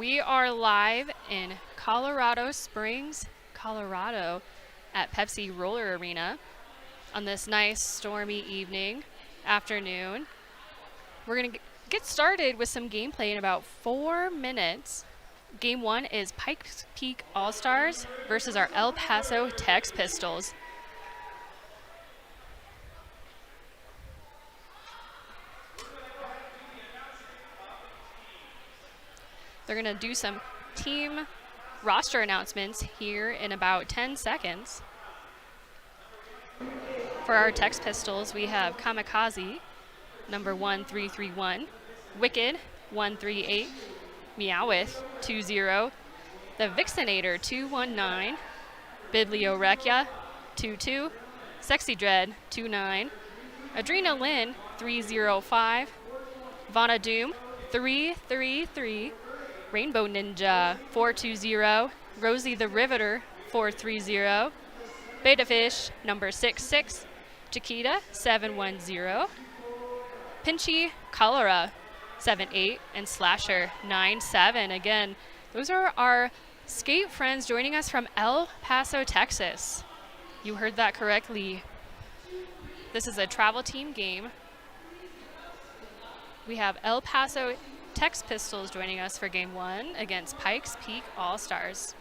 We are live in Colorado Springs, Colorado at Pepsi Roller Arena on this nice stormy afternoon. We're going to get started with some gameplay in about 4 minutes. Game 1 is Pikes Peak All-Stars versus our El Paso Tex Pistols. They're going to do some team roster announcements here in about 10 seconds. For our Tex Pistols, we have Kamikaze, number 1331, Wicked, 138, Meowth, 20, the Vixenator, 219, Bibliorekia, 22, Sexy Dread, 29, Adrenalin, 305, Vana Doom, 333, Rainbow Ninja, 420, Rosie the Riveter, 430, Beta Fish, number 66, Chiquita, 710, Pinchy Cholera, 78, and Slasher, 97. Again, those are our skate friends joining us from El Paso, Texas. You heard that correctly. This is a travel team game. We have El Paso Tex Pistols joining us for Game 1 against Pikes Peak All-Stars.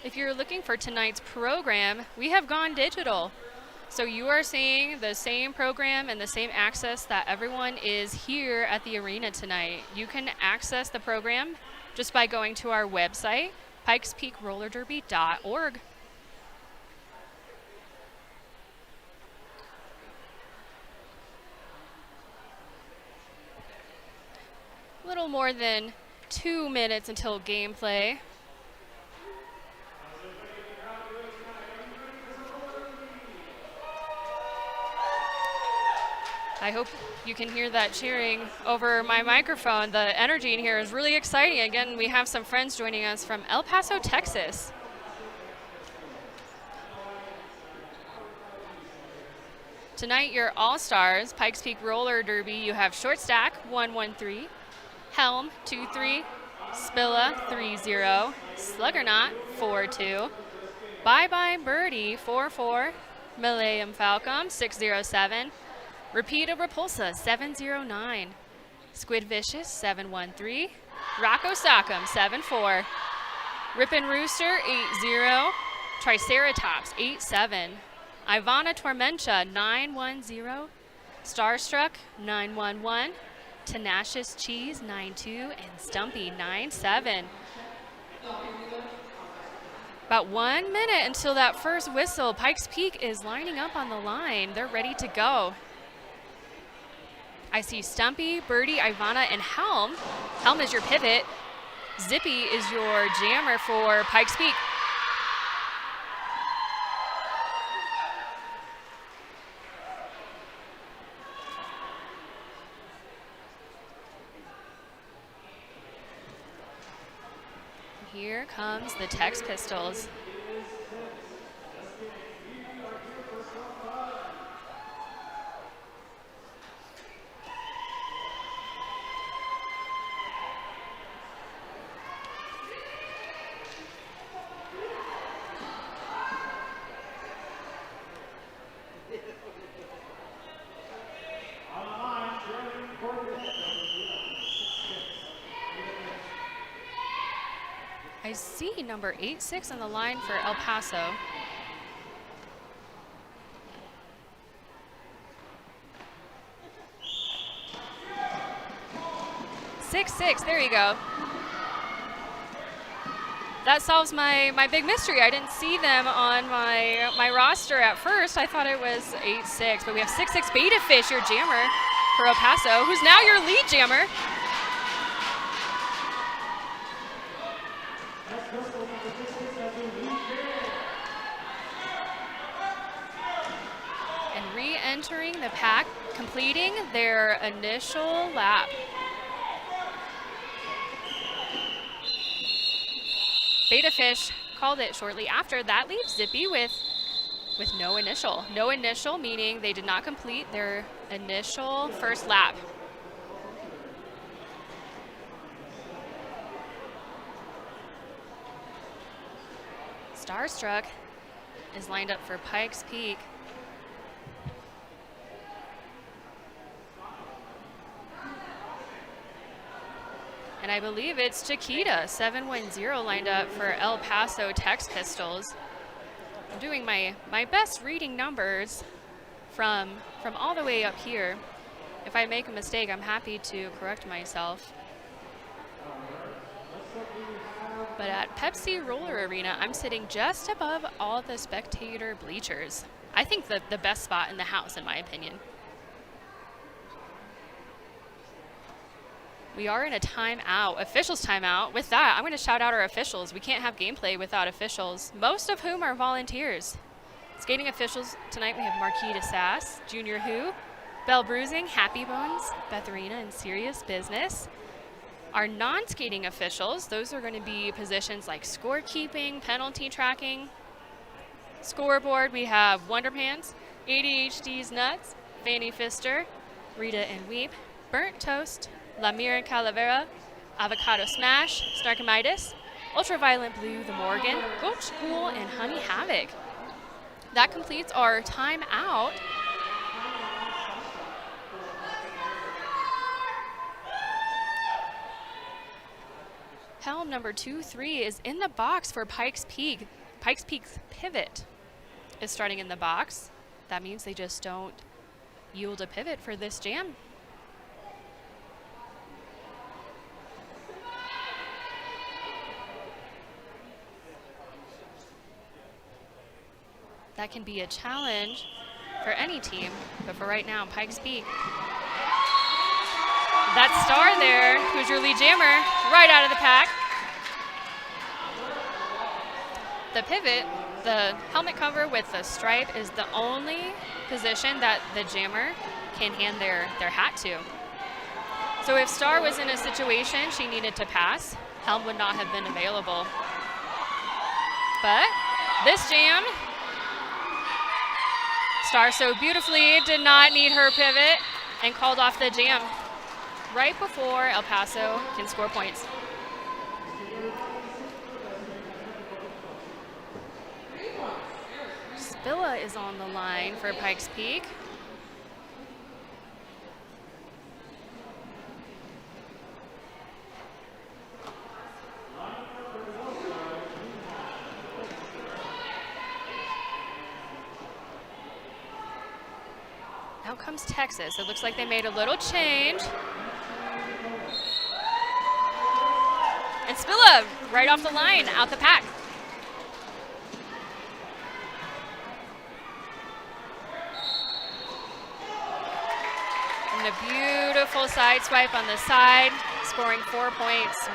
If you're looking for tonight's program, we have gone digital. So you are seeing the same program and the same access that everyone is here at the arena tonight. You can access the program just by going to our website, pikespeakrollerderby.org. A little more than 2 minutes until gameplay. I hope you can hear that cheering over my microphone. The energy in here is really exciting. Again, we have some friends joining us from El Paso, Texas. Tonight, your All-Stars, Pikes Peak Roller Derby, you have Short Stack, 113, Helm, 23, Spilla, 30, Sluggernaut, 42, Bye Bye Birdie, 44, Millennium Falcon, 607, Repeata Repulsa, 709. Squid Vicious, 713. Rocco Sock'em, 74. Rippin' Rooster, 80. Triceratops, 87. Ivana Tormentia, 910. Starstruck, 911. Tenacious Cheese, 92. And Stumpy, 97. About 1 minute until that first whistle. Pikes Peak is lining up on the line. They're ready to go. I see Stumpy, Birdie, Ivana, and Helm. Helm is your pivot. Zippy is your jammer for Pikes Peak. Here comes the Tex Pistols. I see number 86 on the line for El Paso. 6-6, there you go. That solves my big mystery. I didn't see them on my roster at first. I thought it was 8-6, but we have 6-6 Beta Fish, your jammer for El Paso, who's now your lead jammer. And re-entering the pack, completing their initial lap. Beta Fish called it shortly after. That leaves Zippy with no initial. No initial, meaning they did not complete their initial first lap. Starstruck is lined up for Pikes Peak. And I believe it's Chiquita, 710, lined up for El Paso Tex Pistols. I'm doing my best reading numbers from all the way up here. If I make a mistake, I'm happy to correct myself. But at Pepsi Roller Arena, I'm sitting just above all the spectator bleachers. I think the best spot in the house, in my opinion. We are in a timeout, officials timeout. With that, I'm going to shout out our officials. We can't have gameplay without officials, most of whom are volunteers. Skating officials tonight, we have Marquis DeSass, Junior Who, Bell Bruising, Happy Bones, Beth Arena, and Serious Business. Our non-skating officials, those are going to be positions like scorekeeping, penalty tracking, scoreboard. We have Wonder Pants, ADHD's Nuts, Fanny Fister, Rita and Weep, Burnt Toast, Lamir and Calavera, Avocado Smash, Snarkomitis, Ultraviolet Blue, The Morgan, Gulch Cool, and Honey Havoc. That completes our timeout. Helm number 2-3 is in the box for Pikes Peak. Pikes Peak's pivot is starting in the box. That means they just don't yield a pivot for this jam. That can be a challenge for any team, but for right now, Pikes Peak. That star there, who's your lead jammer, right out of the pack. The pivot, the helmet cover with the stripe, is the only position that the jammer can hand their hat to. So if Star was in a situation she needed to pass, Helm would not have been available. But this jam, Star so beautifully did not need her pivot and called off the jam right before El Paso can score points. Spilla is on the line for Pikes Peak. Out comes Texas. It looks like they made a little change. And Spilla right off the line, out the pack. And a beautiful side swipe on the side, scoring 4 points.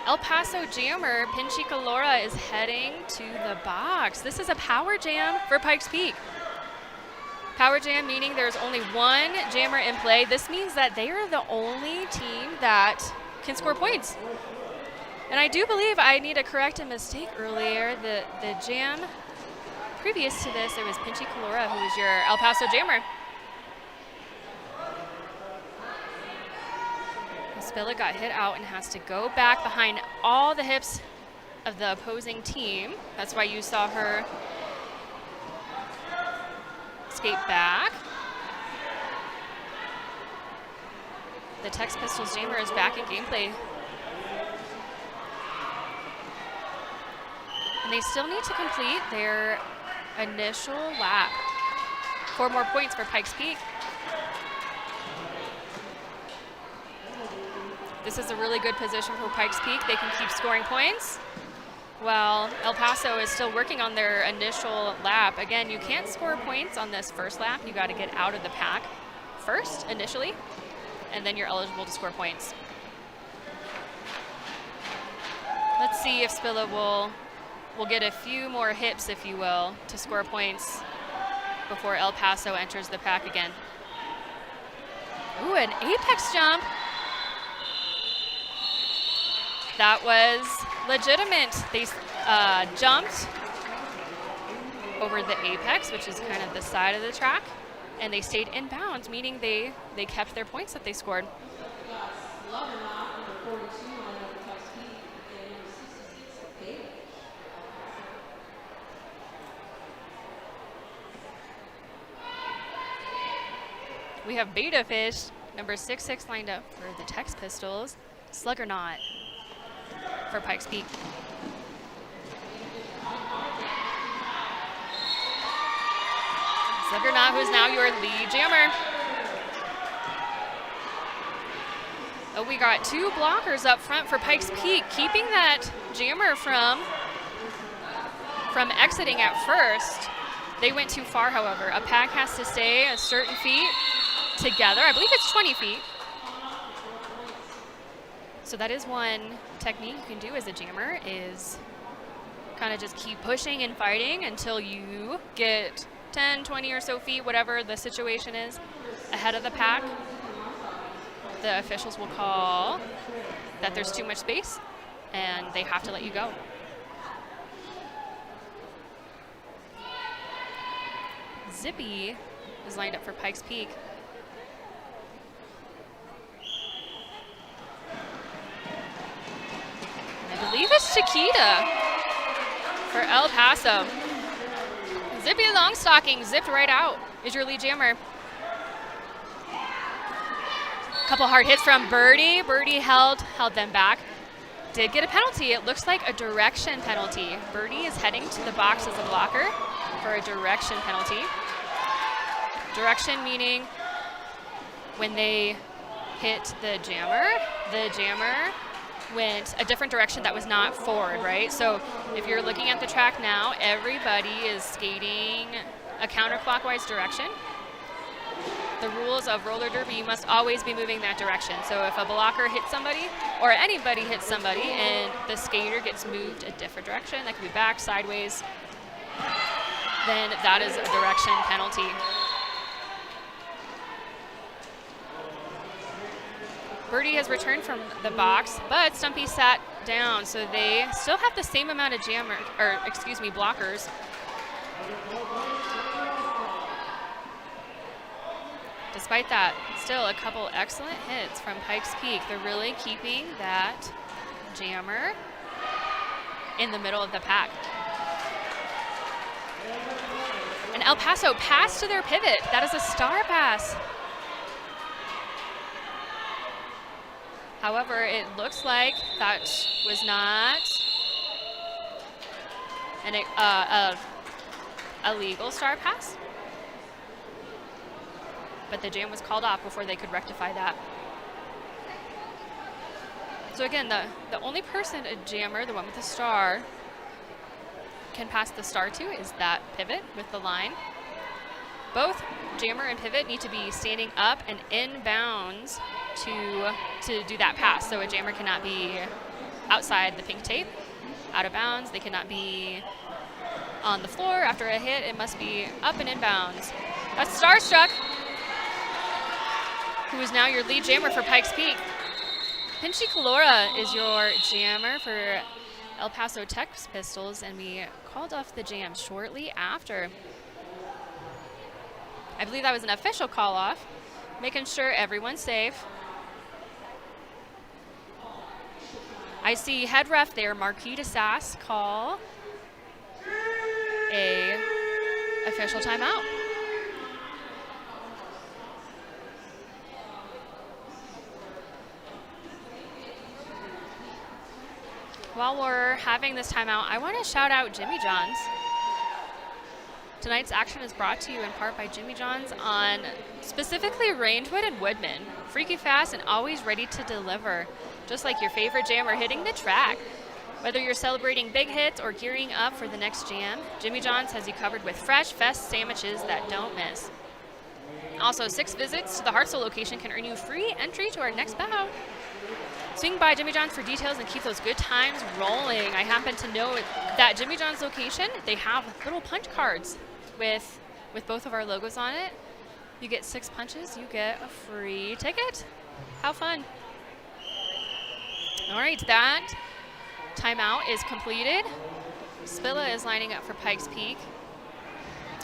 El Paso jammer Pinchy Calora is heading to the box. This is a power jam for Pikes Peak. Power jam meaning there's only one jammer in play. This means that they are the only team that can score points. And I do believe I need to correct a mistake earlier. The jam previous to this, it was Pinchy Calora who was your El Paso jammer. Spilla got hit out and has to go back behind all the hips of the opposing team. That's why you saw her skate back. The Tex Pistols jammer is back in gameplay. And they still need to complete their initial lap. 4 more points for Pikes Peak. This is a really good position for Pikes Peak. They can keep scoring points while El Paso is still working on their initial lap. Again, you can't score points on this first lap. You got to get out of the pack first initially, and then you're eligible to score points. Let's see if Spilla will get a few more hips, if you will, to score points before El Paso enters the pack again. Ooh, an apex jump. that was legitimate. They jumped over the apex, which is kind of the side of the track, and they stayed in bounds, meaning they kept their points that they scored. We have Beta Fish, number 66, lined up for the Tex Pistols. Sluggernaut for Pikes Peak. Sluggernaut, who's now your lead jammer. Oh, we got two blockers up front for Pikes Peak, keeping that jammer from exiting at first. They went too far, however. A pack has to stay a certain feet together. I believe it's 20 feet. So that is one technique you can do as a jammer, is kind of just keep pushing and fighting until you get 10, 20 or so feet, whatever the situation is, ahead of the pack. The officials will call that there's too much space and they have to let you go. Zippy is lined up for Pikes Peak. I believe it's Chiquita for El Paso. Zippy Longstocking zipped right out, is your lead jammer. Couple hard hits from Birdie. Birdie held them back. Did get a penalty. It looks like a direction penalty. Birdie is heading to the box as a blocker for a direction penalty. Direction meaning when they hit the jammer went a different direction that was not forward, right? So if you're looking at the track now, everybody is skating a counterclockwise direction. The rules of roller derby, you must always be moving that direction. So if a blocker hits somebody, or anybody hits somebody, and the skater gets moved a different direction, that could be back, sideways, then that is a direction penalty. Birdie has returned from the box, but Stumpy sat down, so they still have the same amount of blockers. Despite that, still a couple excellent hits from Pikes Peak. They're really keeping that jammer in the middle of the pack. And El Paso passed to their pivot. That is a star pass. However, it looks like that was not a legal star pass. But the jam was called off before they could rectify that. So again, the only person a jammer, the one with the star, can pass the star to is that pivot with the line. Both jammer and pivot need to be standing up and in bounds to do that pass. So a jammer cannot be outside the pink tape, out of bounds. They cannot be on the floor after a hit. It must be up and in bounds. That's Starstruck, who is now your lead jammer for Pikes Peak. Pinchy Calora is your jammer for El Paso Tex Pistols, and we called off the jam shortly after. I believe that was an official call off, making sure everyone's safe. I see head ref there, Marquis de Sass, call a official timeout. While we're having this timeout, I want to shout out Jimmy John's. Tonight's action is brought to you in part by Jimmy John's on specifically Rangewood and Woodman. Freaky fast and always ready to deliver, just like your favorite jammer hitting the track. Whether you're celebrating big hits or gearing up for the next jam, Jimmy John's has you covered with fresh fest sandwiches that don't miss. Also, 6 visits to the Hartselle location can earn you free entry to our next bout. Swing by Jimmy John's for details and keep those good times rolling. I happen to know that Jimmy John's location, they have little punch cards with both of our logos on it. You get 6 punches, you get a free ticket. How fun. All right, that Timeout is completed. Spilla is lining up for Pikes Peak.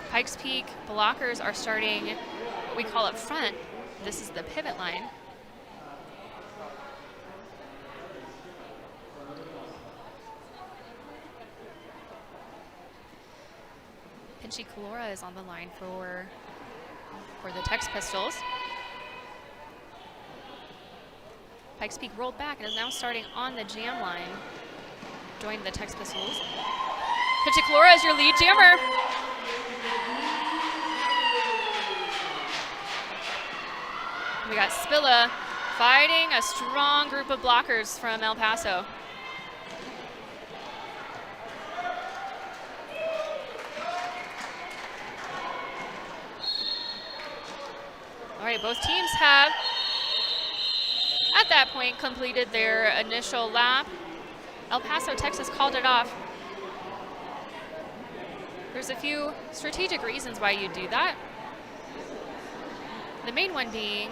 Pikes Peak blockers are starting what we call up front. This is the pivot line. Pinchy Kalora is on the line for the Tex Pistols. Pikes Peak rolled back and is now starting on the jam line. Joined the Tex Pistols. Pinchy Kalora is your lead jammer. We got Spilla fighting a strong group of blockers from El Paso. All right, both teams have, at that point, completed their initial lap. El Paso, Texas called it off. There's a few strategic reasons why you do that. The main one being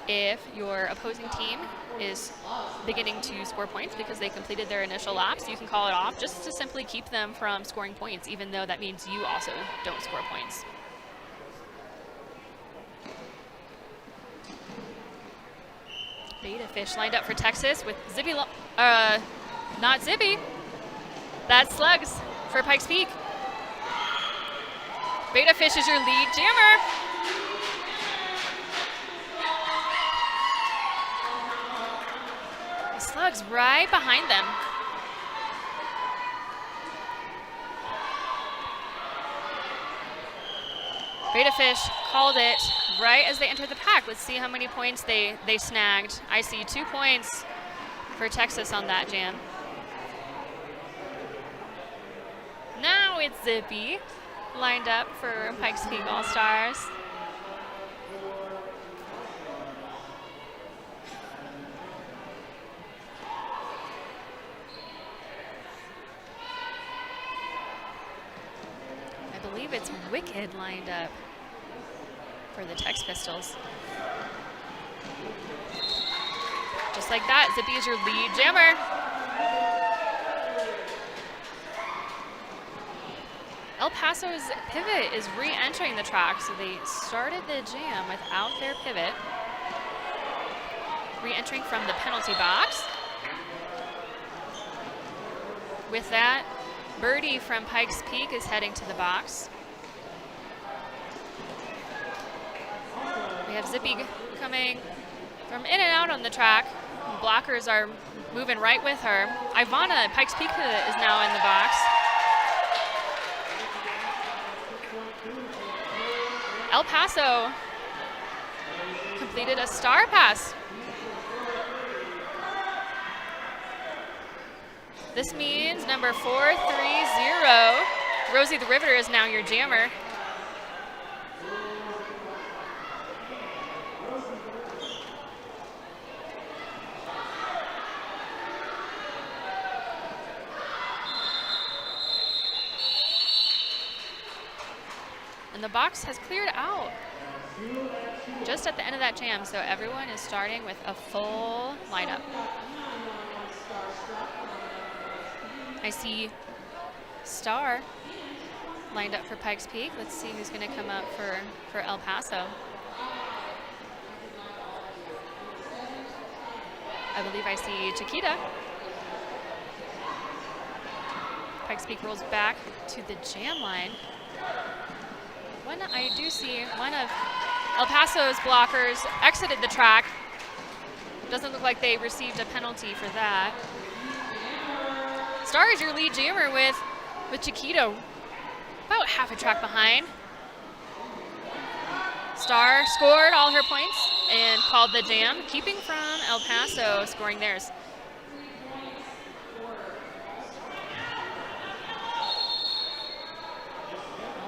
if your opposing team is beginning to score points because they completed their initial laps, you can call it off just to simply keep them from scoring points, even though that means you also don't score points. Beta Fish lined up for Texas with Zippy, not Zippy, that's Slugs for Pikes Peak. Beta Fish is your lead jammer. Slugs right behind them. Beta Fish called it right as they entered the pack. Let's see how many points they snagged. I see 2 points for Texas on that jam. Now it's Zippy lined up for Pikes Peak All-Stars. I believe it's Wicked lined up for the Tex Pistols. Just like that, Zippy is your lead jammer. El Paso's pivot is re-entering the track, so they started the jam without their pivot. Re-entering from the penalty box. With that, Birdie from Pikes Peak is heading to the box. We have Zippy coming from in and out on the track. Blockers are moving right with her. Ivana, Pikes Peak is now in the box. El Paso completed a star pass. This means number 430, Rosie the Riveter, is now your jammer. And the box has cleared out just at the end of that jam, so everyone is starting with a full lineup. I see Star lined up for Pikes Peak. Let's see who's going to come up for El Paso. I believe I see Chiquita. Pikes Peak rolls back to the jam line. I do see one of El Paso's blockers exited the track. Doesn't look like they received a penalty for that. Star is your lead jammer with Chiquito about half a track behind. Star scored all her points and called the jam, keeping from El Paso scoring theirs.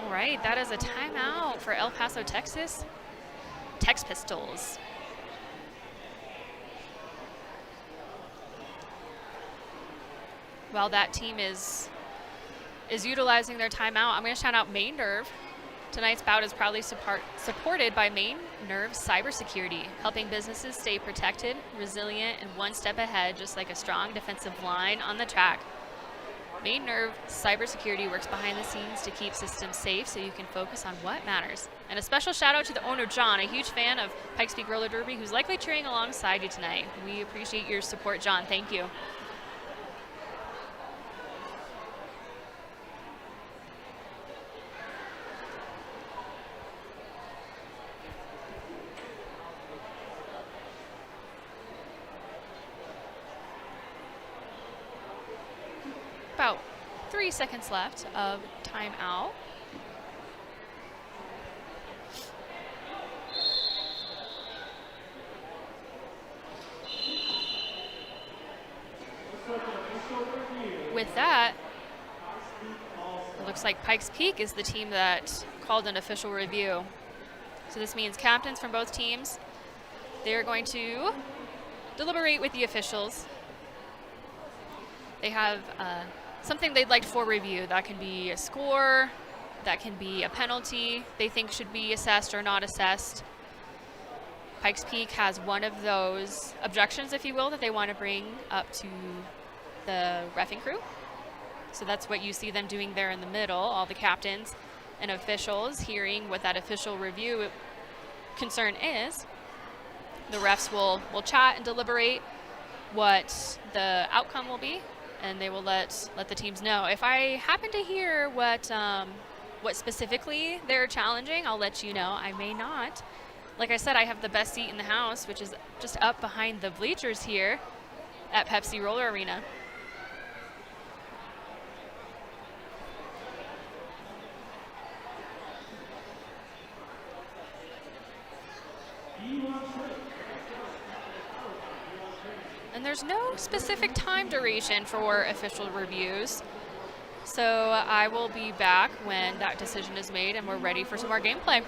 All right, that is a timeout for El Paso, Texas. Tex Pistols. While that team is utilizing their timeout, I'm going to shout out Main Nerve Tonight's bout is proudly supported by Main Nerve Cybersecurity, helping businesses stay protected, resilient, and one step ahead, just like a strong defensive line on the track. Main Nerve Cybersecurity works behind the scenes to keep systems safe so you can focus on what matters. And a special shout out to the owner, John, a huge fan of Pikes Peak Roller Derby, who's likely cheering alongside you tonight. We appreciate your support, John. Thank you. About 3 seconds left of timeout. With that, it looks like Pikes Peak is the team that called an official review. So this means captains from both teams, they're going to deliberate with the officials. They have something they'd like for review. That can be a score, that can be a penalty they think should be assessed or not assessed. Pikes Peak has one of those objections, if you will, that they want to bring up to the reffing crew. So that's what you see them doing there in the middle, all the captains and officials hearing what that official review concern is. The refs will chat and deliberate what the outcome will be, and they will let the teams know. If I happen to hear what specifically they're challenging, I'll let you know. I may not. Like I said, I have the best seat in the house, which is just up behind the bleachers here at Pepsi Roller Arena. And there's no specific time duration for official reviews. So I will be back when that decision is made and we're ready for some more gameplay.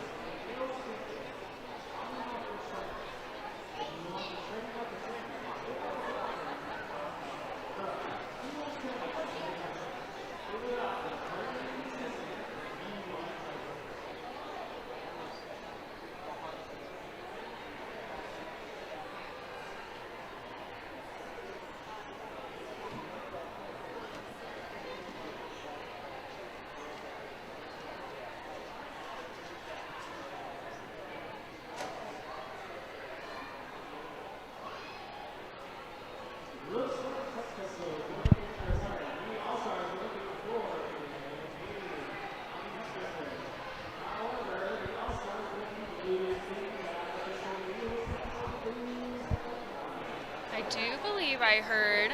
I heard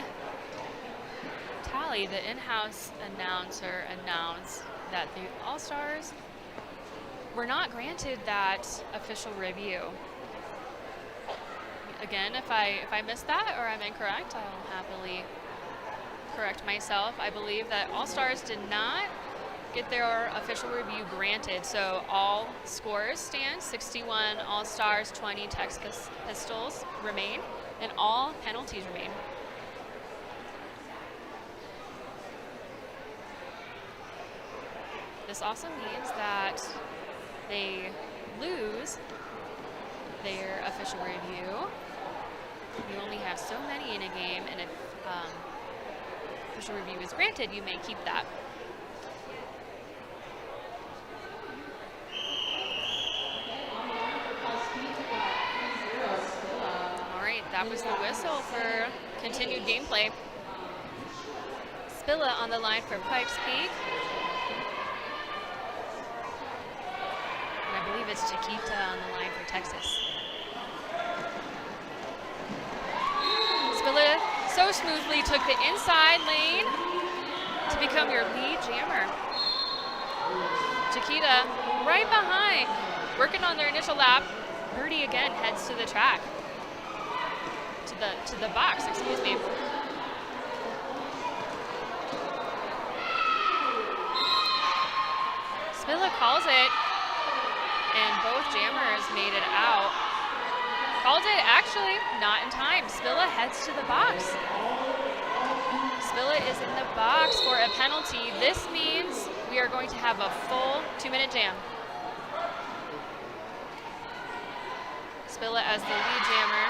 Tally, the in-house announcer, announce that the All-Stars were not granted that official review. Again, if I missed that or I'm incorrect, I'll happily correct myself. I believe that All-Stars did not get their official review granted, so all scores stand. 61 All-Stars, 20 Texas Pistols remain, and all penalties remain. This also means that they lose their official review. You only have so many in a game, and if official review is granted, you may keep that. That was the whistle for continued gameplay. Spilla on the line for Pikes Peak. And I believe it's Chiquita on the line for Texas. Spilla so smoothly took the inside lane to become your lead jammer. Chiquita right behind, working on their initial lap. Birdie again heads to the track. To the box, excuse me. Spilla calls it, and both jammers made it out. Called it actually not in time. Spilla heads to the box. Spilla is in the box for a penalty. This means we are going to have a full 2-minute jam. Spilla as the lead jammer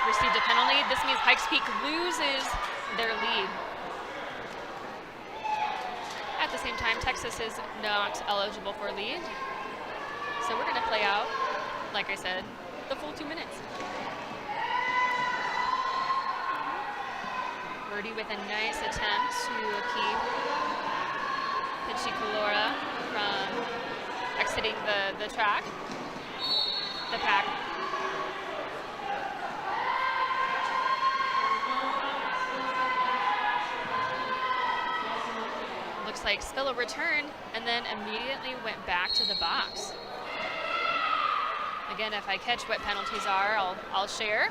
received a penalty. This means Pikes Peak loses their lead. At the same time, Texas is not eligible for a lead. So we're gonna play out, like I said, the full 2 minutes. Birdie with a nice attempt to keep Pichicolora from exiting the track, the pack. Looks like Spilla returned and then immediately went back to the box. Again, if I catch what penalties are, I'll share,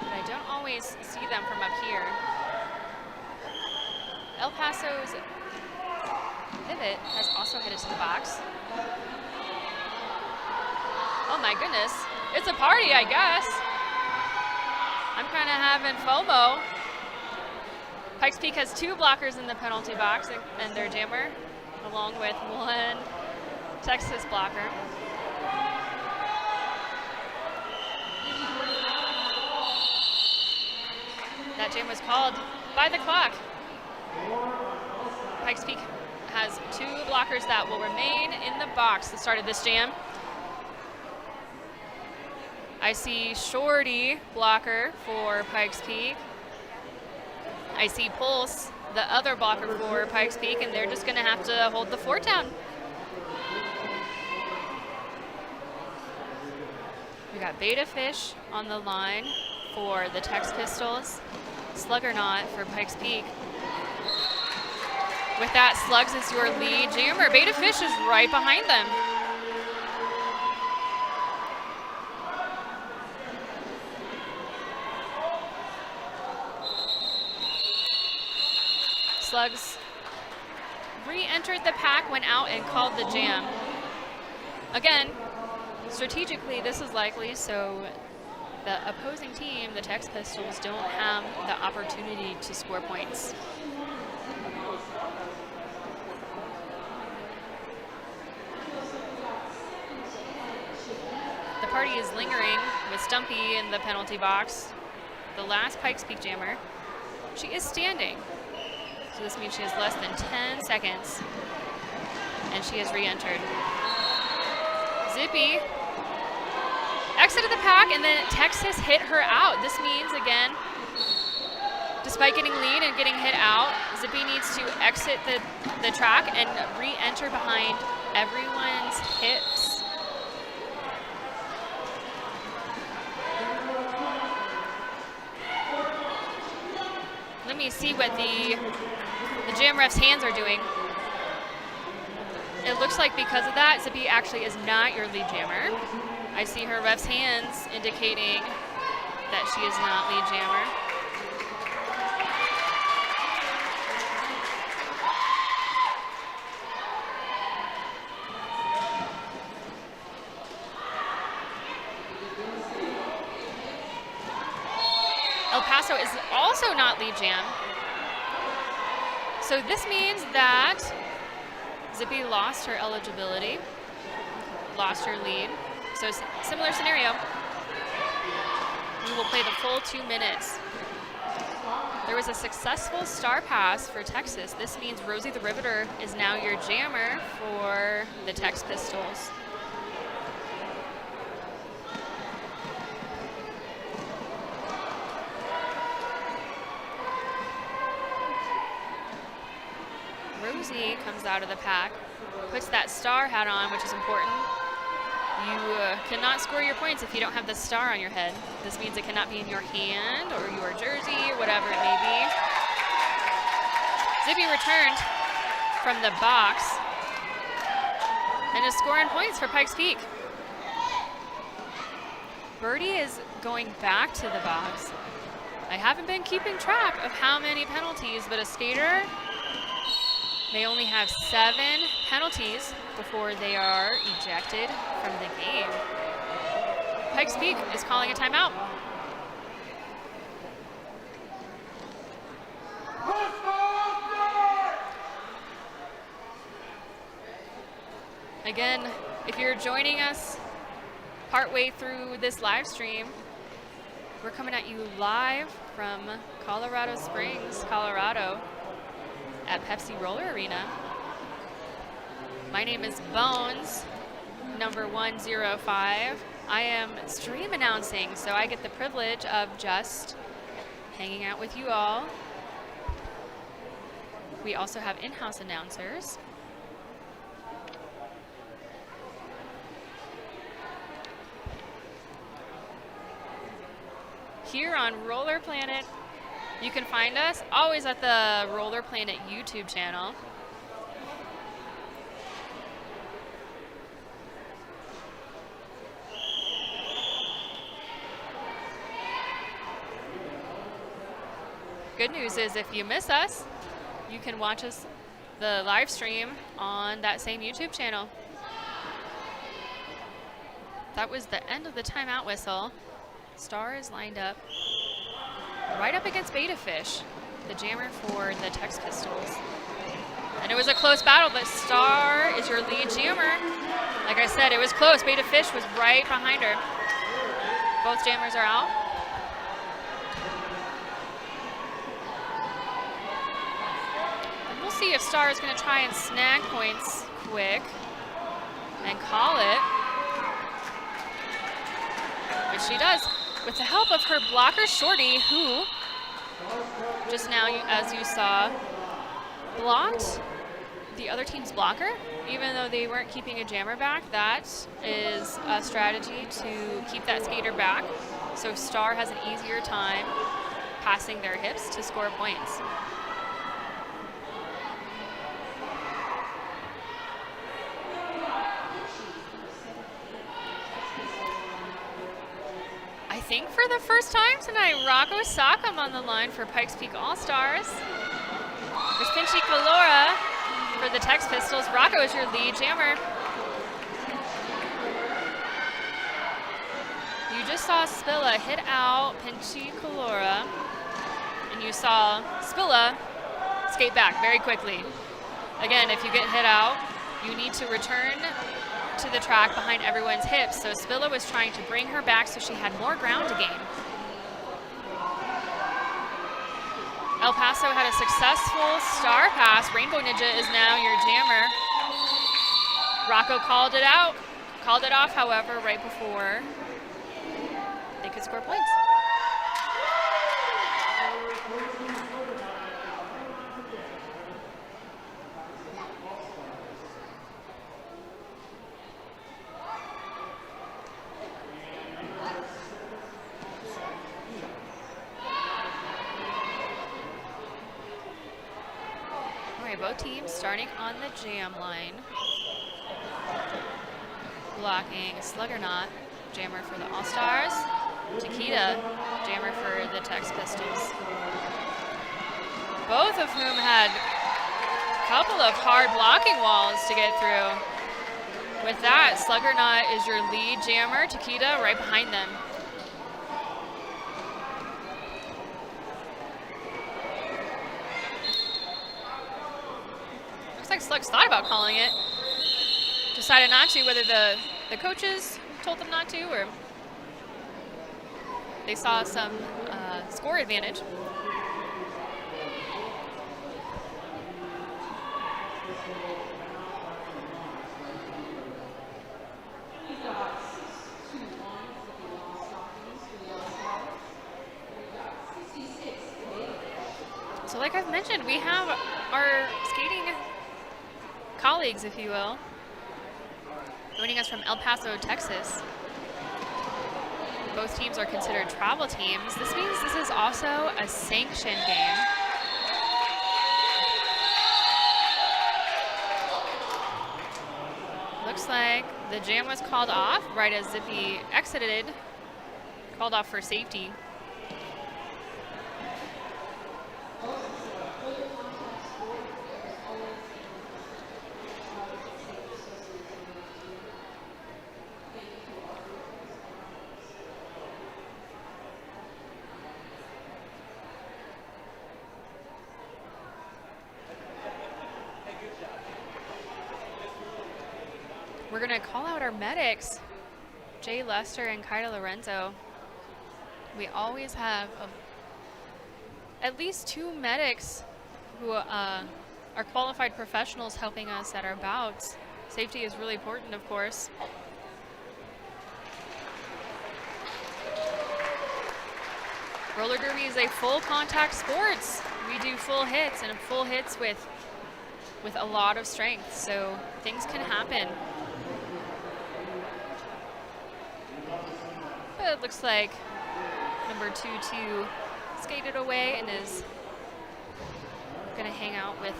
but I don't always see them from up here. El Paso's pivot has also headed to the box. Oh my goodness, it's a party, I guess. I'm kind of having FOMO. Pikes Peak has 2 blockers in the penalty box and their jammer, along with 1 Texas blocker. That jam was called by the clock. Pikes Peak has 2 blockers that will remain in the box at the start of this jam. I see Shorty blocker for Pikes Peak. I see Pulse, the other blocker for Pikes Peak, and they're just gonna have to hold the fort down. We got Beta Fish on the line for the Tex Pistols. Sluggernaut for Pikes Peak. With that, Slugs is your lead jammer. Beta Fish is right behind them. Slugs re-entered the pack, went out and called the jam. Again, strategically, this is likely so the opposing team, the Tex Pistols, don't have the opportunity to score points. The party is lingering with Stumpy in the penalty box. The last Pikes Peak jammer. She is standing. So this means she has less than 10 seconds. And she has re-entered. Zippy exited the pack, and then Texas hit her out. This means, again, despite getting lead and getting hit out, Zippy needs to exit the track and re-enter behind everyone's hips. Let me see what the jam ref's hands are doing. It looks like because of that, Zippy actually is not your lead jammer. I see her ref's hands indicating that she is not lead jammer. El Paso is also not lead jam. So this means that Zippy lost her eligibility, lost her lead. So similar scenario. We will play the full 2 minutes. There was a successful star pass for Texas. This means Rosie the Riveter is now your jammer for the Tex Pistols. Rosie comes out of the pack, puts that star hat on, which is important. You cannot score your points if you don't have the star on your head. This means it cannot be in your hand or your jersey, whatever it may be. Zippy returned from the box and is scoring points for Pikes Peak. Birdie is going back to the box. I haven't been keeping track of how many penalties, but a skater may only have 7 penalties before they are ejected from the game. Pikes Peak is calling a timeout. Again, if you're joining us partway through this live stream. We're coming at you live from Colorado Springs, Colorado at Pepsi Roller Arena. My name is Bones, number 105. I am stream announcing, so I get the privilege of just hanging out with you all. We also have in-house announcers. Here on Roller Planet, you can find us always at the Roller Planet YouTube channel. Good news is if you miss us, you can watch us the live stream on that same YouTube channel. That was the end of the timeout whistle. Star is lined up right up against Beta Fish, the jammer for the Tex Pistols. And it was a close battle, but Star is your lead jammer. Like I said, it was close. Beta Fish was right behind her. Both jammers are out. And we'll see if Star is going to try and snag points quick and call it. Which she does, with the help of her blocker, Shorty, who just now, as you saw, blocked the other team's blocker, even though they weren't keeping a jammer back. That is a strategy to keep that skater back, so Star has an easier time passing their hips to score points. I think for the first time tonight, Rocco Sock'em on the line for Pikes Peak All-Stars. There's Pinchy Kalora for the Tex Pistols. Rocco is your lead jammer. You just saw Spilla hit out Pinchy Kalora, and you saw Spilla skate back very quickly. Again, if you get hit out, you need to return to the track behind everyone's hips. So Spilla was trying to bring her back so she had more ground to gain. El Paso had a successful star pass. Rainbow Ninja is now your jammer. Rocco called it out. Called it off, however, right before they could score points. Both teams starting on the jam line. Blocking Sluggernaut, jammer for the All-Stars. Takeda, jammer for the Tex Pistols. Both of whom had a couple of hard blocking walls to get through. With that, Sluggernaut is your lead jammer. Takeda right behind them. Like Slugs thought about calling it, decided not to, whether the coaches told them not to or they saw some score advantage. So like I've mentioned, we have our skating colleagues, if you will, joining us from El Paso, Texas. Both teams are considered travel teams. This means this is also a sanctioned game. Looks like the jam was called off right as Zippy exited, called off for safety. We're going to call out our medics Jay Lester and Kaida Lorenzo. We always have at least 2 medics who are qualified professionals helping us at our bouts. Safety is really important, of course. Roller derby is a full contact sports. We do full hits, and full hits with a lot of strength, so things can happen. But it looks like number 22 skated away and is gonna hang out with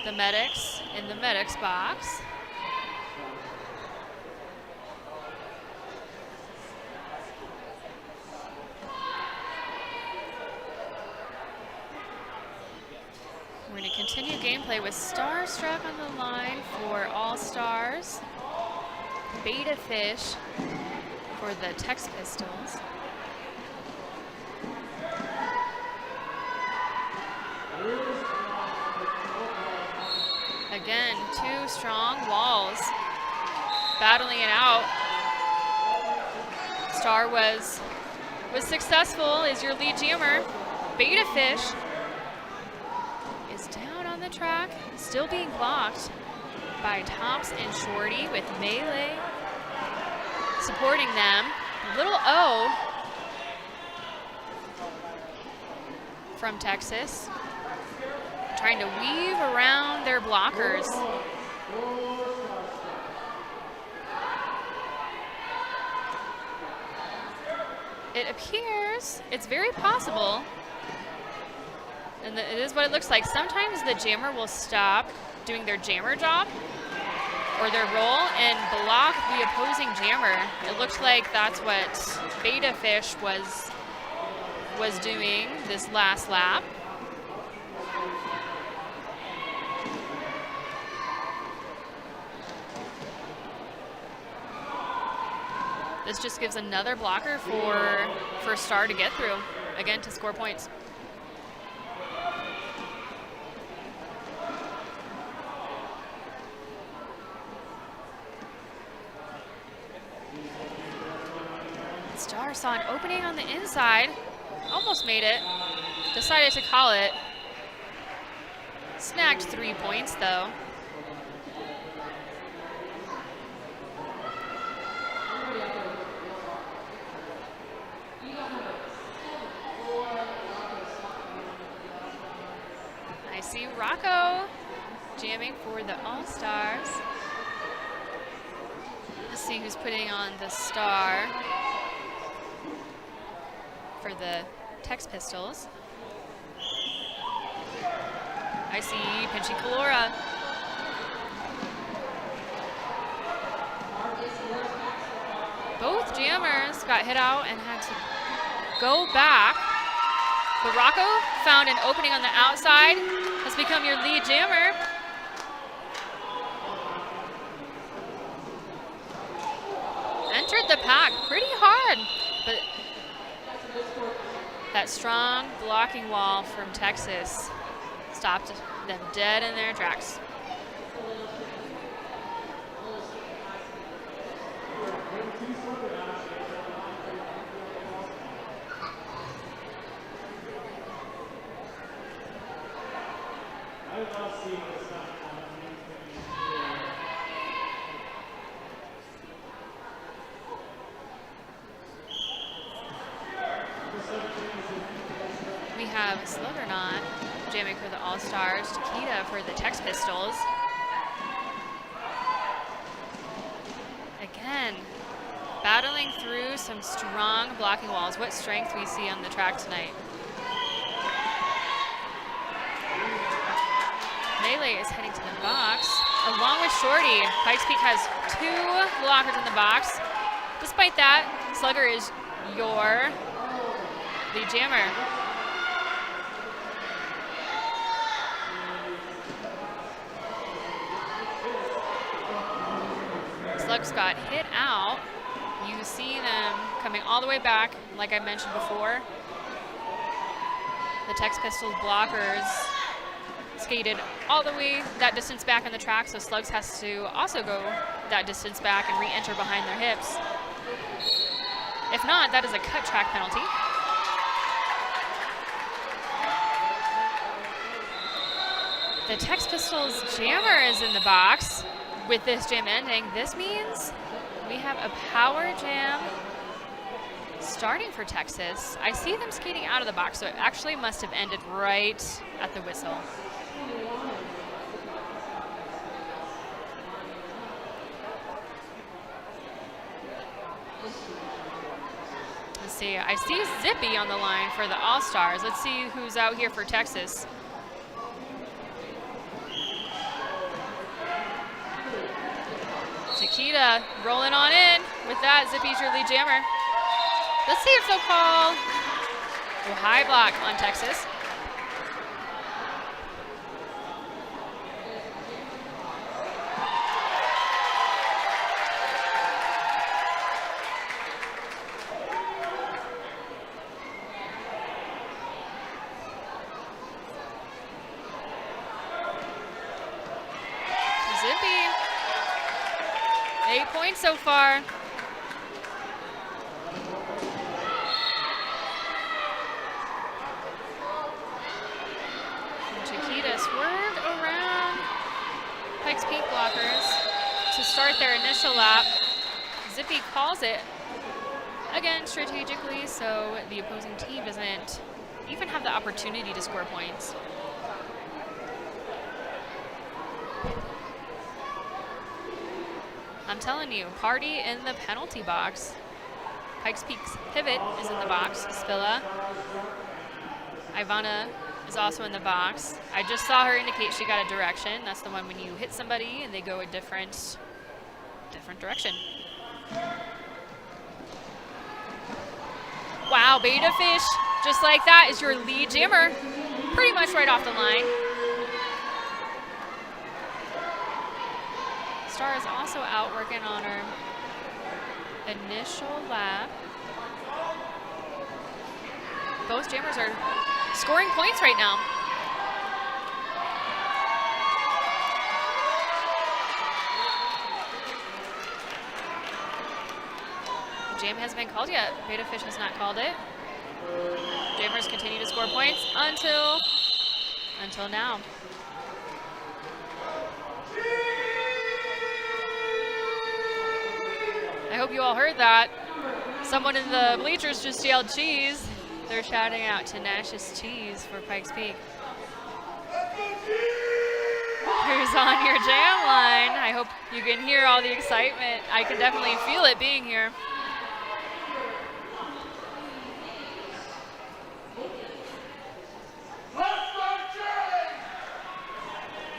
the medics in the medics box. We're going to continue gameplay with Starstruck on the line for All Stars. Beta Fish for the Tex Pistols. Again, 2 strong walls battling it out. Star was successful, is your lead jammer. Beta Fish is down on the track, still being blocked by Tops and Shorty with Melee supporting them. Little O from Texas, trying to weave around their blockers. It appears, it's very possible, and it is what it looks like. Sometimes the jammer will stop doing their jammer job or their roll and block the opposing jammer. It looks like that's what Beta Fish was doing this last lap. This just gives another blocker for Star to get through, again, to score points. Star saw an opening on the inside, almost made it, decided to call it. Snagged 3 points though. I see Rocco jamming for the All-Stars. Let's see who's putting on the star for the Tex Pistols. I see Pinchy Calora. Both jammers got hit out and had to go back. But Rocco found an opening on the outside, has become your lead jammer. Entered the pack pretty hard, but that strong blocking wall from Texas stopped them dead in their tracks. We have Sluggernaut jamming for the All-Stars, Takeda for the Tex Pistols. Again, battling through some strong blocking walls. What strength we see on the track tonight. Melee is heading to the box, along with Shorty. Pikes Peak has 2 blockers in the box. Despite that, Slugger is your lead jammer. Slugs got hit out. You see them coming all the way back, like I mentioned before. The Tex Pistols blockers skated all the way that distance back on the track, so Slugs has to also go that distance back and re-enter behind their hips. If not, that is a cut track penalty. The Tex Pistols jammer is in the box with this jam ending. This means we have a power jam starting for Texas. I see them skating out of the box, so it actually must have ended right at the whistle. Let's see, I see Zippy on the line for the All-Stars. Let's see who's out here for Texas. Chiquita rolling on in. With that, Zippy's your lead jammer. Let's see if they'll call a high block on Texas. Zippy, 8 points so far. Chiquita swerved around Pikes Peak blockers to start their initial lap. Zippy calls it, again, strategically, so the opposing team doesn't even have the opportunity to score points. I'm telling you, party in the penalty box. Pikes Peak's pivot is in the box. Spilla. Ivana is also in the box. I just saw her indicate she got a direction. That's the one when you hit somebody and they go a different direction. Wow, Beta Fish, just like that, is your lead jammer. Pretty much right off the line. Star is also out working on her initial lap. Both jammers are scoring points right now. The jam hasn't been called yet. Beta Fish has not called it. Jammers continue to score points until now. I hope you all heard that. Someone in the bleachers just yelled cheese. They're shouting out tenacious cheese for Pikes Peak. Who's on your jam line? I hope you can hear all the excitement. I can definitely feel it being here.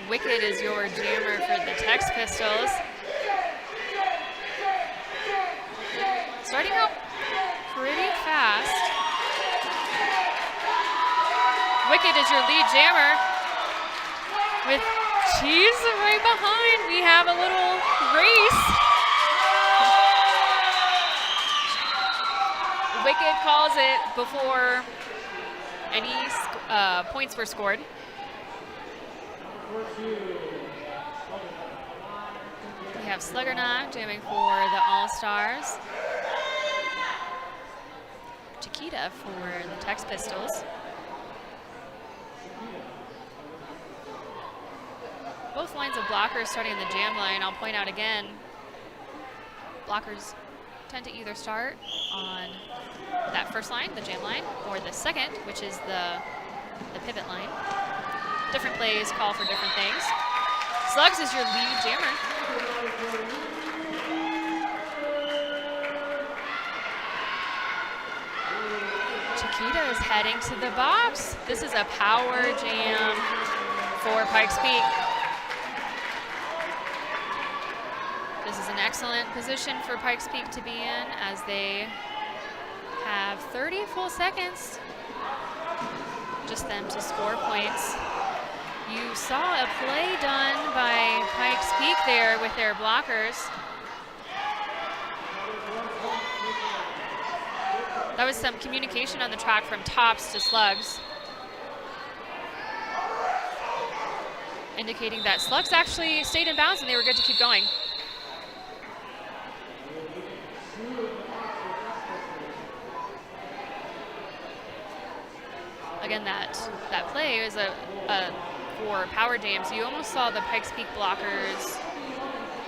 Wicked is your jammer for the Tex Pistols. Starting out pretty fast. Wicked is your lead jammer. With Cheese right behind, we have a little race. Wicked calls it before any points were scored. We have Sluggernock jamming for the All-Stars. Chiquita for the Tex Pistols. Both lines of blockers starting in the jam line. I'll point out again, blockers tend to either start on that first line, the jam line, or the second, which is the pivot line. Different plays call for different things. Slugs is your lead jammer. Chiquita is heading to the box. This is a power jam for Pikes Peak. This is an excellent position for Pikes Peak to be in as they have 30 full seconds, just them to score points. You saw a play done by Pikes Peak there with their blockers. That was some communication on the track from tops to slugs. indicating that slugs actually stayed in bounds and they were good to keep going. Again, that play is for power jams. You almost saw the Pikes Peak blockers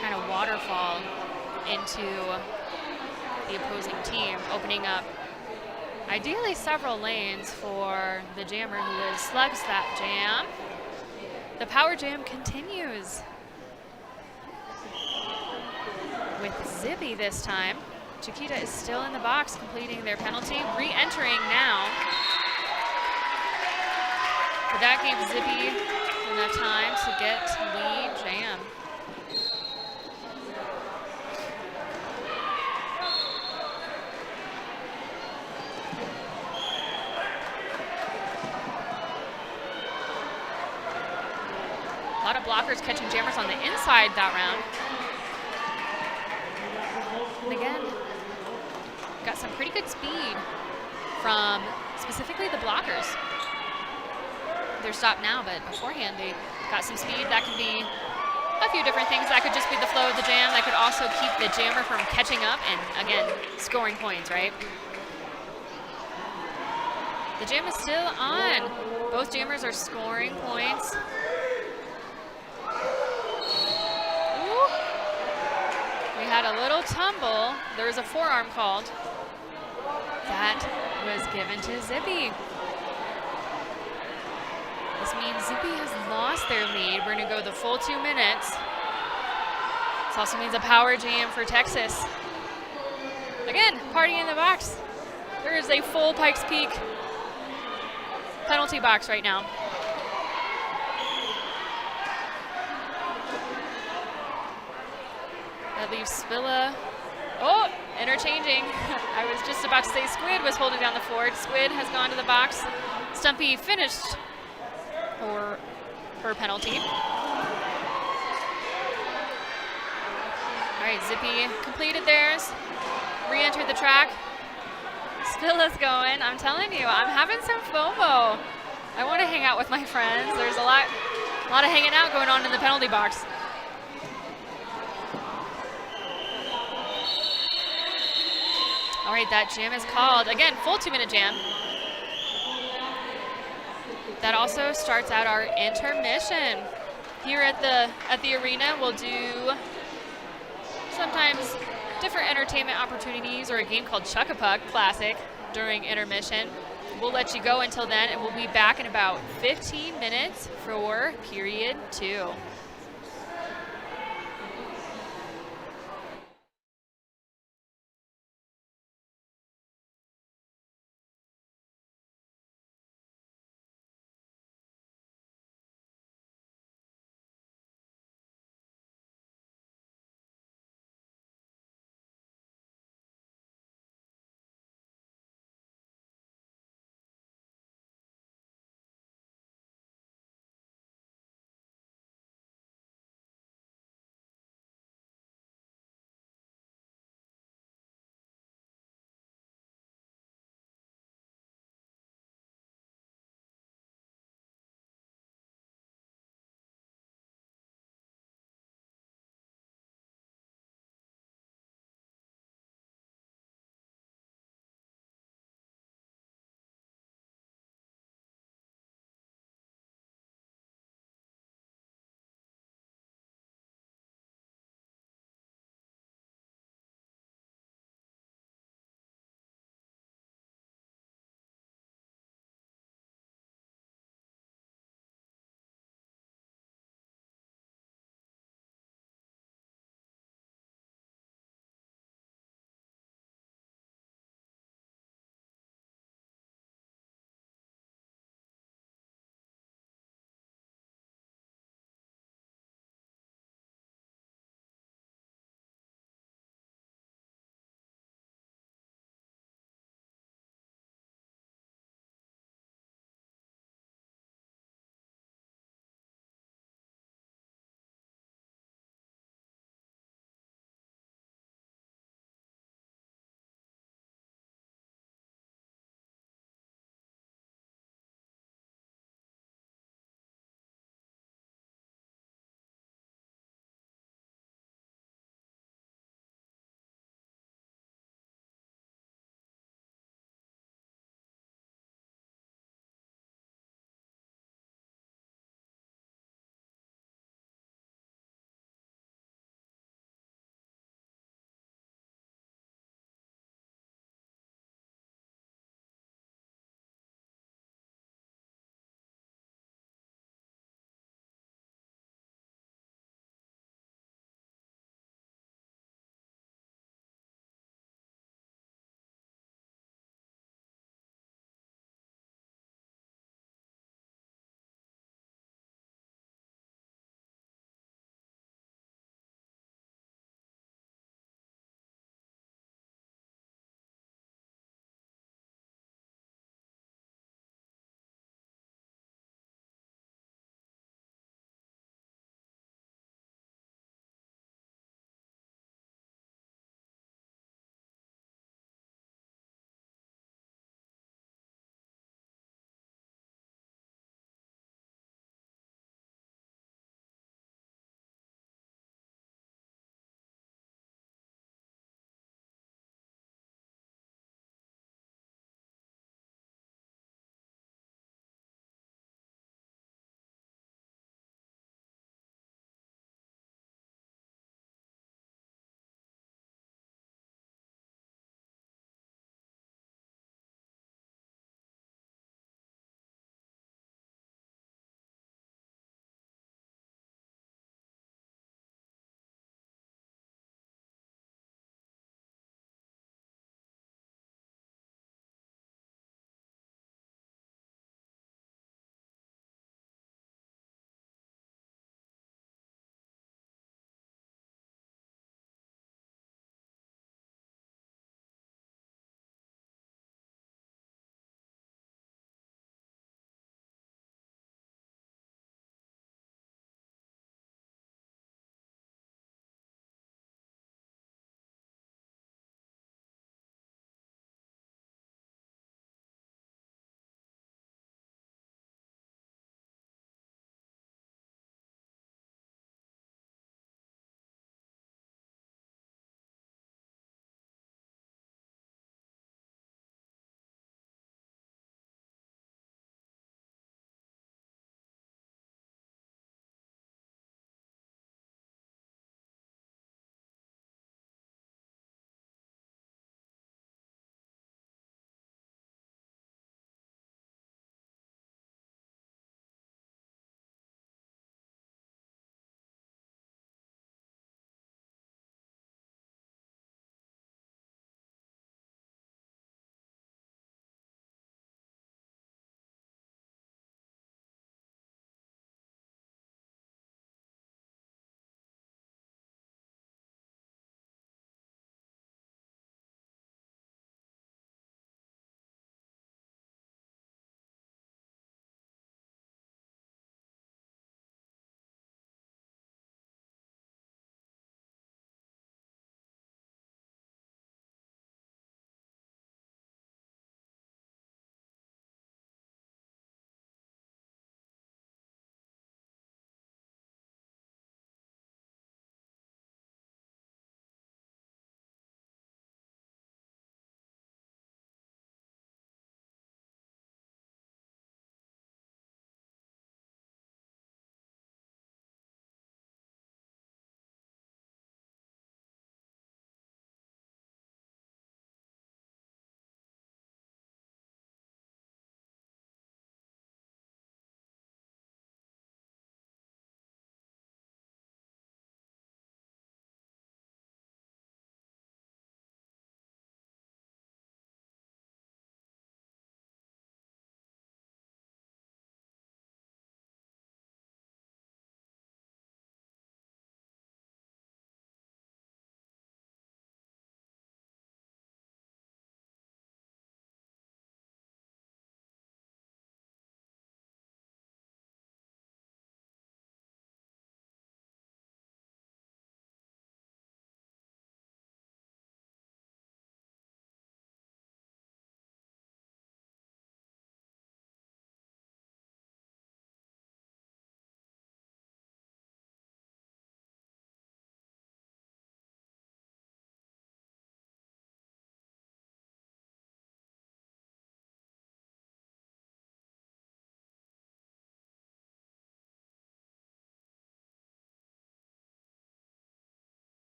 kind of waterfall into the opposing team, opening up ideally several lanes for the jammer who has slugs that jam. The power jam continues with Zippy this time. Chiquita is still in the box completing their penalty, re-entering now. But that gave Zippy enough time to get lead jam. A lot of blockers catching jammers on the inside that round. And again, got some pretty good speed from specifically the blockers. They're stopped now, but beforehand they got some speed. That can be a few different things. That could just be the flow of the jam. That could also keep the jammer from catching up and, again, scoring points, right? The jam is still on. Both jammers are scoring points. Ooh. We had a little tumble. There was a forearm called. That was given to Zippy. This means Zippy has lost their lead. We're gonna go the full 2 minutes. This also means a power jam for Texas. Again, party in the box. There is a full Pikes Peak penalty box right now. That leaves Spilla. Oh, interchanging. I was just about to say Squid was holding down the fort. Squid has gone to the box. Stumpy finished for her penalty. All right, Zippy completed theirs, re-entered the track. Spilla's going. I'm telling you, I'm having some FOMO. I want to hang out with my friends. There's a lot of hanging out going on in the penalty box. All right, that jam is called. Again, full 2 minute jam. That also starts out our intermission. Here at the arena, we'll do sometimes different entertainment opportunities or a game called Chuck-a-Puck Classic during intermission. We'll let you go until then, and we'll be back in about 15 minutes for period 2.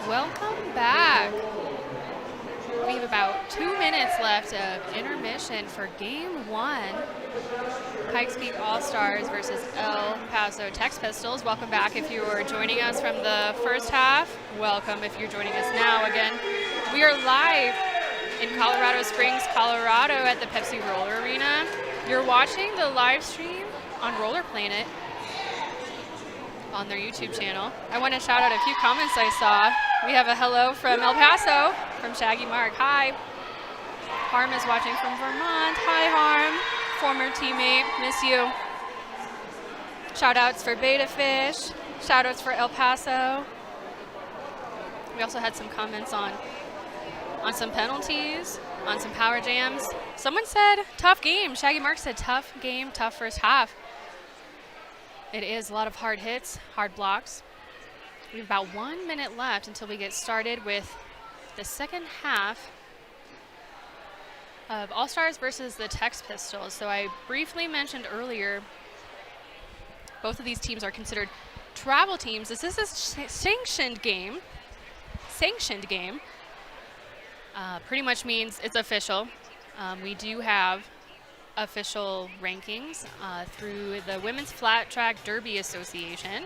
Welcome back. We have about 2 minutes left of intermission for game 1. Pikes Peak All-Stars versus El Paso Tex Pistols. Welcome back if you are joining us from the first half. Welcome if you're joining us now. Again, we are live in Colorado Springs, Colorado at the Pepsi Roller Arena. You're watching the live stream on roller.planet on their YouTube channel. I want to shout out a few comments I saw. We have a hello from El Paso, from Shaggy Mark. Hi. Harm is watching from Vermont. Hi, Harm. Former teammate. Miss you. Shout outs for Beta Fish. Shout outs for El Paso. We also had some comments on some penalties, on some power jams. Someone said tough game. Shaggy Mark said tough game, tough first half. It is a lot of hard hits, hard blocks. We have about 1 minute left until we get started with the second half of All-Stars versus the Tex Pistols. So I briefly mentioned earlier, both of these teams are considered travel teams. This is a sanctioned game. Pretty much means it's official. We do have official rankings through the Women's Flat Track Derby Association.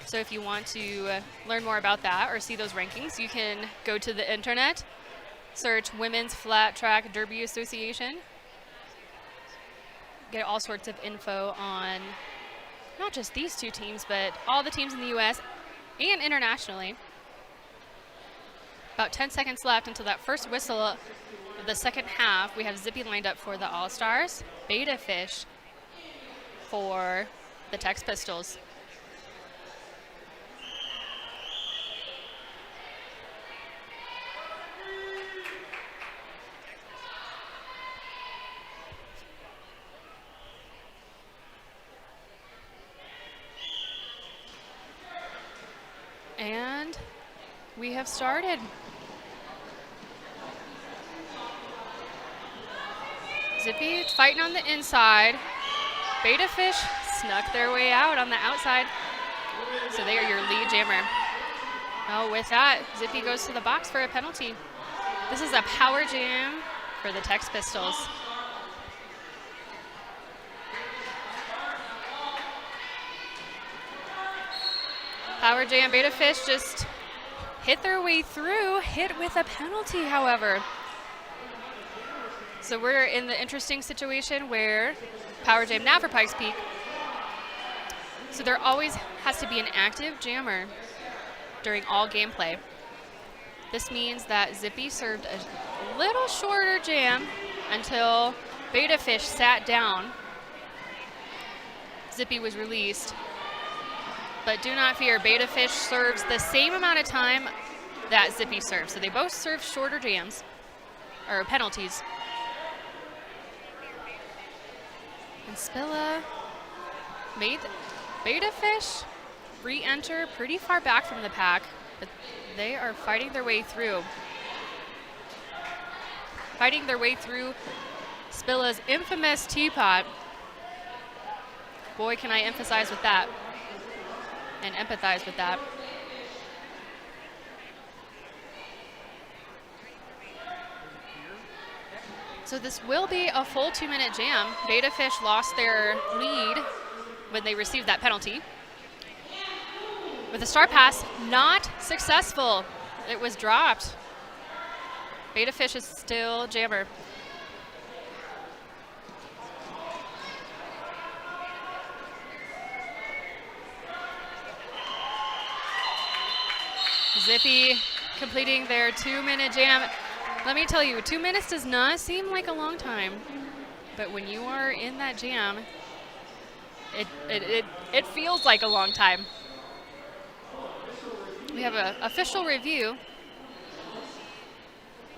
So if you want to learn more about that or see those rankings, you can go to the internet, search Women's Flat Track Derby Association, get all sorts of info on not just these two teams, but all the teams in the U.S. and internationally. About 10 seconds left until that first whistle of the second half. We have Zippy lined up for the All-Stars, Beta Fish for the Tex Pistols. And we have started. Zippy fighting on the inside. Beta Fish snuck their way out on the outside. So they are your lead jammer. Oh, with that, Zippy goes to the box for a penalty. This is a power jam for the Tex Pistols. Power jam, Beta Fish just hit their way through, hit with a penalty, however. So we're in the interesting situation where power jam now for Pikes Peak. So there always has to be an active jammer during all gameplay. This means that Zippy served a little shorter jam until Beta Fish sat down. Zippy was released. But do not fear, Beta Fish serves the same amount of time that Zippy serves. So they both serve shorter jams, or penalties. And Spilla made Beta Fish re-enter pretty far back from the pack, but they are fighting their way through. Fighting their way through Spilla's infamous teapot. Boy, can I emphasize with that and empathize with that. So this will be a full 2-minute jam. Beta Fish lost their lead when they received that penalty. With the star pass, not successful. It was dropped. Beta Fish is still jammer. Zippy completing their 2-minute jam. Let me tell you, 2 minutes does not seem like a long time, but when you are in that jam, it feels like a long time. We have an official review.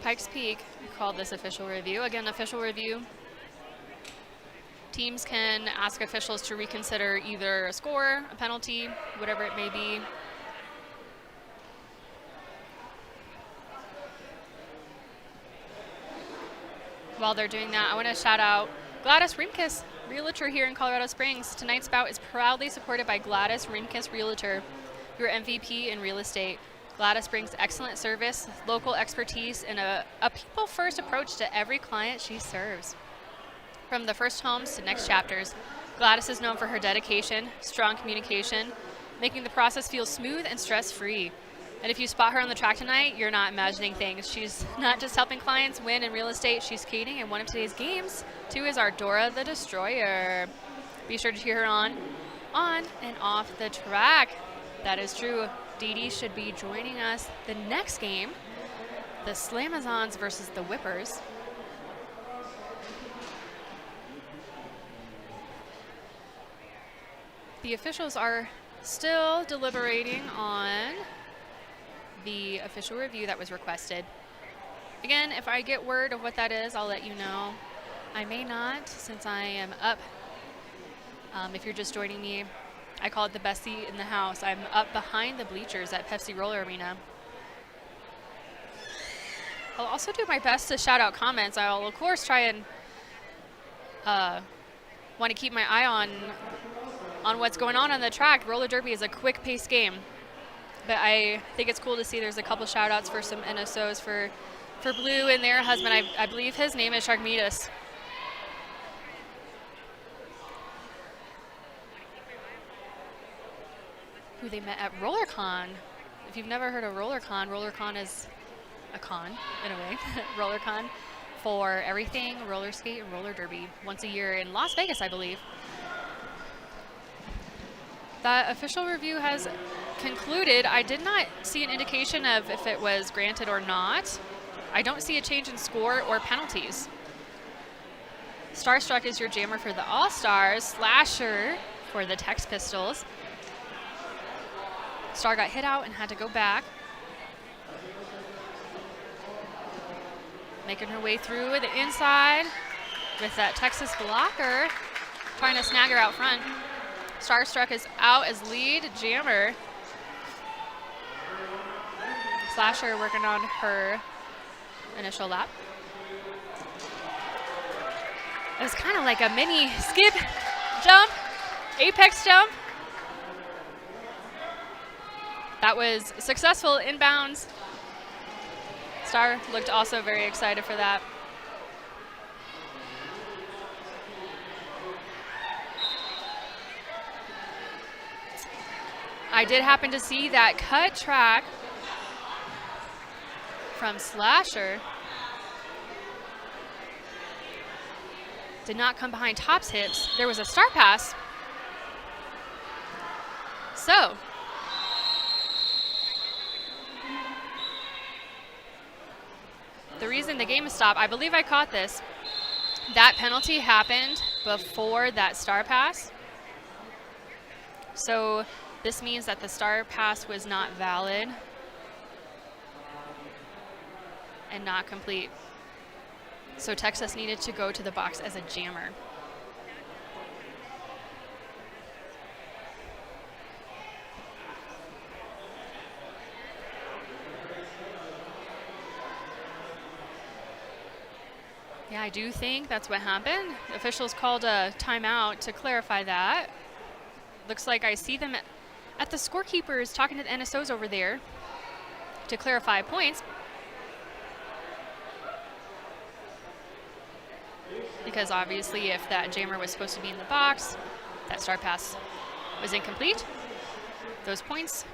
Pikes Peak called this official review. Again, official review. Teams can ask officials to reconsider either a score, a penalty, whatever it may be. While they're doing that, I want to shout out Gladys Reemkes, Realtor here in Colorado Springs. Tonight's bout is proudly supported by Gladys Reemkes Realtor. your MVP in real estate. Gladys brings excellent service, local expertise, and a people-first approach to every client she serves. From the first homes to next chapters, Gladys is known for her dedication, strong communication, making the process feel smooth and stress-free. And if you spot her on the track tonight, you're not imagining things. She's not just helping clients win in real estate, she's skating in one of today's games. 2 is our Dora the Destroyer. Be sure to cheer her on and off the track. That is true. Dee Dee should be joining us the next game, the Slamazons versus the Whippers. The officials are still deliberating on the official review that was requested. Again, if I get word of what that is, I'll let you know. I may not, since I am up. If you're just joining me, I call it the best seat in the house. I'm up behind the bleachers at Pepsi Roller Arena. I'll also do my best to shout out comments. I'll, of course, try and want to keep my eye on what's going on the track. Roller Derby is a quick-paced game. But I think it's cool to see there's a couple shout-outs for some NSOs for Blue and their husband. I believe his name is Sharkmidas. Who they met at RollerCon. If you've never heard of RollerCon is a con, in a way. RollerCon for everything roller skate and roller derby. Once a year in Las Vegas, I believe. That official review has concluded. I did not see an indication of if it was granted or not. I don't see a change in score or penalties. Starstruck is your jammer for the All-Stars. Slasher for the Tex Pistols. Star got hit out and had to go back. Making her way through the inside with that Texas blocker. Trying to snag her out front. Starstruck is out as lead jammer. Slasher working on her initial lap. It was kind of like a mini skip jump, apex jump. That was successful inbounds. Star looked also very excited for that. I did happen to see that cut track from Slasher. Did not come behind Top's hips. There was a star pass. So, the reason the game stopped, I believe I caught this. That penalty happened before that star pass. So this means that the star pass was not valid and not complete. So Texas needed to go to the box as a jammer. Yeah, I do think that's what happened. Officials called a timeout to clarify that. Looks like I see them at the scorekeepers talking to the NSOs over there to clarify points. Because obviously if that jammer was supposed to be in the box, that star pass was incomplete. Those points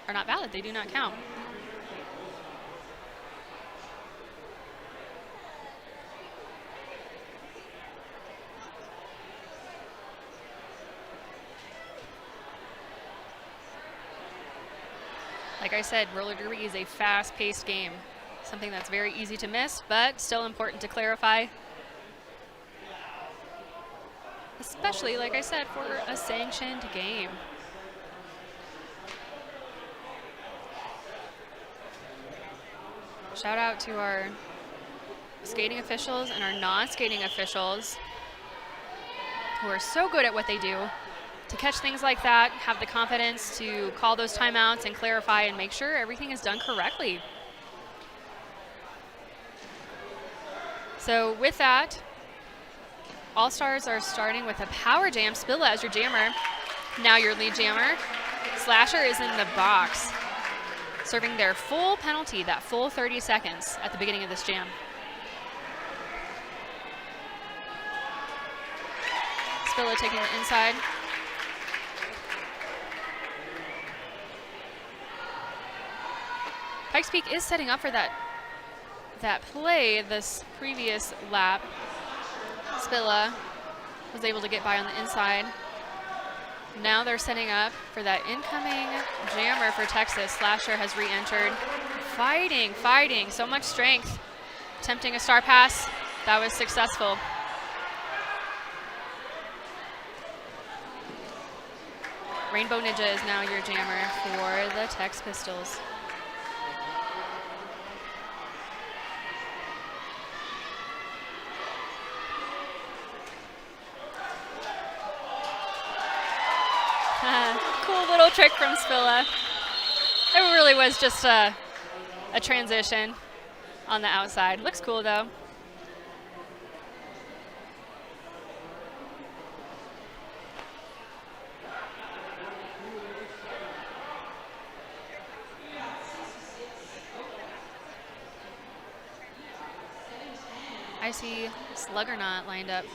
are not valid. They do not count. Like I said, roller derby is a fast-paced game. Something that's very easy to miss, but still important to clarify. Especially, like I said, for a sanctioned game. Shout out to our skating officials and our non-skating officials who are so good at what they do. To catch things like that, have the confidence to call those timeouts and clarify and make sure everything is done correctly. So with that, All-Stars are starting with a power jam. Spilla as your jammer. now your lead jammer. Slasher is in the box, serving their full penalty, that full 30 seconds at the beginning of this jam. Spilla taking the inside. Pikes Peak is setting up for that play this previous lap. Spilla was able to get by on the inside. Now they're setting up for that incoming jammer for Texas. Slasher has re-entered. Fighting, so much strength. Attempting a star pass, that was successful. Rainbow Ninja is now your jammer for the Tex Pistols. Cool little trick from Spilla. It really was just a transition on the outside. Looks cool though. I see Sluggernaut lined up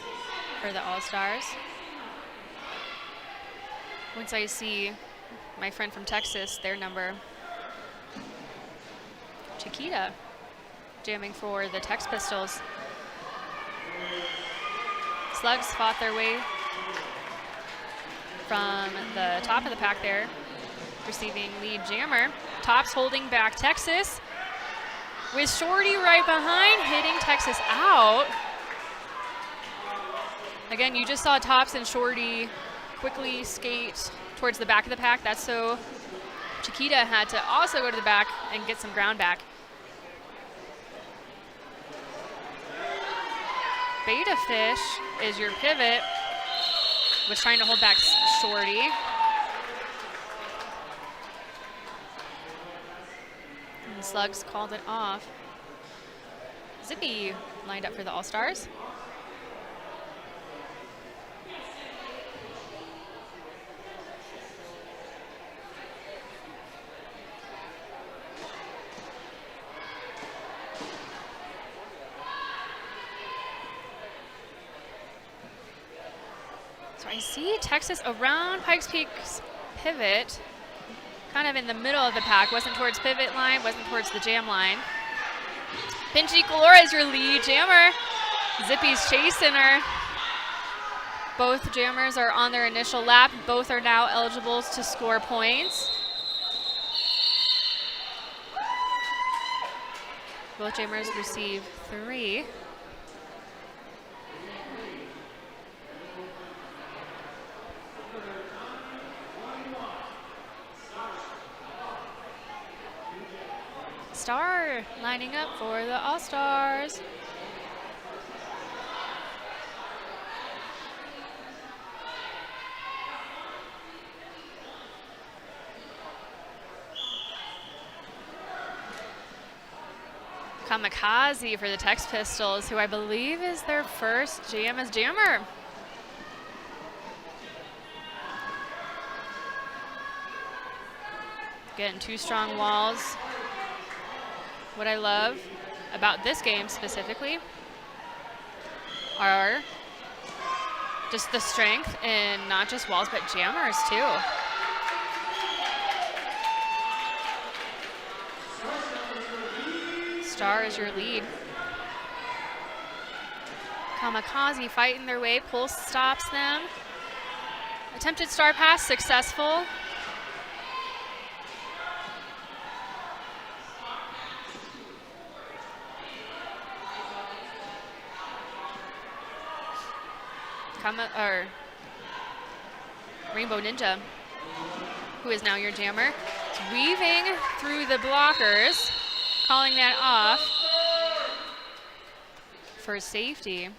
for the All-Stars. Once I see my friend from Texas, their number, Chiquita, jamming for the Tex Pistols. Slugs fought their way from the top of the pack there, receiving lead jammer. Tops holding back Texas, with Shorty right behind, hitting Texas out. Again, you just saw Tops and Shorty quickly skate towards the back of the pack. That's so Chiquita had to also go to the back and get some ground back. Beta Fish is your pivot, was trying to hold back Shorty. And Slugs called it off. Zippy lined up for the All-Stars. So I see Texas around Pikes Peak's pivot, kind of in the middle of the pack. Wasn't towards pivot line, wasn't towards the jam line. Pinchy Colora is your lead jammer. Zippy's chasing her. Both jammers are on their initial lap. Both are now eligible to score points. Both jammers receive 3. Star lining up for the All-Stars. Kamikaze for the Tex Pistols, who I believe is their first jam as jammer. Getting 2 strong walls. What I love about this game specifically are just the strength in not just walls, but jammers too. Star is your lead. Kamikaze fighting their way, Pulse stops them. Attempted star pass, successful. Rainbow Ninja, who is now your jammer, is weaving through the blockers, calling that off for safety.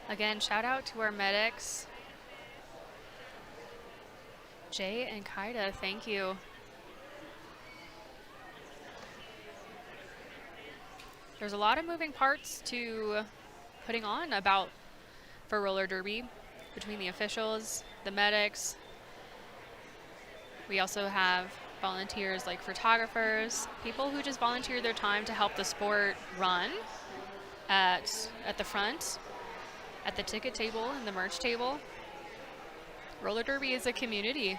Again, shout out to our medics. Jay and Kaida, thank you. There's a lot of moving parts to putting on for roller derby between the officials, the medics. We also have volunteers like photographers, people who just volunteer their time to help the sport run at the front, at the ticket table and the merch table. Roller derby is a community.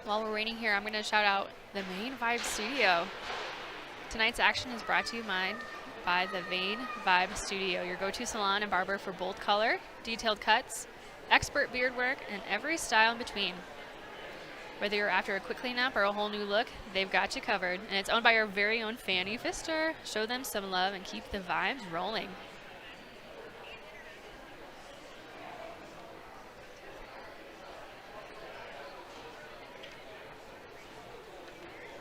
While we're waiting here, I'm going to shout out the Main Vibe Studio. Tonight's action is brought to you by the Main Vibe Studio, your go-to salon and barber for bold color, detailed cuts, expert beard work, and every style in between. Whether you're after a quick cleanup or a whole new look, they've got you covered. And it's owned by our very own Fanny Pfister. Show them some love and keep the vibes rolling.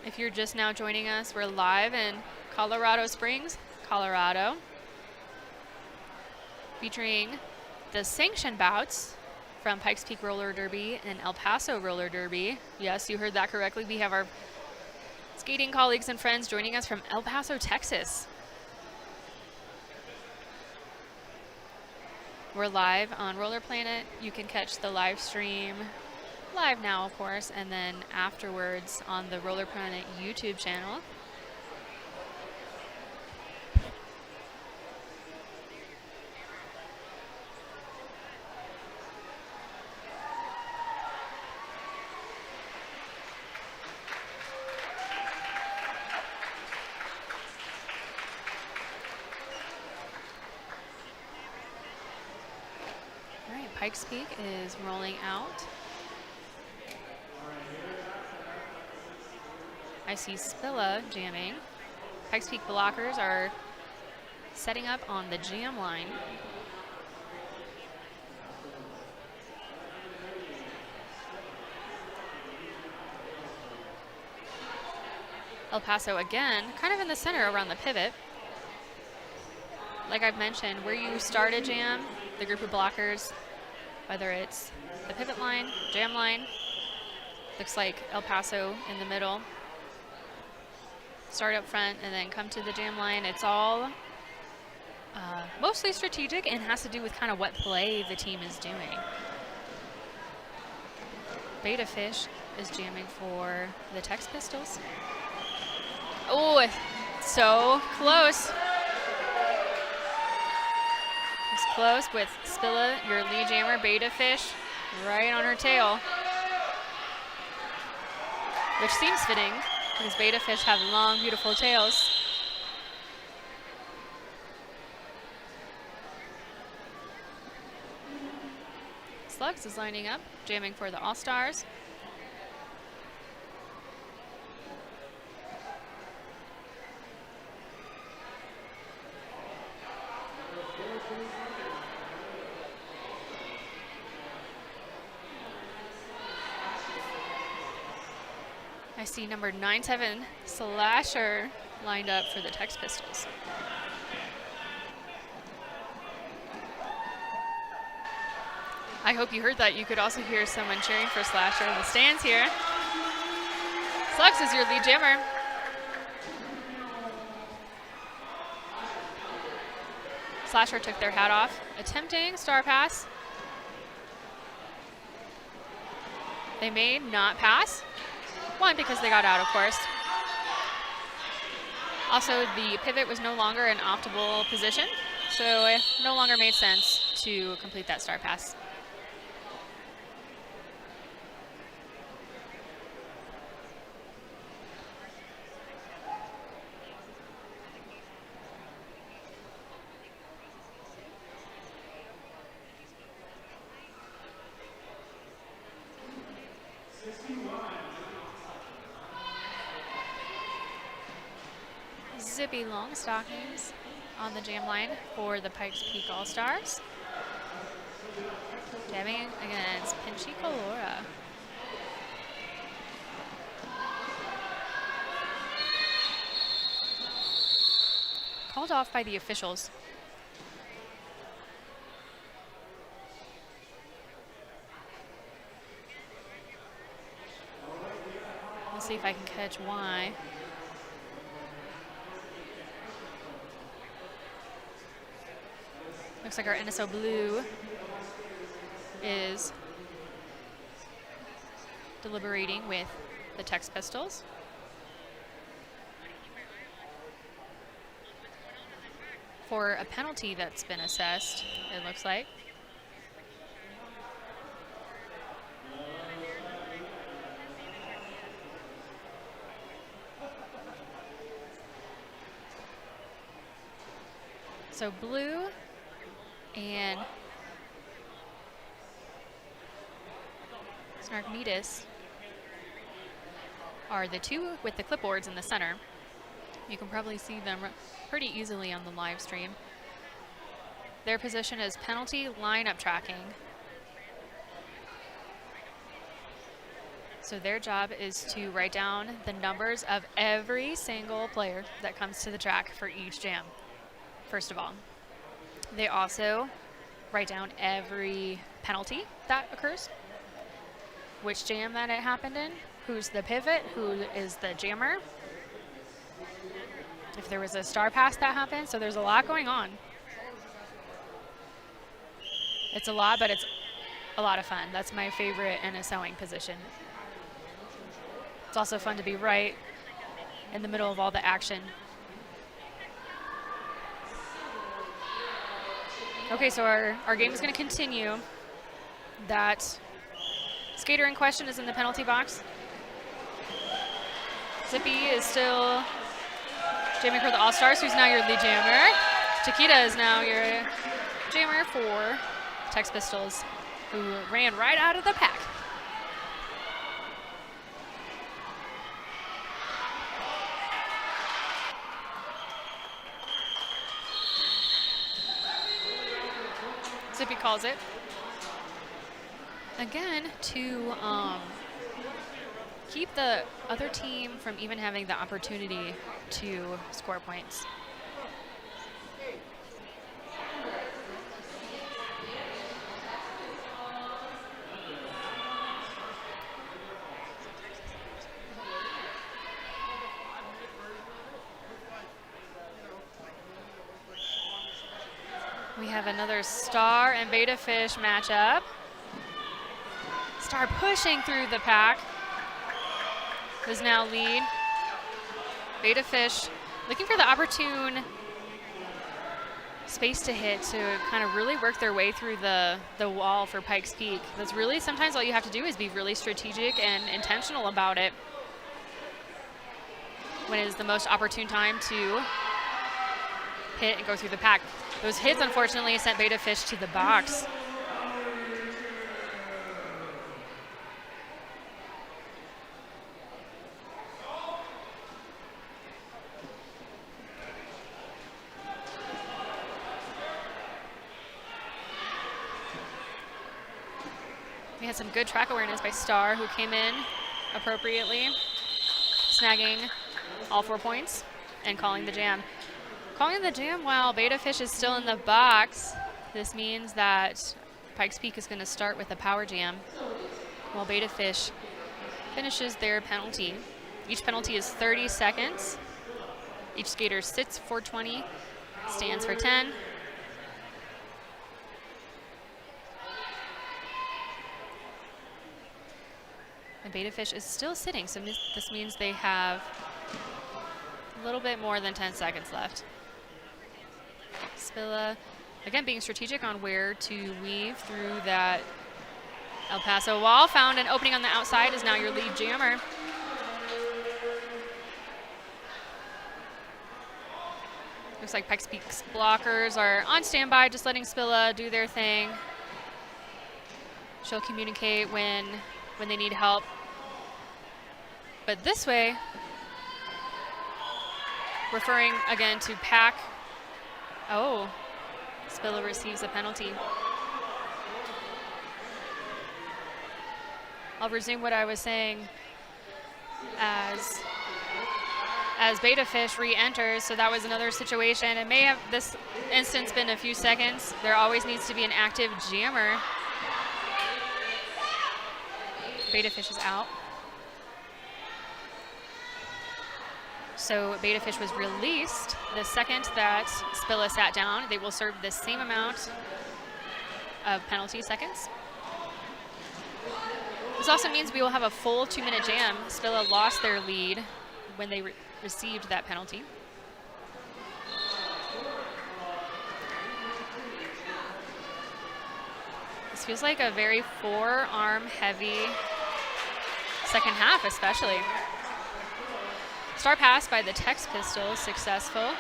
If you're just now joining us, we're live in Colorado Springs, Colorado, featuring the sanctioned bouts from Pikes Peak Roller Derby and El Paso Roller Derby. Yes, you heard that correctly. We have our skating colleagues and friends joining us from El Paso, Texas. We're live on roller.planet. You can catch the live stream live now, of course, and then afterwards on the roller.planet YouTube channel. All right, Pikes Peak is rolling out. I see Spilla jamming. Pikes Peak blockers are setting up on the jam line. El Paso again, kind of in the center around the pivot. Like I've mentioned, where you start a jam, the group of blockers, whether it's the pivot line, jam line, looks like El Paso in the middle. Start up front and then come to the jam line. It's all mostly strategic and has to do with kind of what play the team is doing. Beta Fish is jamming for the Tex Pistols. Oh, so close. It's close with Spilla, your lead jammer, Beta Fish, right on her tail. Which seems fitting, because Beta Fish have long, beautiful tails. Slugs is lining up, jamming for the All-Stars. I see number 97, Slasher, lined up for the Tex Pistols. I hope you heard that. You could also hear someone cheering for Slasher in the stands here. Slugs is your lead jammer. Slasher took their hat off, attempting star pass. They may not pass. One, because they got out, of course. Also, the pivot was no longer an optimal position, so it no longer made sense to complete that star pass. Zippy long stockings on the jam line for the Pikes Peak All-Stars. Jamming against Pinchy Colora. Called off by the officials. Let's see if I can catch why. Looks like our NSO Blue is deliberating with the Tex Pistols. For a penalty that's been assessed, it looks like. So Blue and Snarkmetis are the two with the clipboards in the center. You can probably see them pretty easily on the live stream. Their position is penalty lineup tracking. So their job is to write down the numbers of every single player that comes to the track for each jam, first of all. They also write down every penalty that occurs, which jam that it happened in, who's the pivot, who is the jammer, if there was a star pass that happened. So there's a lot going on. It's a lot, but it's a lot of fun. That's my favorite NSOing position. It's also fun to be right in the middle of all the action. Okay, so our game is going to continue. That skater in question is in the penalty box. Zippy is still jamming for the All-Stars, who's now your lead jammer. Chiquita is now your jammer for Tex Pistols, who ran right out of the pack. Zippy calls it. Again, to keep the other team from even having the opportunity to score points. We have another Star and Beta Fish matchup. Star pushing through the pack. Is now lead. Beta Fish looking for the opportune space to hit to kind of really work their way through the wall for Pikes Peak. That's really sometimes all you have to do is be really strategic and intentional about it when it is the most opportune time to hit and go through the pack. Those hits, unfortunately, sent Beta Fish to the box. We had some good track awareness by Star, who came in appropriately, snagging all 4 points and calling the jam. Calling the jam while Beta Fish is still in the box. This means that Pikes Peak is going to start with a power jam while Beta Fish finishes their penalty. Each penalty is 30 seconds. Each skater sits for 20, stands for 10. And Beta Fish is still sitting, so this means they have a little bit more than 10 seconds left. Spilla, again, being strategic on where to weave through that El Paso wall. Found an opening on the outside, is now your lead jammer. Looks like Pikes Peak's blockers are on standby, just letting Spilla do their thing. She'll communicate when they need help. But this way, referring again to pack. Oh, Spilla receives a penalty. I'll resume what I was saying as Beta Fish re-enters. So that was another situation. It may have, this instance, been a few seconds. There always needs to be an active jammer. Beta Fish is out. So Beta Fish was released the second that Spilla sat down. They will serve the same amount of penalty seconds. This also means we will have a full 2-minute jam. Spilla lost their lead when they received that penalty. This feels like a very forearm heavy second half, especially. Star pass by the Tex Pistols, successful.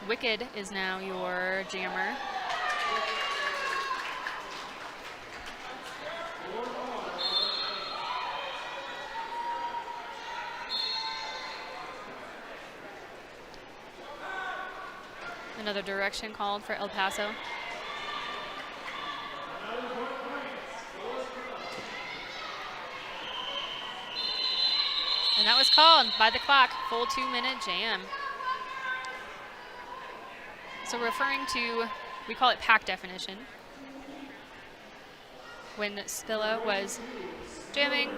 Wicked is now your jammer. Another direction called for El Paso. And that was called by the clock, full 2-minute jam. So referring to, we call it pack definition. When Spilla was jamming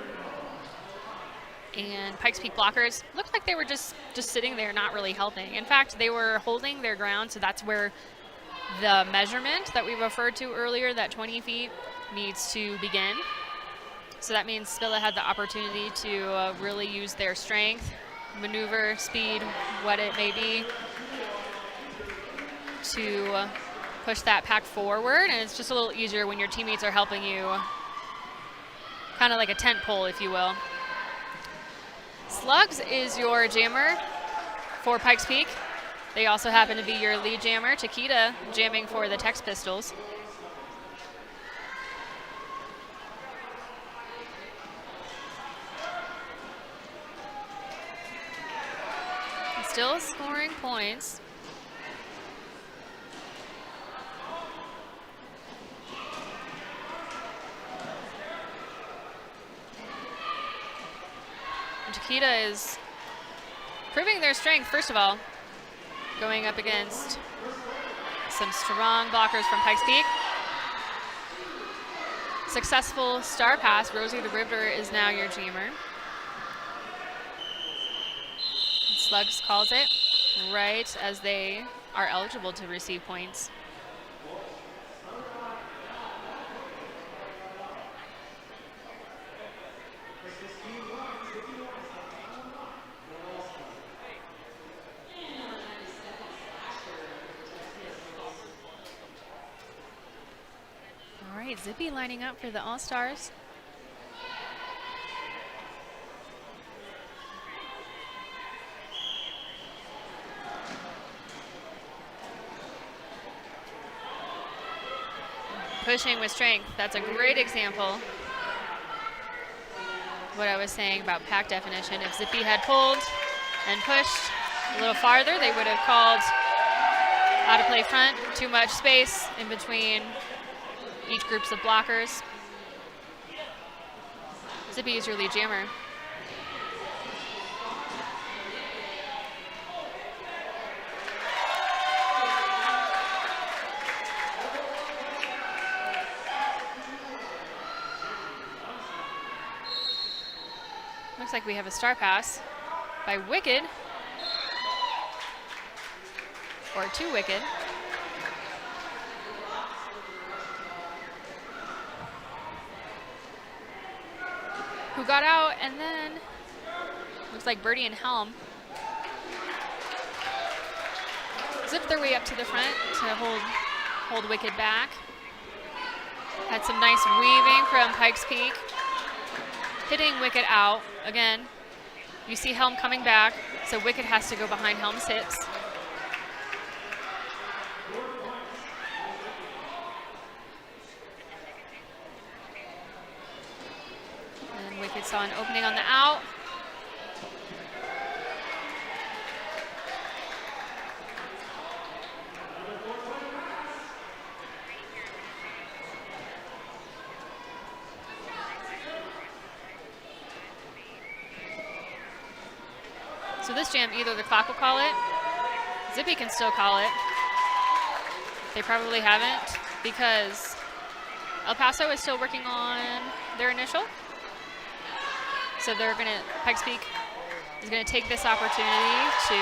and Pikes Peak blockers looked like they were just sitting there, not really helping. In fact, they were holding their ground, so that's where the measurement that we referred to earlier, that 20 feet, needs to begin. So that means Spilla had the opportunity to really use their strength, maneuver, speed, what it may be, to push that pack forward. And it's just a little easier when your teammates are helping you, kind of like a tent pole, if you will. Slugs is your jammer for Pikes Peak. They also happen to be your lead jammer. Chiquita jamming for the Tex Pistols. Still scoring points. Chiquita is proving their strength, first of all, going up against some strong blockers from Pikes Peak. Successful star pass. Rosie the Riveter is now your jammer. And Slugs calls it right as they are eligible to receive points. Zippy lining up for the All-Stars. Pushing with strength. That's a great example. What I was saying about pack definition. If Zippy had pulled and pushed a little farther, they would have called out of play front. Too much space in between each groups of blockers. Zippy is your lead jammer. Looks like we have a star pass by Wicked, or to Wicked. Who got out, and then looks like Birdie and Helm zipped their way up to the front to hold Wicked back. Had some nice weaving from Pikes Peak, hitting Wicked out. Again, you see Helm coming back, so Wicked has to go behind Helm's hits. Wicked saw an opening on the out. So this jam, either the clock will call it, Zippy can still call it. They probably haven't, because El Paso is still working on their initial. So Pikes Peak is gonna take this opportunity to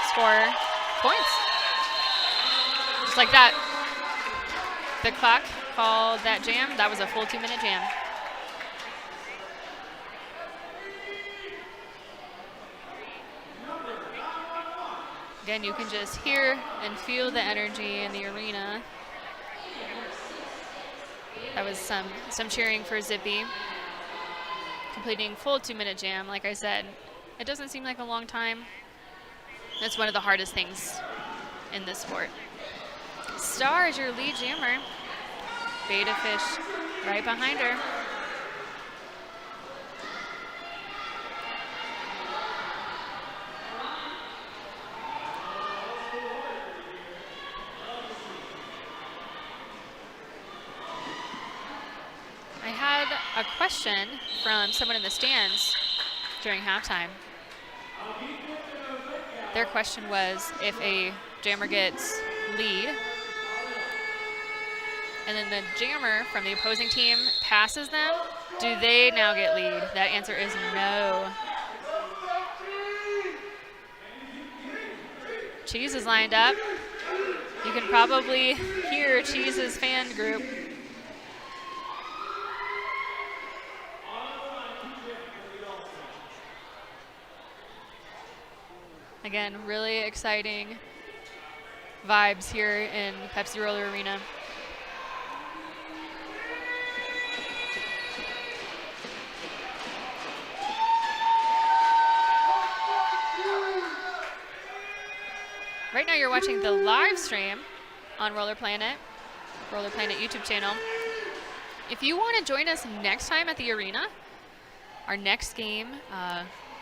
score points. Just like that. The clock called that jam. That was a full 2-minute jam. Again, you can just hear and feel the energy in the arena. That was some cheering for Zippy. Completing full 2-minute jam, like I said. It doesn't seem like a long time. That's one of the hardest things in this sport. Star is your lead jammer. Beta Fish right behind her. I had a question from someone in the stands during halftime. Their question was, if a jammer gets lead and then the jammer from the opposing team passes them, do they now get lead? That answer is no. Cheese is lined up. You can probably hear Cheese's fan group. Again, really exciting vibes here in Pepsi Roller Arena. Right now you're watching the live stream on roller.planet YouTube channel. If you want to join us next time at the arena, our next game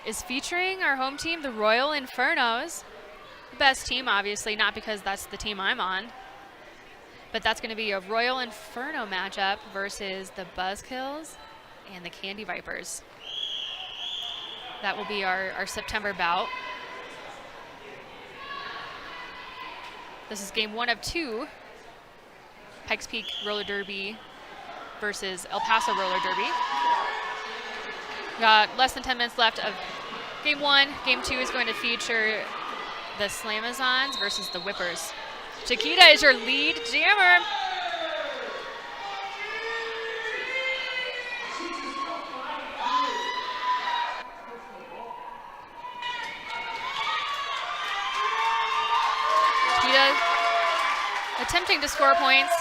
is featuring our home team, the Royal Infernos. Best team, obviously, not because that's the team I'm on, but that's going to be a Royal Inferno matchup versus the Buzzkills and the Candy Vipers. That will be our September bout. This is game 1 of 2, Pikes Peak Roller Derby versus El Paso Roller Derby. Got less than 10 minutes left of game 1. Game 2 is going to feature the Slamazons versus the Whippers. Chiquita is your lead jammer. Chiquita attempting to score points.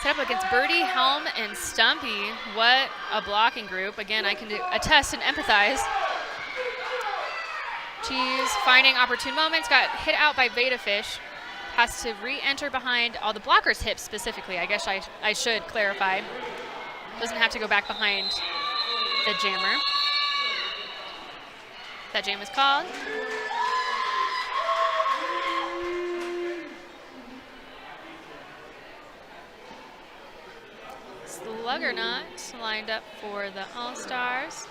Set up against Birdie, Helm, and Stumpy. What a blocking group. Again, I can attest and empathize. Cheese finding opportune moments, got hit out by Beta Fish. Has to re-enter behind all the blockers' hips specifically. I guess I should clarify. Doesn't have to go back behind the jammer. That jam is called. Sluggernaut lined up for the All-Stars.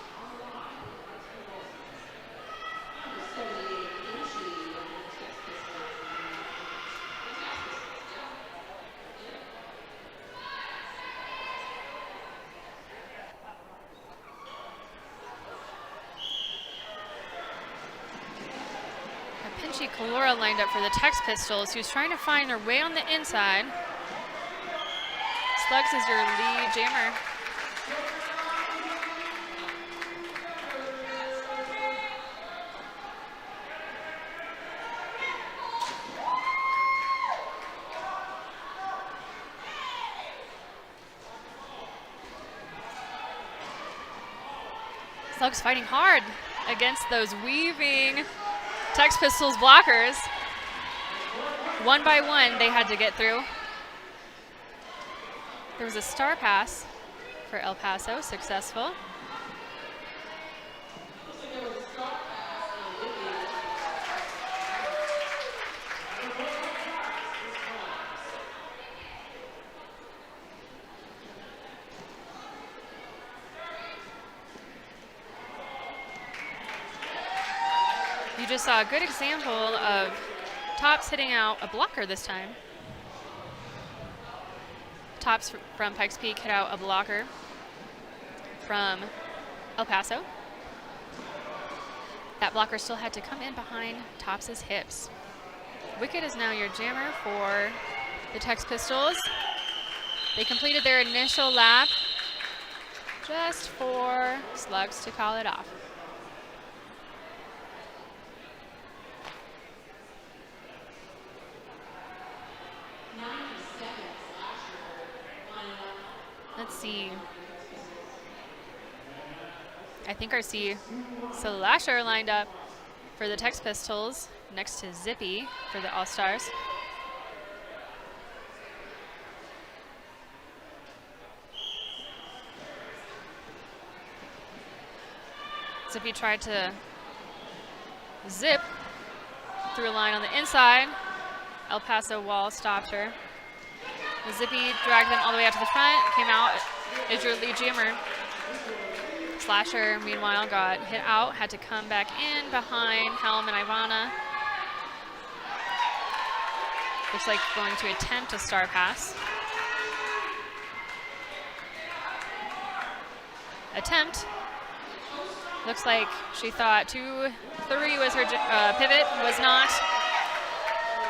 Pinchy Kalora lined up for the Tex Pistols, who's trying to find their way on the inside. Slugs is your lead jammer. Slugs fighting hard against those weaving Tex Pistols blockers. One by one, they had to get through. There was a star pass for El Paso, successful. You just saw a good example of Tops hitting out a blocker this time. Tops from Pikes Peak hit out a blocker from El Paso. That blocker still had to come in behind Tops's hips. Wicked is now your jammer for the Tex Pistols. They completed their initial lap, just for Slugs to call it off. Let's see. I think our Slasher lined up for the Tex Pistols next to Zippy for the All-Stars. Zippy tried to zip through a line on the inside. El Paso wall stopped her. Zippy dragged them all the way out to the front, came out as your lead jammer. Slasher, meanwhile, got hit out, had to come back in behind Helm and Ivana. Looks like going to attempt a star pass. Attempt. Looks like she thought 2-3 was her pivot, was not.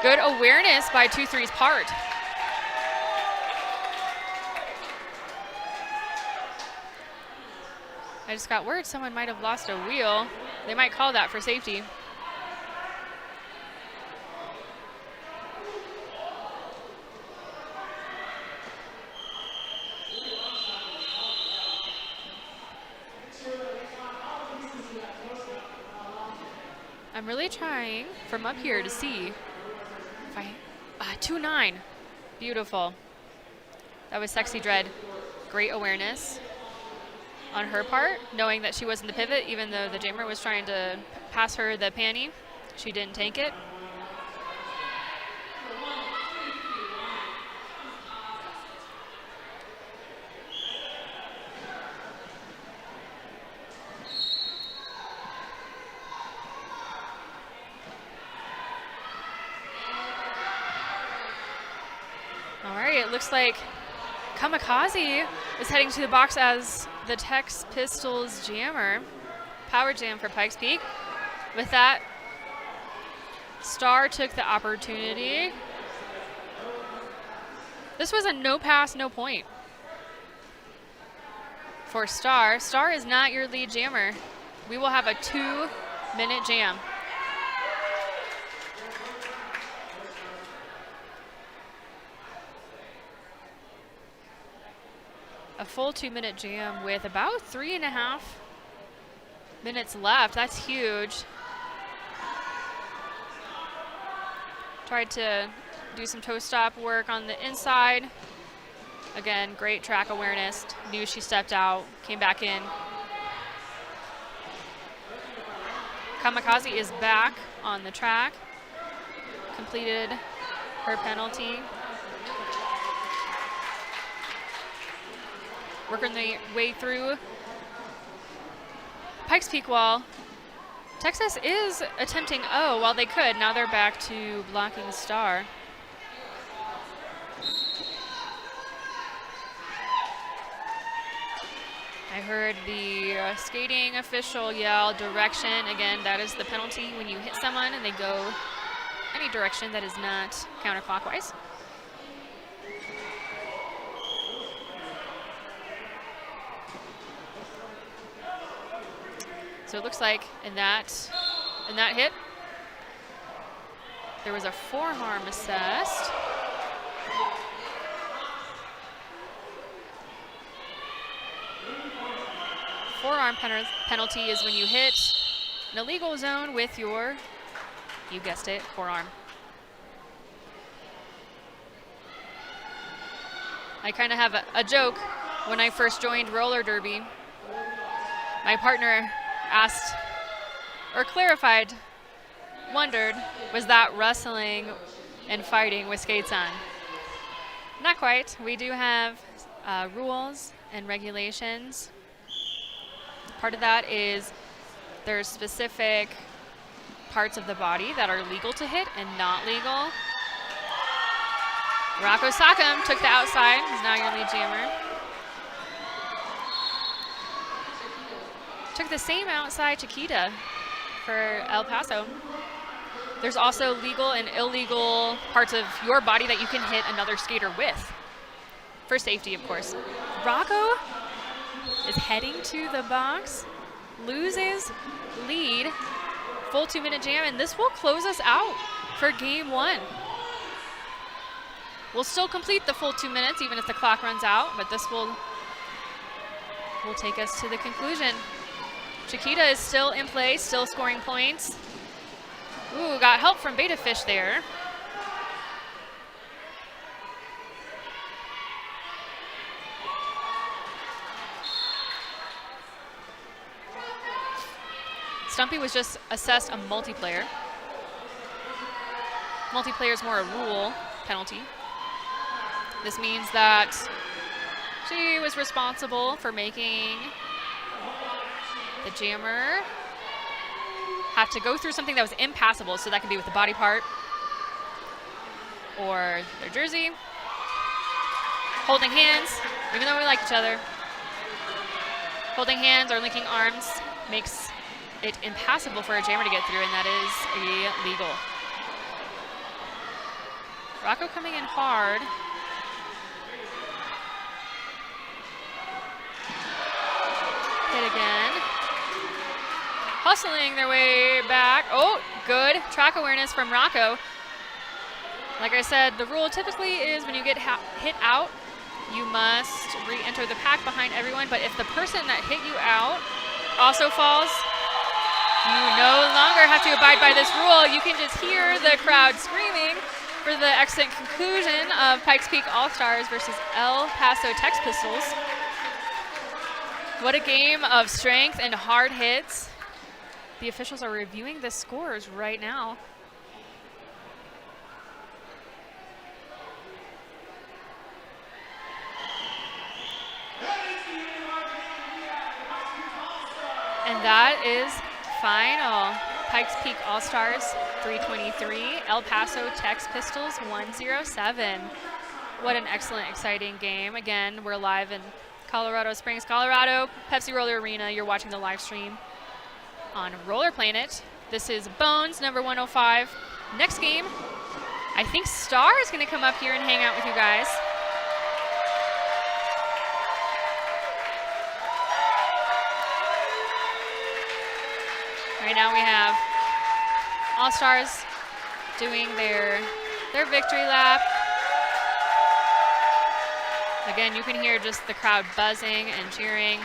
Good awareness by 2-3's part. I just got word someone might have lost a wheel. They might call that for safety. I'm really trying from up here to see if I, 2-9, beautiful. That was Sexy Dread, great awareness on her part, knowing that she wasn't the pivot, even though the jammer was trying to pass her the panty. She didn't take it. All right, it looks like Kamikaze is heading to the box as the Tex Pistols jammer. Power jam for Pikes Peak. With that, Star took the opportunity. This was a no pass, no point for Star. Star is not your lead jammer. We will have a 2-minute jam. A full 2-minute jam with about 3.5 minutes left. That's huge. Tried to do some toe stop work on the inside. Again, great track awareness. Knew she stepped out, came back in. Kamikaze is back on the track. Completed her penalty. Working their way through Pikes Peak wall. Texas is attempting O while they could. Now they're back to blocking Star. I heard the skating official yell direction. Again, that is the penalty when you hit someone and they go any direction that is not counterclockwise. So it looks like in that hit, there was a forearm assessed. Forearm penalty is when you hit an illegal zone with your, you guessed it, forearm. I kind of have a joke when I first joined roller derby. My partner asked or clarified, wondered, was that wrestling and fighting with skates on? Not quite. We do have rules and regulations. Part of that is there's specific parts of the body that are legal to hit and not legal. Rocco Sackham took the outside. He's now your lead jammer. Took the same outside Chiquita for El Paso. There's also legal and illegal parts of your body that you can hit another skater with. For safety, of course. Rocco is heading to the box, loses lead, full 2-minute jam, and this will close us out for game 1. We'll still complete the full 2 minutes even if the clock runs out, but this will take us to the conclusion. Chiquita is still in play, still scoring points. Ooh, got help from Beta Fish there. Stumpy was just assessed a multiplayer. Multiplayer is more a rule penalty. This means that she was responsible for making the jammer have to go through something that was impassable, so that could be with the body part or their jersey. Holding hands, even though we like each other. Holding hands or linking arms makes it impassable for a jammer to get through, and that is illegal. Rocco coming in hard. Hit again. Hustling their way back. Oh, good track awareness from Rocco. Like I said, the rule typically is when you get hit out, you must re-enter the pack behind everyone, but if the person that hit you out also falls, you no longer have to abide by this rule. You can just hear the crowd screaming for the excellent conclusion of Pikes Peak All-Stars versus El Paso Tex Pistols. What a game of strength and hard hits. The officials are reviewing the scores right now. And that is final. Pikes Peak All-Stars 323, El Paso Tex Pistols 107. What an excellent, exciting game. Again, we're live in Colorado Springs, Colorado, Pepsi Roller Arena. You're watching the live stream on roller.planet. This is Bones, number 105. Next game, I think Star is going to come up here and hang out with you guys. Right now we have All-Stars doing their victory lap. Again, you can hear just the crowd buzzing and cheering.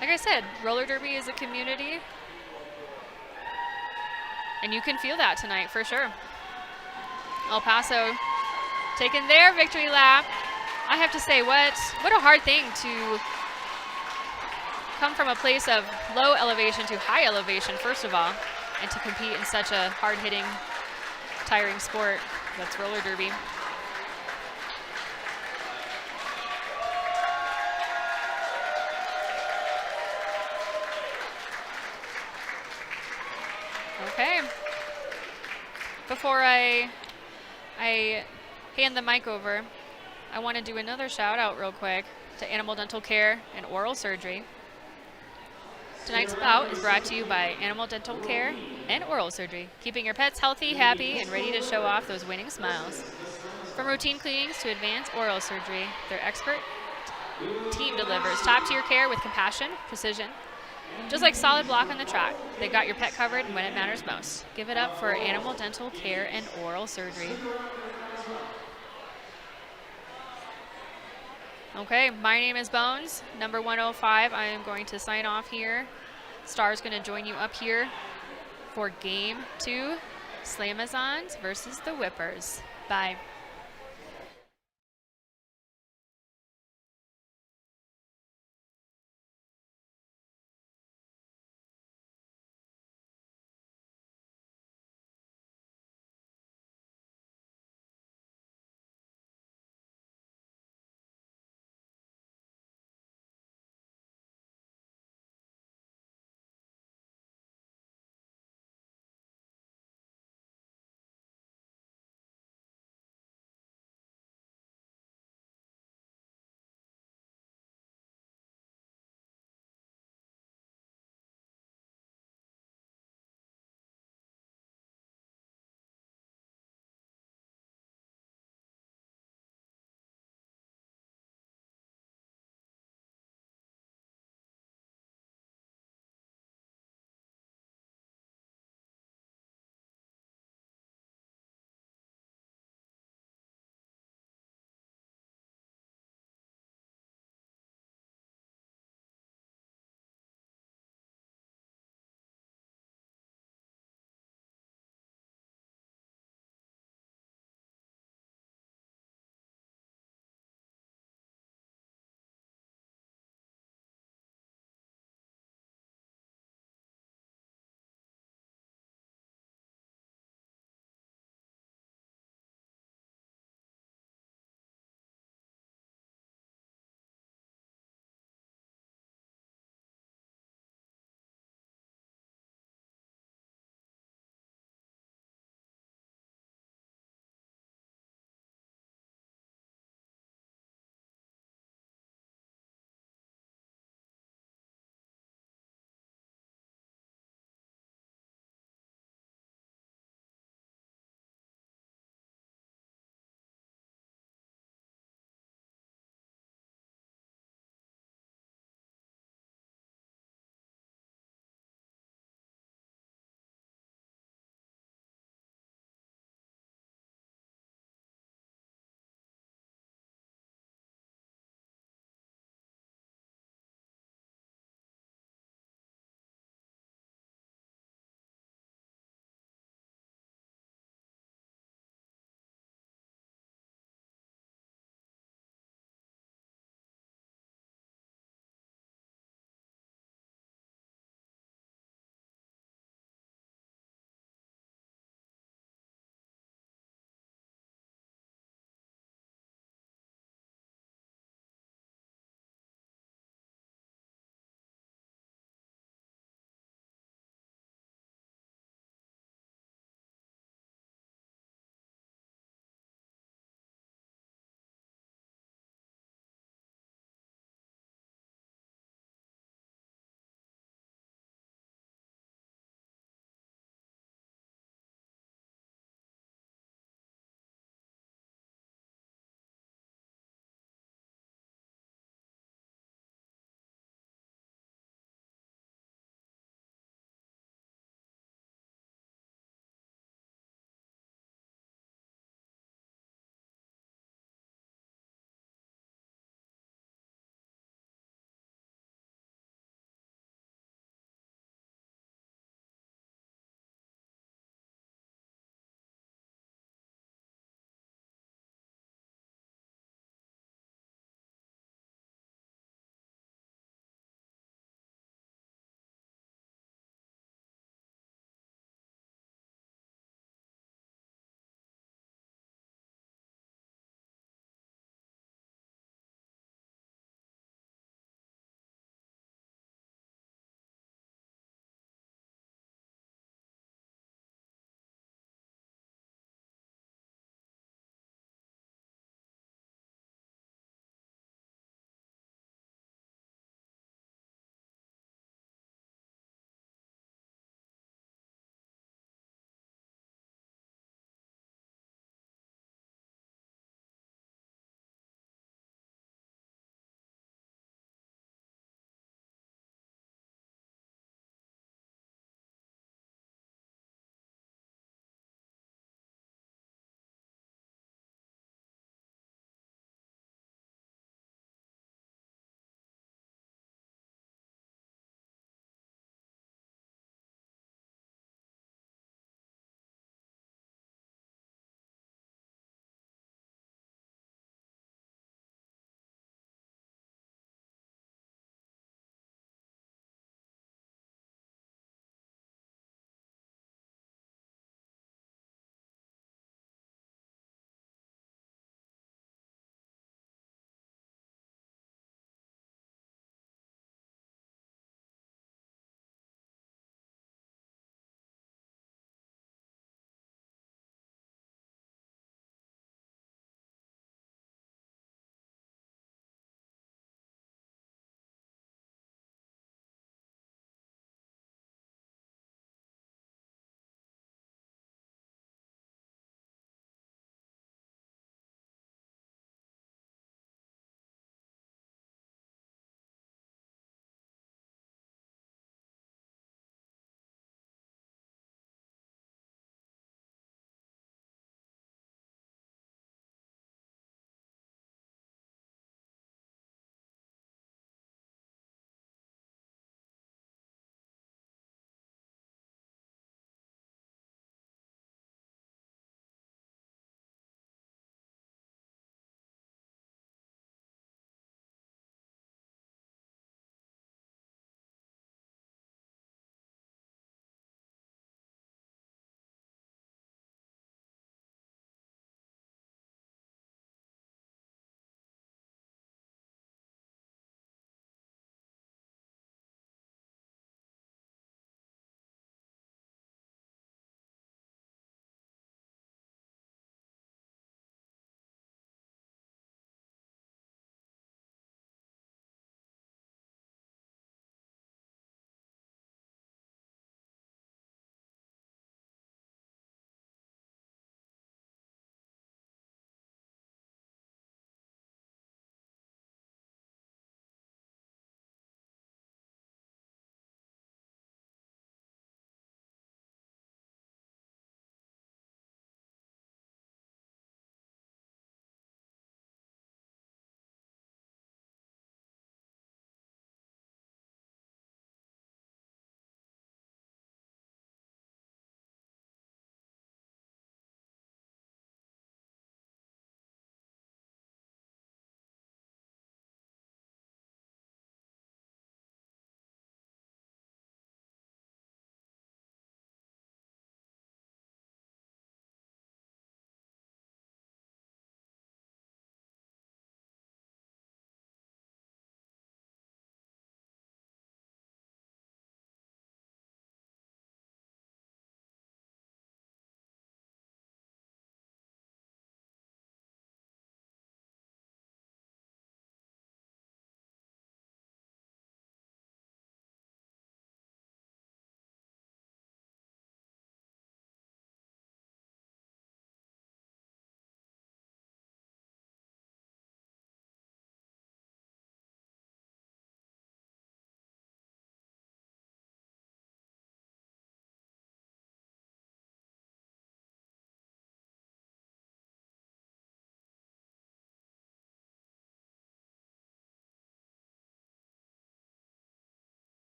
Like I said, roller derby is a community, and you can feel that tonight for sure. El Paso taking their victory lap. I have to say, what a hard thing to come from a place of low elevation to high elevation, first of all, and to compete in such a hard-hitting, tiring sport that's roller derby. Okay. Before I hand the mic over, I want to do another shout out real quick to Animal Dental Care and Oral Surgery. Tonight's bout is brought to you by Animal Dental Care and Oral Surgery, keeping your pets healthy, happy, and ready to show off those winning smiles. From routine cleanings to advanced oral surgery, their expert team delivers top-tier care with compassion, precision. Just like Solid Block on the track, they got your pet covered when it matters most. Give it up for Animal Dental Care and Oral Surgery. Okay, my name is Bones, number 105. I am going to sign off here. Star's going to join you up here for Game 2, Slamazons versus the Whippers. Bye.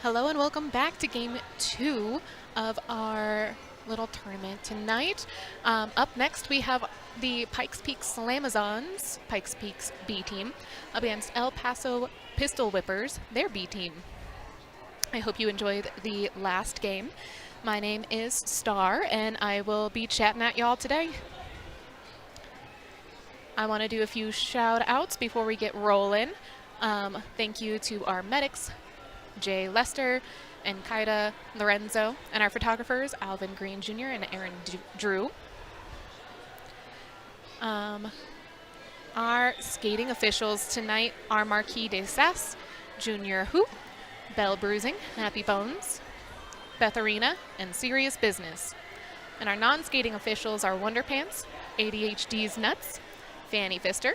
Hello and welcome back to game 2 of our little tournament tonight. Up next we have the Pikes Peak Slamazons, Pikes Peak's B team, up against El Paso Pistol Whippers, their B team. I hope you enjoyed the last game. My name is Star and I will be chatting at y'all today. I want to do a few shout outs before we get rolling. Thank you to our medics, Jay Lester and Kaida Lorenzo, and our photographers, Alvin Green Jr. and Aaron Drew. Our skating officials tonight are Marquis de Sass, Junior Hu, Bell Bruising, Happy Bones, Beth Arena, and Serious Business. And our non-skating officials are Wonder Pants, ADHD's Nuts, Fanny Fister,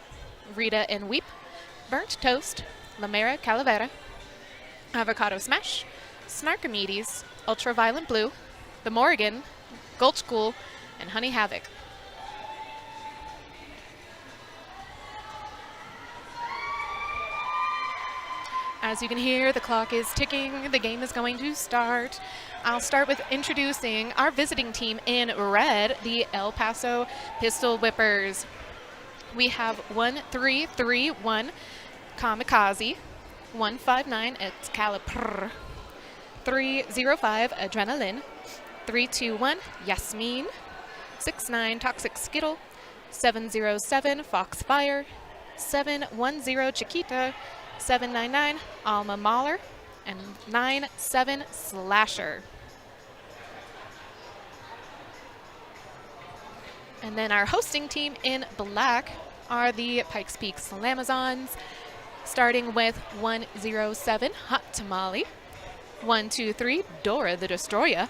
Rita and Weep, Burnt Toast, Lamera Calavera, Avocado Smash, Snarkamedes, Ultraviolent Blue, The Morrigan, Gulch Ghoul, and Honey Havoc. As you can hear, the clock is ticking. The game is going to start. I'll start with introducing our visiting team in red, the El Paso Pistol Whippers. We have 1331 Kamikaze, 159 Excalibur, 305 Adrenaline, 321 Yasmin, 69 Toxic Skittle, 707 Foxfire, 710 Chiquita, 799 Alma Mahler, and 97 Slasher. And then our hosting team in black are the Pikes Peak Slamazons, starting with 107 Hot Tamale, 123 Dora the Destroyer,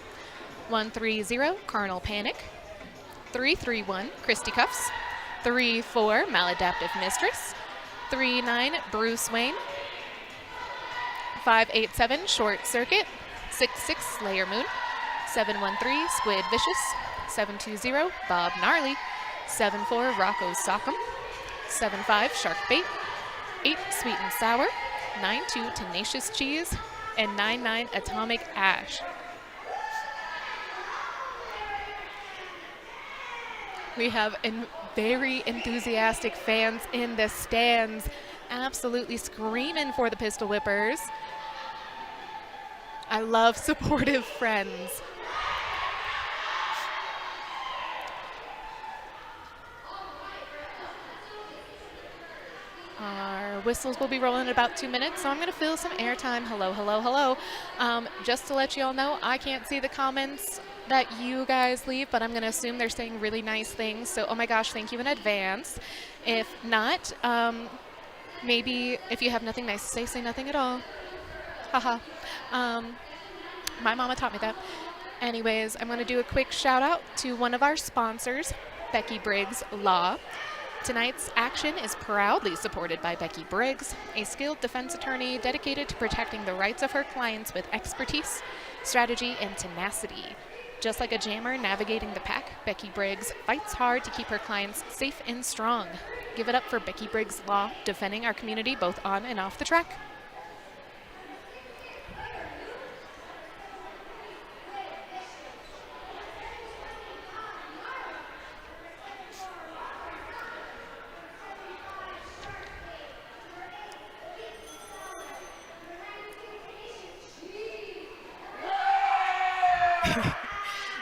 130 Carnal Panic, 331 Christy Cuffs, 34 Maladaptive Mistress, 39 Bruce Wayne, 587 Short Circuit, 66 Slayer Moon, 713 Squid Vicious, 720 Bob Gnarly, 74 Rocco Sock'em, 75 Shark Bait, 8 Sweet and Sour, 92 Tenacious Cheese, and 99 Atomic Ash. We have very enthusiastic fans in the stands, absolutely screaming for the Pistol Whippers. I love supportive friends. Our whistles will be rolling in about 2 minutes, so I'm going to fill some airtime. Hello, hello, hello. Just to let you all know, I can't see the comments that you guys leave, but I'm going to assume they're saying really nice things. So, oh my gosh, thank you in advance. If not, maybe if you have nothing nice to say, say nothing at all. Haha. My mama taught me that. Anyways, I'm going to do a quick shout out to one of our sponsors, Becky Briggs Law. Tonight's action is proudly supported by Becky Briggs, a skilled defense attorney dedicated to protecting the rights of her clients with expertise, strategy, and tenacity. Just like a jammer navigating the pack, Becky Briggs fights hard to keep her clients safe and strong. Give it up for Becky Briggs Law, defending our community both on and off the track.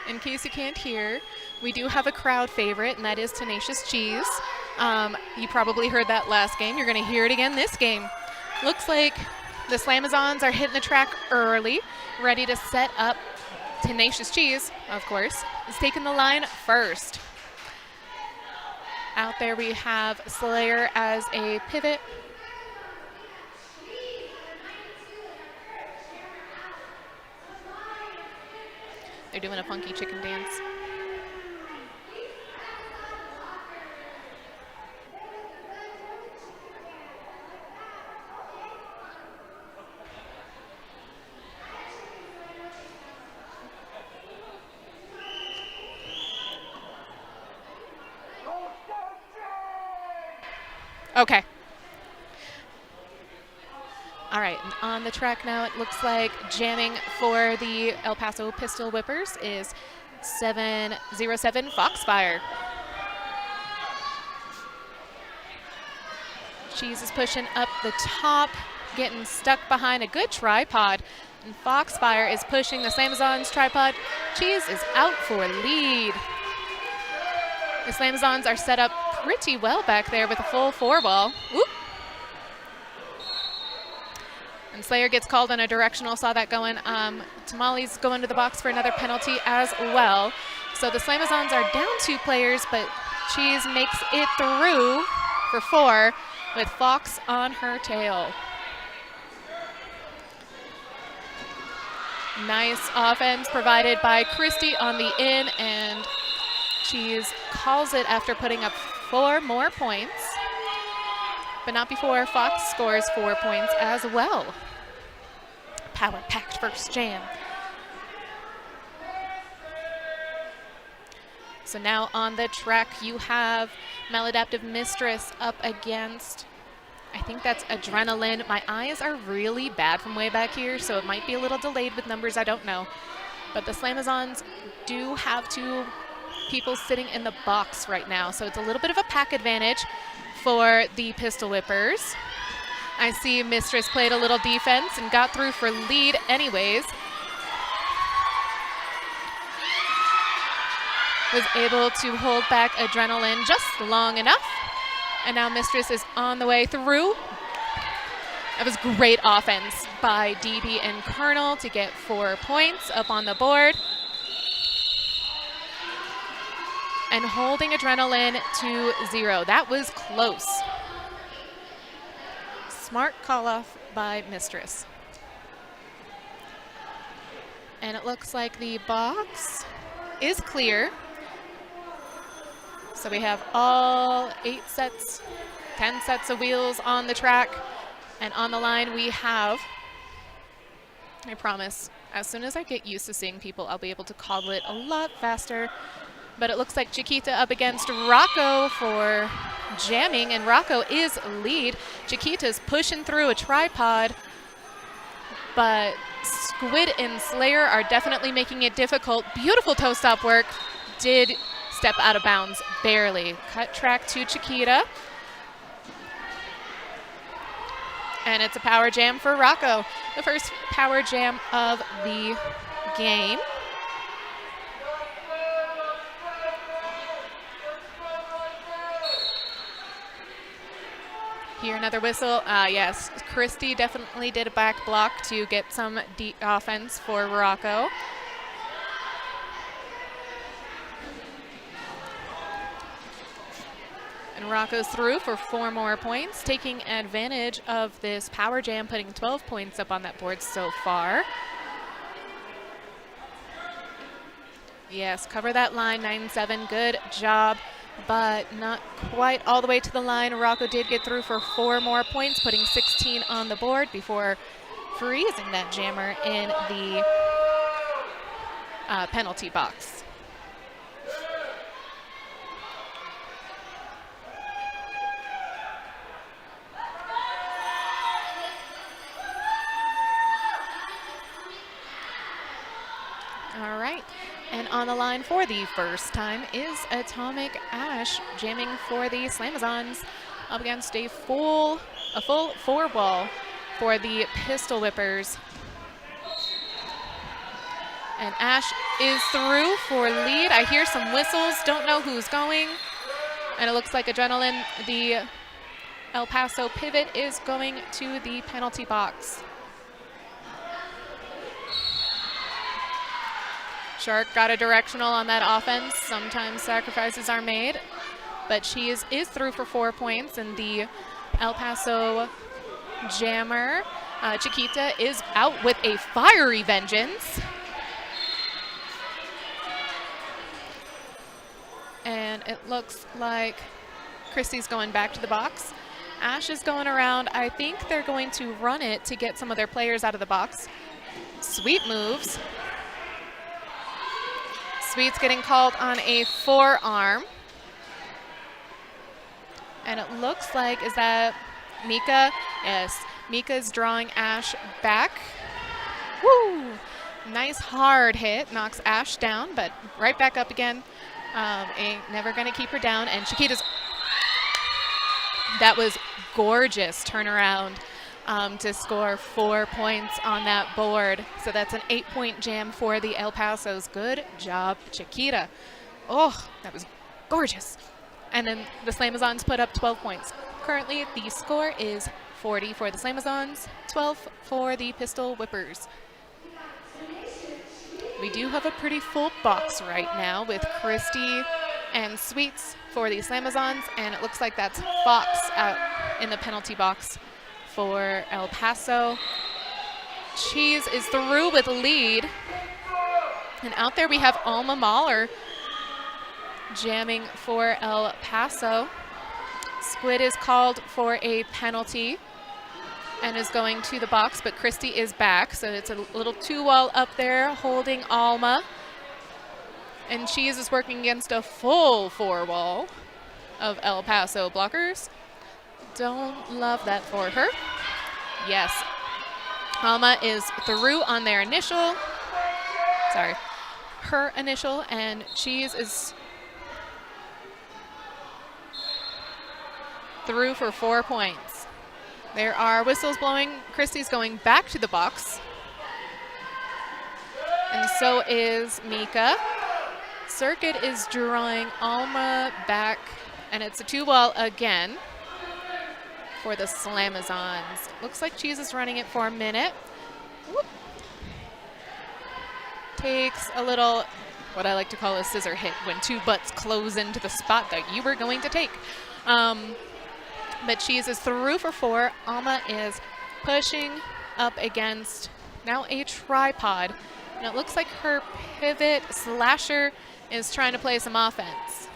In case you can't hear, we do have a crowd favorite, and that is Tenacious Cheese. You probably heard that last game. You're going to hear it again this game. Looks like the Slamazons are hitting the track early, ready to set up. Tenacious Cheese, of course, is taking the line first. Out there we have Slayer as a pivot. They're doing a funky chicken dance. Okay. All right. right, and on the track now, it looks like jamming for the El Paso Pistol Whippers is 707 Foxfire. Cheese is pushing up the top, getting stuck behind a good tripod. And Foxfire is pushing the Slamazon's tripod. Cheese is out for lead. The Slamazons are set up pretty well back there with a full 4-ball. Whoop. And Slayer gets called on a directional, saw that going. Tamales going to the box for another penalty as well. So the Slamazons are down 2 players, but Cheese makes it through for 4 with Fox on her tail. Nice offense provided by Christy on the in, and Cheese calls it after putting up 4 more points, but not before Fox scores 4 points as well. Power-packed first jam. So now on the track, you have Maladaptive Mistress up against, I think that's Adrenaline. My eyes are really bad from way back here, so it might be a little delayed with numbers, I don't know. But the Slamazons do have 2 people sitting in the box right now, so it's a little bit of a pack advantage for the Pistol Whippers. I see Mistress played a little defense and got through for lead anyways. Was able to hold back Adrenaline just long enough. And now Mistress is on the way through. That was great offense by DB and Colonel to get 4 points up on the board. And holding Adrenaline to 0. That was close. Smart call off by Mistress. And it looks like the box is clear. So we have all 8 sets, 10 sets of wheels on the track. And on the line we have, I promise, as soon as I get used to seeing people, I'll be able to call it a lot faster. But it looks like Chiquita up against Rocco for jamming, and Rocco is lead. Chiquita's pushing through a tripod, but Squid and Slayer are definitely making it difficult. Beautiful toe stop work. Did step out of bounds, barely. Cut track to Chiquita. And it's a power jam for Rocco. The first power jam of the game. Here another whistle. Yes, Christy definitely did a back block to get some offense for Rocco. And Rocco's through for 4 more points, taking advantage of this power jam, putting 12 points up on that board so far. Yes, cover that line, 9-7, good job, but not quite all the way to the line. Rocco did get through for 4 more points, putting 16 on the board before freezing that jammer in the penalty box. All right, and on the line for the first time is Atomic Ash, jamming for the Slamazons up against a full 4-ball for the Pistol Whippers. And Ash is through for lead. I hear some whistles, don't know who's going. And it looks like Adrenaline, the El Paso pivot, is going to the penalty box. Shark got a directional on that offense. Sometimes sacrifices are made, but she is through for 4 points, and the El Paso jammer, Chiquita, is out with a fiery vengeance. And it looks like Christy's going back to the box. Ash is going around. I think they're going to run it to get some of their players out of the box. Sweet moves. Sweet's getting called on a forearm. And it looks like, is that Mika? Yes. Mika's drawing Ash back. Woo! Nice hard hit, knocks Ash down, but right back up again. Ain't never gonna keep her down. And Chiquita's, that was gorgeous turnaround to score 4 points on that board. So that's an 8-point jam for the El Pasos. Good job, Chiquita. Oh, that was gorgeous. And then the Slamazons put up 12 points. Currently, the score is 40 for the Slamazons, 12 for the Pistol Whippers. We do have a pretty full box right now with Christy and Sweets for the Slamazons, and it looks like that's Fox out in the penalty box for El Paso. Cheese is through with lead. And out there we have Alma Mahler jamming for El Paso. Squid is called for a penalty and is going to the box, but Christy is back, so it's a little 2-wall up there holding Alma. And Cheese is working against a full 4-wall of El Paso blockers. Don't love that for her. Yes, Alma is through on their initial. Sorry, her initial, and Cheese is through for 4 points. There are whistles blowing. Christy's going back to the box. And so is Mika. Circuit is drawing Alma back, and it's a 2-wall again for the Slamazons. Looks like Cheese is running it for a minute. Whoop. Takes a little, what I like to call a scissor hit, when two butts close into the spot that you were going to take. But Cheese is through for 4. Alma is pushing up against now a tripod. And it looks like her pivot slasher is trying to play some offense.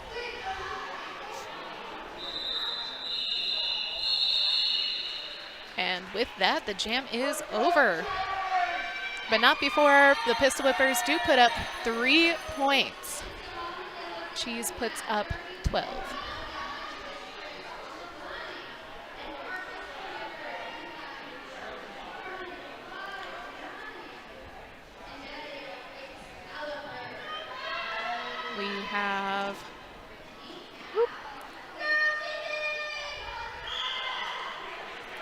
And with that, the jam is over. But not before the Pistol Whippers do put up 3 points. Cheese puts up 12. We have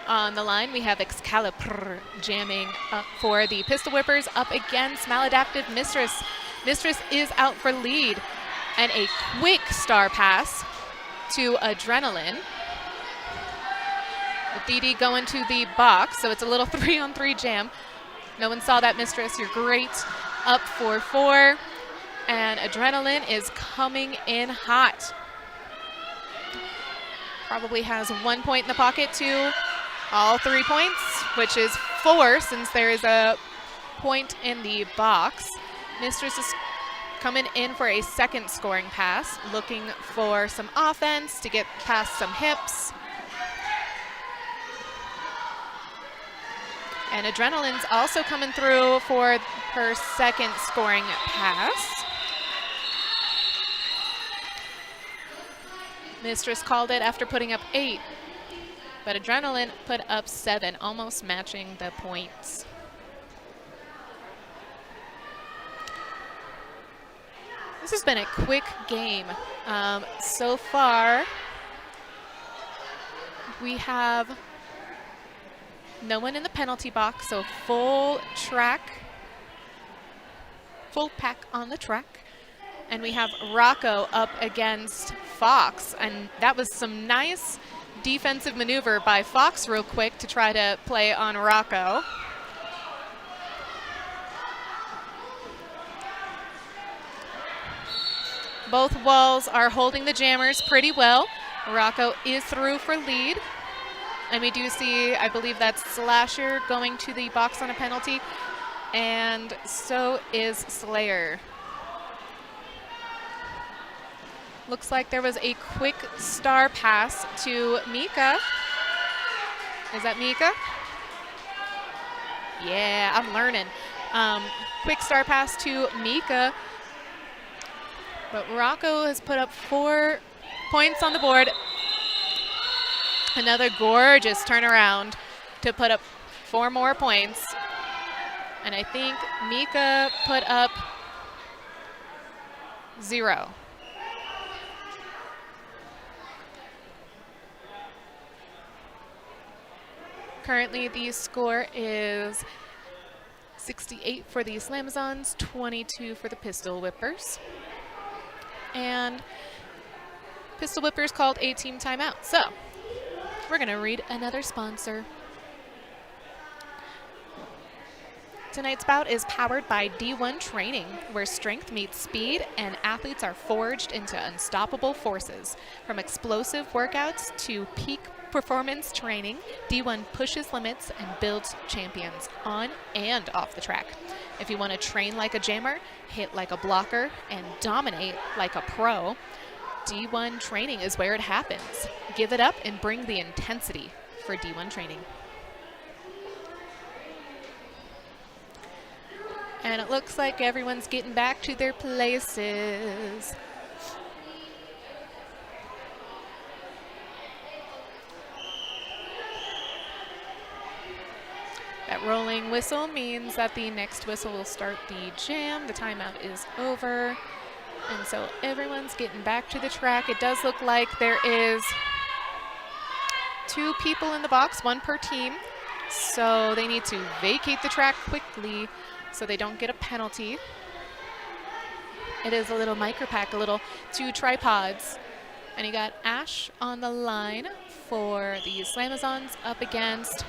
on the line, we have Excalibur jamming up for the Pistol Whippers up against Maladaptive Mistress. Mistress is out for lead, and a quick star pass to Adrenaline. With DD going to the box, so it's a little 3-on-3 jam. No one saw that, Mistress. You're great. Up for 4. And Adrenaline is coming in hot. Probably has 1 point in the pocket to all 3 points, which is 4 since there is a point in the box. Mistress is coming in for a second scoring pass, looking for some offense to get past some hips. And Adrenaline's also coming through for her second scoring pass. Mistress called it after putting up 8, but Adrenaline put up 7, almost matching the points. This has been a quick game. So far, we have no one in the penalty box, so full pack on the track. And we have Rocco up against Fox, and that was some nice defensive maneuver by Fox real quick to try to play on Rocco. Both walls are holding the jammers pretty well. Rocco is through for lead. And we do see, I believe that's Slasher going to the box on a penalty, and so is Slayer. Looks like there was a quick star pass to Mika. Is that Mika? Yeah, I'm learning. Quick star pass to Mika. But Rocco has put up 4 points on the board. Another gorgeous turnaround to put up 4 more points. And I think Mika put up 0. Currently, the score is 68 for the Slamazons, 22 for the Pistol Whippers. And Pistol Whippers called a team timeout. So we're going to read another sponsor. Tonight's bout is powered by D1 Training, where strength meets speed and athletes are forged into unstoppable forces. From explosive workouts to peak performance training, D1 pushes limits and builds champions on and off the track. If you want to train like a jammer, hit like a blocker, and dominate like a pro, D1 Training is where it happens. Give it up and bring the intensity for D1 Training. And it looks like everyone's getting back to their places. That rolling whistle means that the next whistle will start the jam. The timeout is over. And so everyone's getting back to the track. It does look like there is 2 people in the box, 1 per team. So they need to vacate the track quickly so they don't get a penalty. It is a little micro pack, a little 2 tripods. And you got Ash on the line for the Slamazons up against,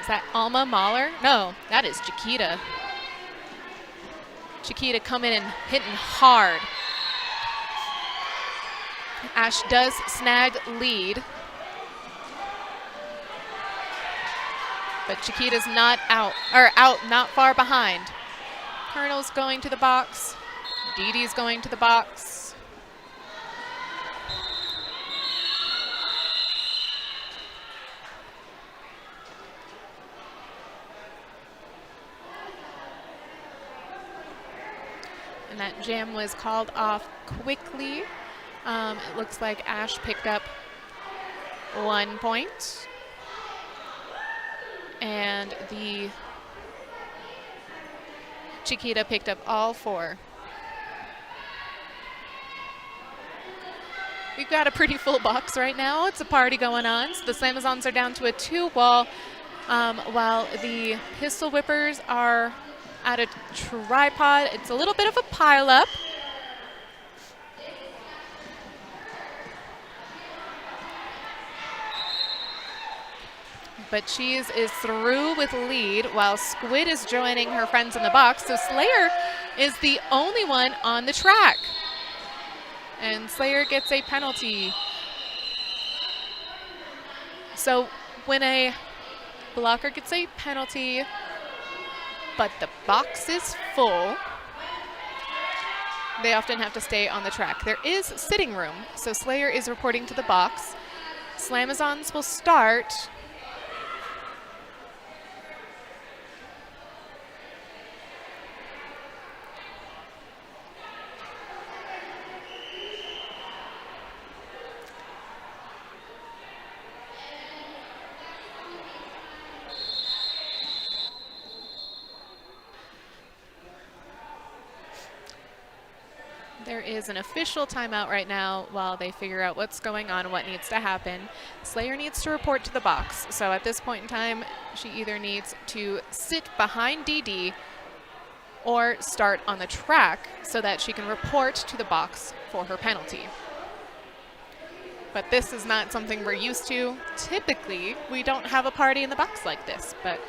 is that Alma Mahler? No, that is Chiquita. Chiquita coming and hitting hard. Ash does snag lead. But Chiquita's not out, not far behind. Colonel's going to the box. Dee Dee's going to the box. And that jam was called off quickly. It looks like Ash picked up 1 point. And the Chiquita picked up all 4. We've got a pretty full box right now. It's a party going on. So the Slamazons are down to a 2 wall, while the Pistol Whippers are at a tripod. It's a little bit of a pileup. But Cheese is through with lead while Squid is joining her friends in the box. So Slayer is the only one on the track. And Slayer gets a penalty. So when a blocker gets a penalty, but the box is full, they often have to stay on the track. There is sitting room, so Slayer is reporting to the box. Slamazons will start. There is an official timeout right now while they figure out what's going on, what needs to happen. Slayer needs to report to the box. So at this point in time, she either needs to sit behind DD or start on the track so that she can report to the box for her penalty. But this is not something we're used to. Typically, we don't have a party in the box like this, but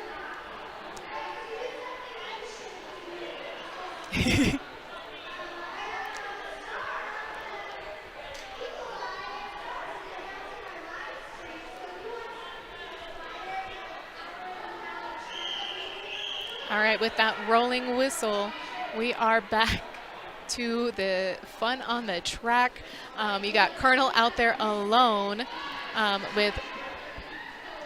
all right, with that rolling whistle, we are back to the fun on the track. You got Colonel out there alone with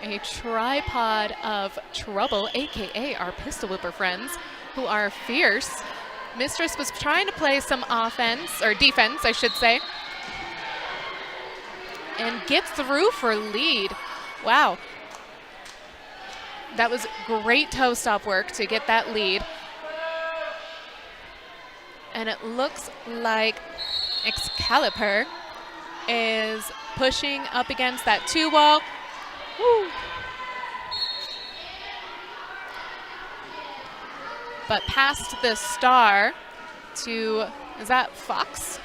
a tripod of trouble, aka our Pistol Whipper friends, who are fierce. Mistress was trying to play some offense, or defense, I should say, and gets through for lead. Wow. That was great toe stop work to get that lead. And it looks like Excalibur is pushing up against that 2 wall. Woo. But past the star to, is that Fox?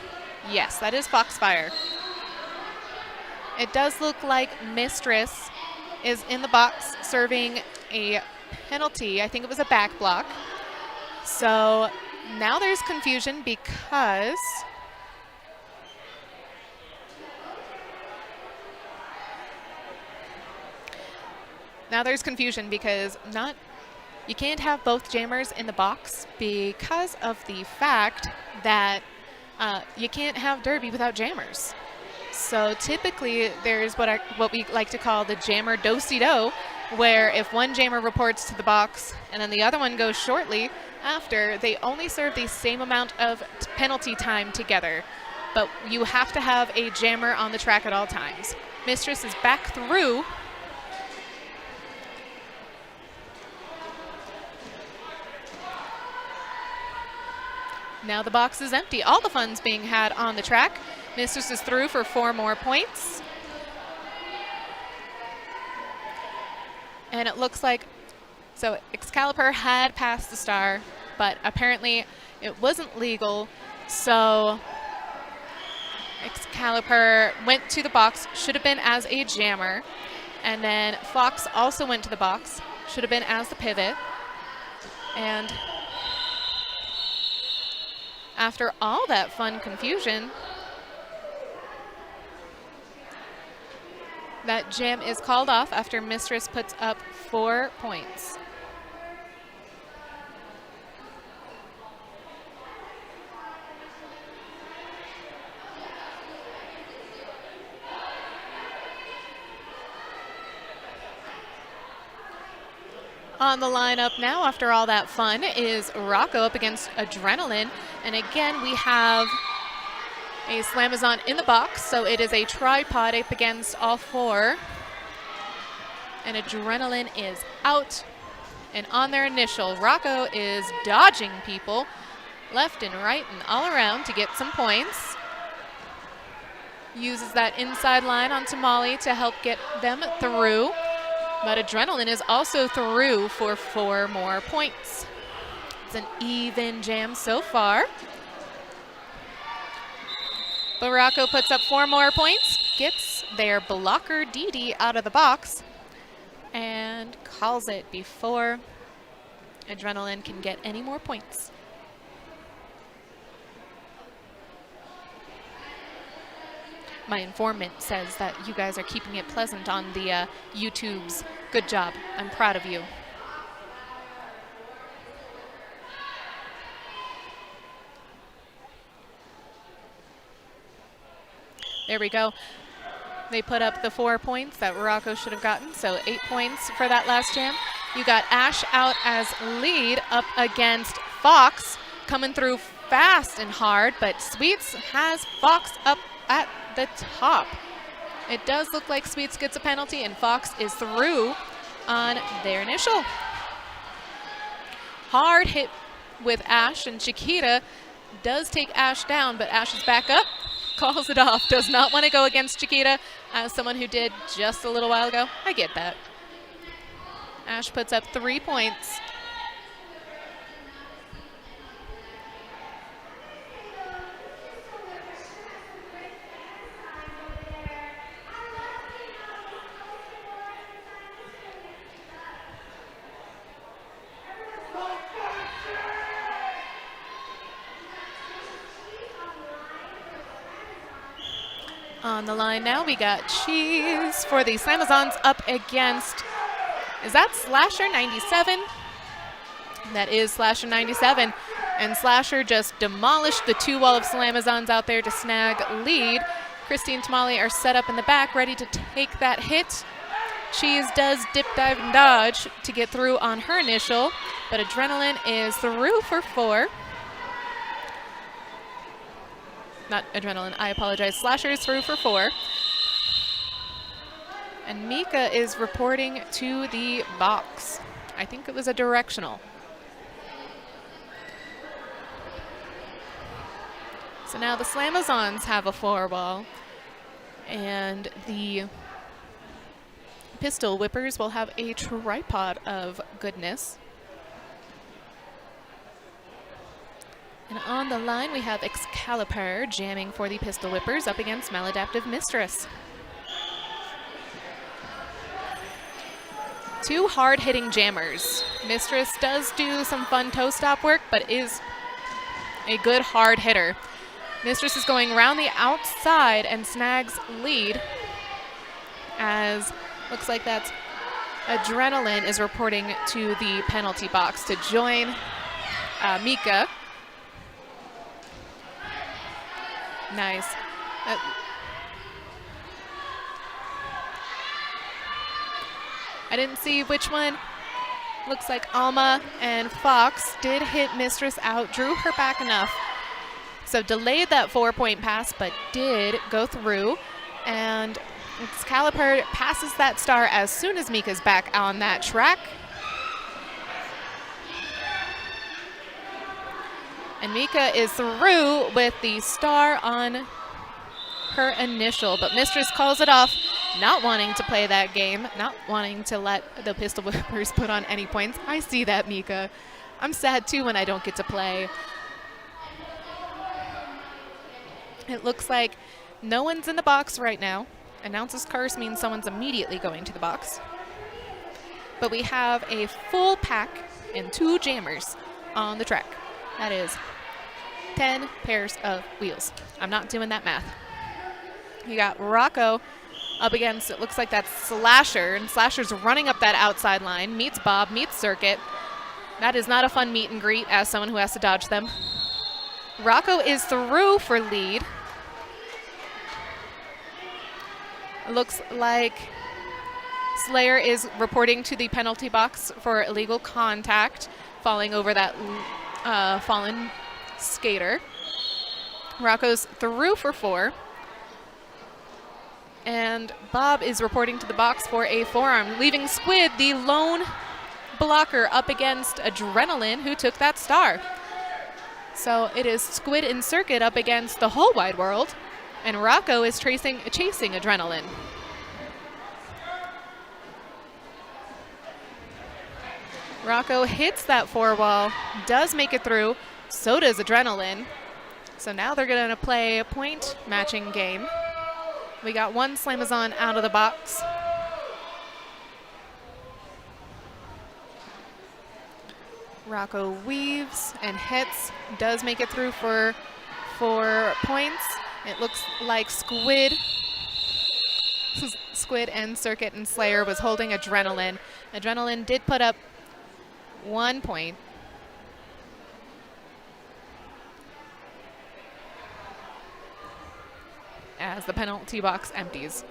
Yes, that is Foxfire. It does look like Mistress is in the box serving a penalty. I think it was a back block. So now there's confusion because you can't have both jammers in the box because of the fact that you can't have derby without jammers. So typically there's what we like to call the jammer do-si-do, where if one jammer reports to the box and then the other one goes shortly after, they only serve the same amount of penalty time together. But you have to have a jammer on the track at all times. Mistress is back through. Now the box is empty. All the fun's being had on the track. Mistress is through for 4 more points. And it looks like, so Excalibur had passed the star, but apparently it wasn't legal. So Excalibur went to the box, should have been as a jammer. And then Fox also went to the box, should have been as the pivot. And after all that fun confusion, that jam is called off after Mistress puts up 4 points. On the lineup now, after all that fun, is Rocco up against Adrenaline. And again, we have a Slamazon in the box, so it is a tripod up against all 4. And Adrenaline is out. And on their initial, Rocco is dodging people left and right and all around to get some points. Uses that inside line onto Molly to help get them through. But Adrenaline is also through for 4 more points. It's an even jam so far. But Rocco puts up 4 more points, gets their blocker Dee out of the box, and calls it before Adrenaline can get any more points. My informant says that you guys are keeping it pleasant on the YouTubes. Good job. I'm proud of you. There we go. They put up the 4 points that Rocco should have gotten, so 8 points for that last jam. You got Ash out as lead up against Fox, coming through fast and hard, but Sweets has Fox up at the top. It does look like Sweets gets a penalty, and Fox is through on their initial. Hard hit with Ash, and Chiquita does take Ash down, but Ash is back up, calls it off, does not want to go against Chiquita, as someone who did just a little while ago. I get that. Ash puts up 3 points. On the line now, we got Cheese for the Slamazons up against, is that Slasher 97? That is Slasher 97. And Slasher just demolished the 2 wall of Slamazons out there to snag lead. Christy and Tamale are set up in the back, ready to take that hit. Cheese does dip, dive, and dodge to get through on her initial, but Adrenaline is through for 4. Not Adrenaline, I apologize. Slasher is through for 4. And Mika is reporting to the box. I think it was a directional. So now the Slamazons have a 4-ball, and the Pistol Whippers will have a tripod of goodness. And on the line, we have Excalibur jamming for the Pistol Whippers up against Maladaptive Mistress. Two hard-hitting jammers. Mistress does do some fun toe stop work, but is a good hard hitter. Mistress is going around the outside and snags lead, as looks like that's Adrenaline is reporting to the penalty box to join Mika. Nice. I didn't see which one. Looks like Alma and Fox did hit Mistress out, drew her back enough. So delayed that 4-point pass, but did go through. And Excalibur passes that star as soon as Mika's back on that track. And Mika is through with the star on her initial, but Mistress calls it off, not wanting to play that game, not wanting to let the Pistol Whippers put on any points. I see that, Mika. I'm sad too when I don't get to play. It looks like no one's in the box right now. Announcer's curse means someone's immediately going to the box. But we have a full pack and 2 jammers on the track. That is 10 pairs of wheels. I'm not doing that math. You got Rocco up against, it looks like that's Slasher, and Slasher's running up that outside line, meets Bob, meets Circuit. That is not a fun meet and greet as someone who has to dodge them. Rocco is through for lead. It looks like Slayer is reporting to the penalty box for illegal contact, falling over that fallen skater. Rocco's through for 4. And Bob is reporting to the box for a forearm, leaving Squid, the lone blocker, up against Adrenaline, who took that star. So it is Squid and Circuit up against the whole wide world, and Rocco is chasing Adrenaline. Rocco hits that 4-ball, does make it through, so does Adrenaline. So now they're going to play a point matching game. We got one Slamazon out of the box. Rocco weaves and hits, does make it through for 4 points. It looks like Squid and Circuit and Slayer was holding Adrenaline. Adrenaline did put up 1 point. As the penalty box empties.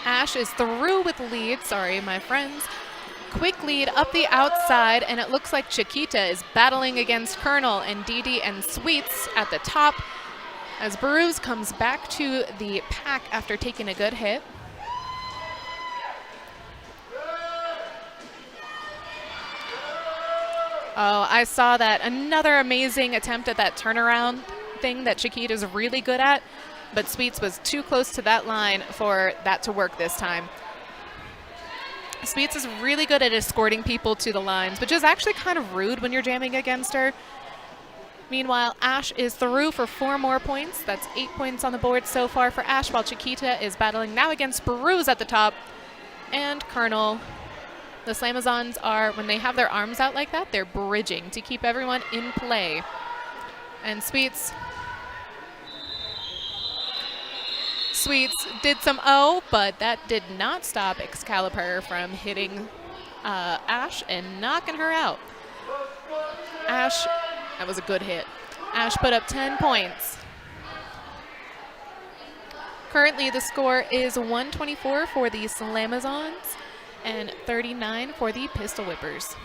Ash is through with the lead. Sorry, my friends. Quick lead up the outside, and it looks like Chiquita is battling against Colonel and Dee and Sweets at the top as Bruce comes back to the pack after taking a good hit. Oh, I saw that. Another amazing attempt at that turnaround thing that Chiquita's really good at, but Sweets was too close to that line for that to work this time. Sweets is really good at escorting people to the lines, which is actually kind of rude when you're jamming against her. Meanwhile, Ash is through for 4 more points. That's 8 points on the board so far for Ash, while Chiquita is battling now against Peruse at the top. And Colonel. The Slamazons are, when they have their arms out like that, they're bridging to keep everyone in play. And Sweets did some but that did not stop Excalibur from hitting Ash and knocking her out. Ash, that was a good hit. Ash put up 10 points. Currently, the score is 124 for the Slamazons and 39 for the Pistol Whippers.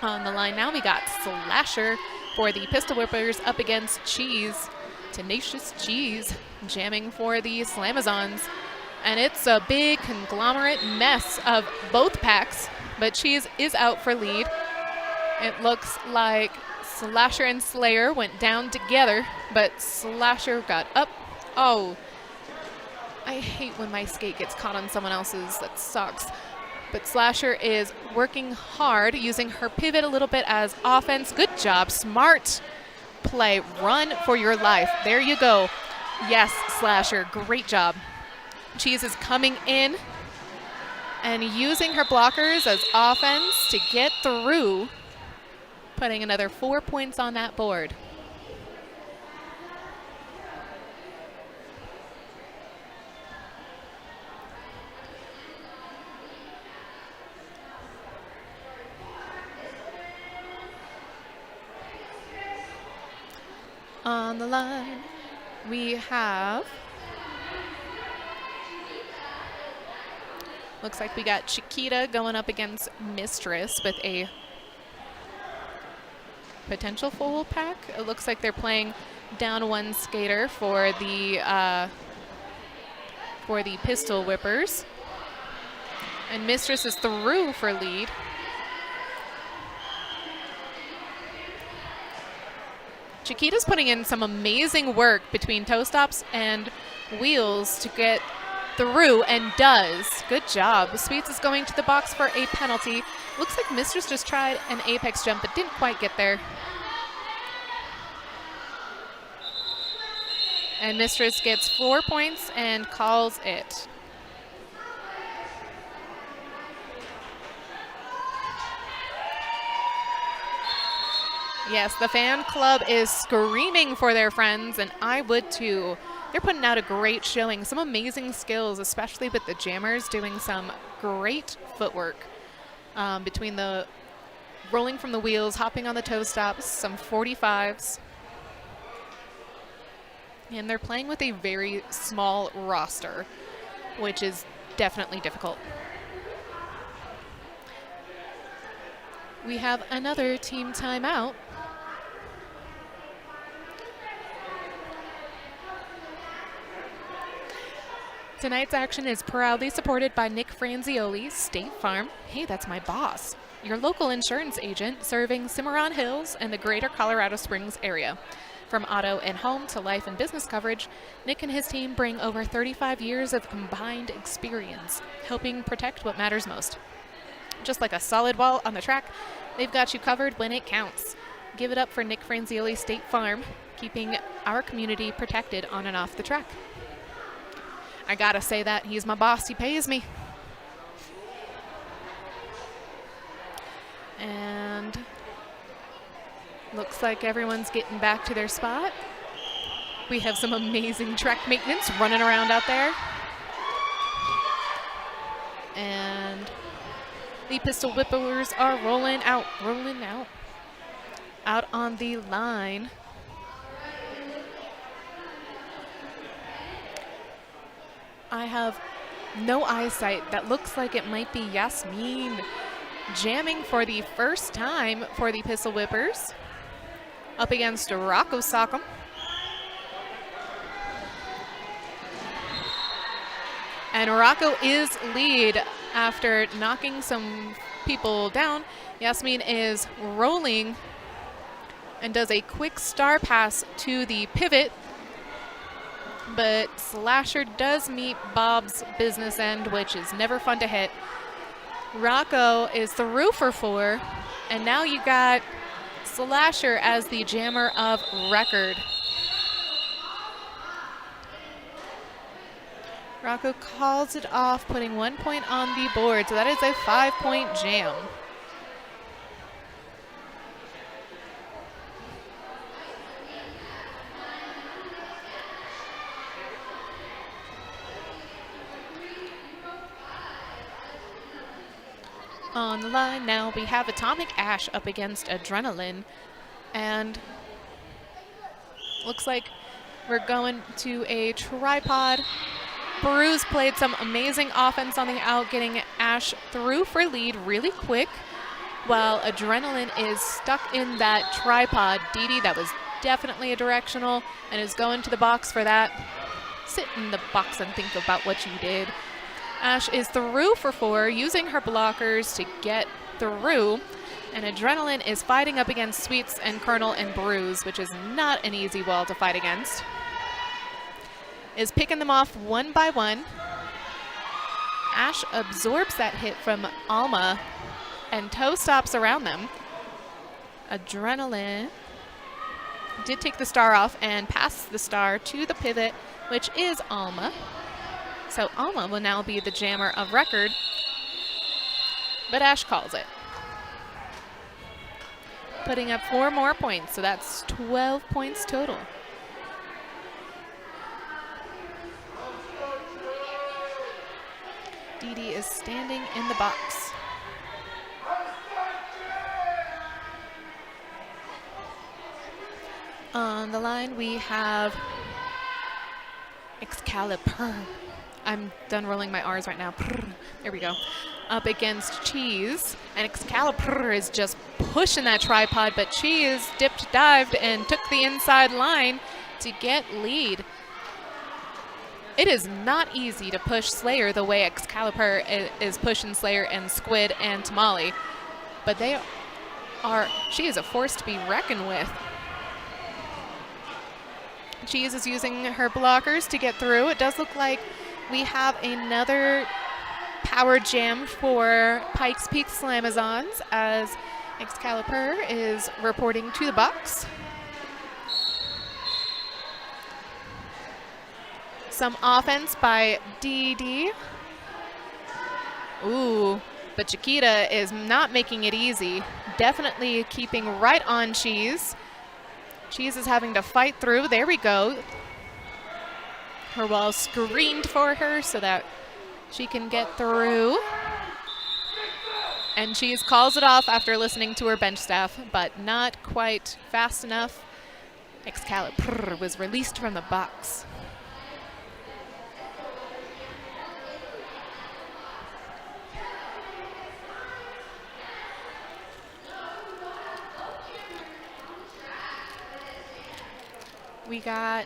On the line now, we got Slasher for the Pistol Whippers up against Cheese. Tenacious Cheese jamming for the Slamazons. And it's a big conglomerate mess of both packs, but Cheese is out for lead. It looks like Slasher and Slayer went down together, but Slasher got up. Oh, I hate when my skate gets caught on someone else's. That sucks. But Slasher is working hard, using her pivot a little bit as offense. Good job. Smart play. Run for your life. There you go. Yes, Slasher. Great job. Cheese is coming in and using her blockers as offense to get through, putting another 4 points on that board. On the line, we have, looks like we got Chiquita going up against Mistress with a potential full pack. It looks like they're playing down one skater for the Pistol Whippers. And Mistress is through for lead. Chiquita's putting in some amazing work between toe stops and wheels to get through, and does. Good job. Sweets is going to the box for a penalty. Looks like Mistress just tried an apex jump but didn't quite get there. And Mistress gets 4 points and calls it. Yes, the fan club is screaming for their friends, and I would too. They're putting out a great showing, some amazing skills, especially with the jammers doing some great footwork between the rolling from the wheels, hopping on the toe stops, some 45s. And they're playing with a very small roster, which is definitely difficult. We have another team timeout. Tonight's action is proudly supported by Nick Franzioli, State Farm. Hey, that's my boss. Your local insurance agent serving Cimarron Hills and the greater Colorado Springs area. From auto and home to life and business coverage, Nick and his team bring over 35 years of combined experience, helping protect what matters most. Just like a solid wall on the track, they've got you covered when it counts. Give it up for Nick Franzioli State Farm, keeping our community protected on and off the track. I gotta say that. He's my boss. He pays me. And looks like everyone's getting back to their spot. We have some amazing track maintenance running around out there. And the Pistol Whippers are rolling out. Out on the line. I have no eyesight. That looks like it might be Yasmin jamming for the first time for the Pistol Whippers up against Rocco Sock'em. And Rocco is lead after knocking some people down. Yasmin is rolling and does a quick star pass to the pivot, but Slasher does meet Bob's business end, which is never fun to hit. Rocco is through for 4, and now you got Slasher as the jammer of record. Rocco calls it off, putting 1 point on the board, so that is a 5-point jam. On the line now, we have Atomic Ash up against Adrenaline, and Looks like we're going to a tripod. Bruce played some amazing offense on the out, getting Ash through for lead really quick, while Adrenaline is stuck in that tripod. Dee, that was definitely a directional and is going to the box for that. Sit in the box and think about what you did. Ash is through for 4, using her blockers to get through, and Adrenaline is fighting up against Sweets and Colonel and Bruise, which is not an easy wall to fight against. Is picking them off one by one. Ash absorbs that hit from Alma and toe stops around them. Adrenaline did take the star off and pass the star to the pivot, which is Alma. So Alma will now be the jammer of record, but Ash calls it. Putting up 4 more points, so that's 12 points total. Dee is standing in the box. On the line, we have Excalibur. I'm done rolling my R's right now. There we go. Up against Cheese, and Excalibur is just pushing that tripod, but Cheese dipped, dived, and took the inside line to get lead. It is not easy to push Slayer the way Excalibur is pushing Slayer and Squid and Tamale, but she is a force to be reckoned with. Cheese is using her blockers to get through. It does look like we have another power jam for Pikes Peak Slamazons as Excalibur is reporting to the box. Some offense by Dee. Ooh, but Chiquita is not making it easy. Definitely keeping right on Cheese. Cheese is having to fight through. There we go. Her wall screened for her so that she can get through. And Cheese calls it off after listening to her bench staff, but not quite fast enough. Excalibur was released from the box. We got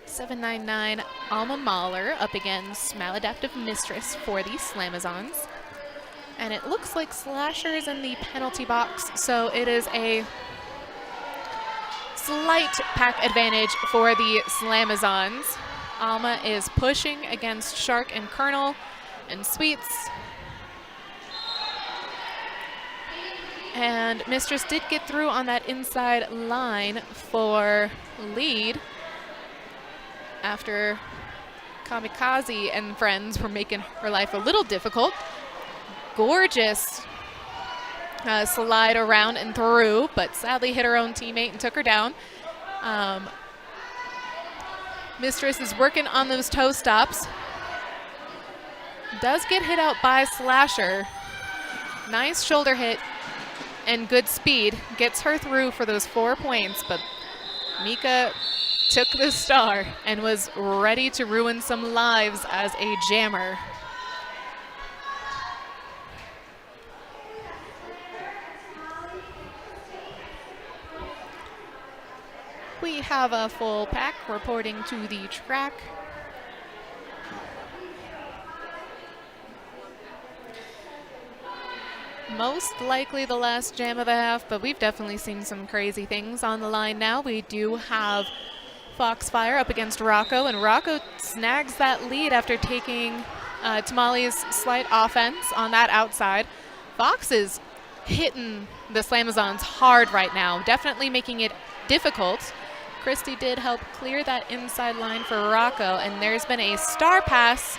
799 Alma Mahler up against Maladaptive Mistress for the Slamazons. And it looks like Slasher is in the penalty box, so it is a slight pack advantage for the Slamazons. Alma is pushing against Shark and Colonel and Sweets. And Mistress did get through on that inside line for lead after Kamikaze and friends were making her life a little difficult. Gorgeous slide around and through, but sadly hit her own teammate and took her down. Mistress is working on those toe stops. Does get hit out by Slasher. Nice shoulder hit and good speed gets her through for those 4 points, but Mika took the star and was ready to ruin some lives as a jammer. We have a full pack reporting to the track. Most likely the last jam of the half, but we've definitely seen some crazy things on the line now. We do have Foxfire up against Rocco, and Rocco snags that lead after taking Tamale's slight offense on that outside. Fox is hitting the Slamazons hard right now, definitely making it difficult. Christy did help clear that inside line for Rocco, and there's been a star pass.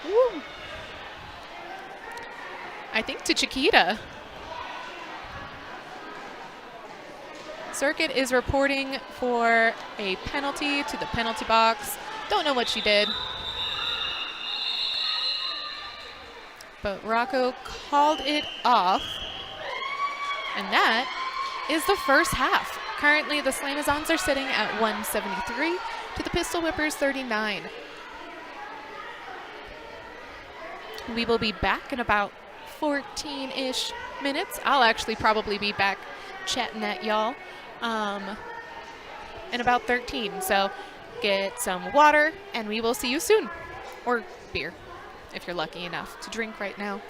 Woo. I think to Chiquita. Circuit is reporting for a penalty to the penalty box. Don't know what she did. But Rocco called it off. And that is the first half. Currently, the Slamazons are sitting at 173 to the Pistol Whippers 39. We will be back in about 14-ish minutes. I'll actually probably be back chatting at y'all in about 13. So get some water, and we will see you soon. Or beer, if you're lucky enough to drink right now.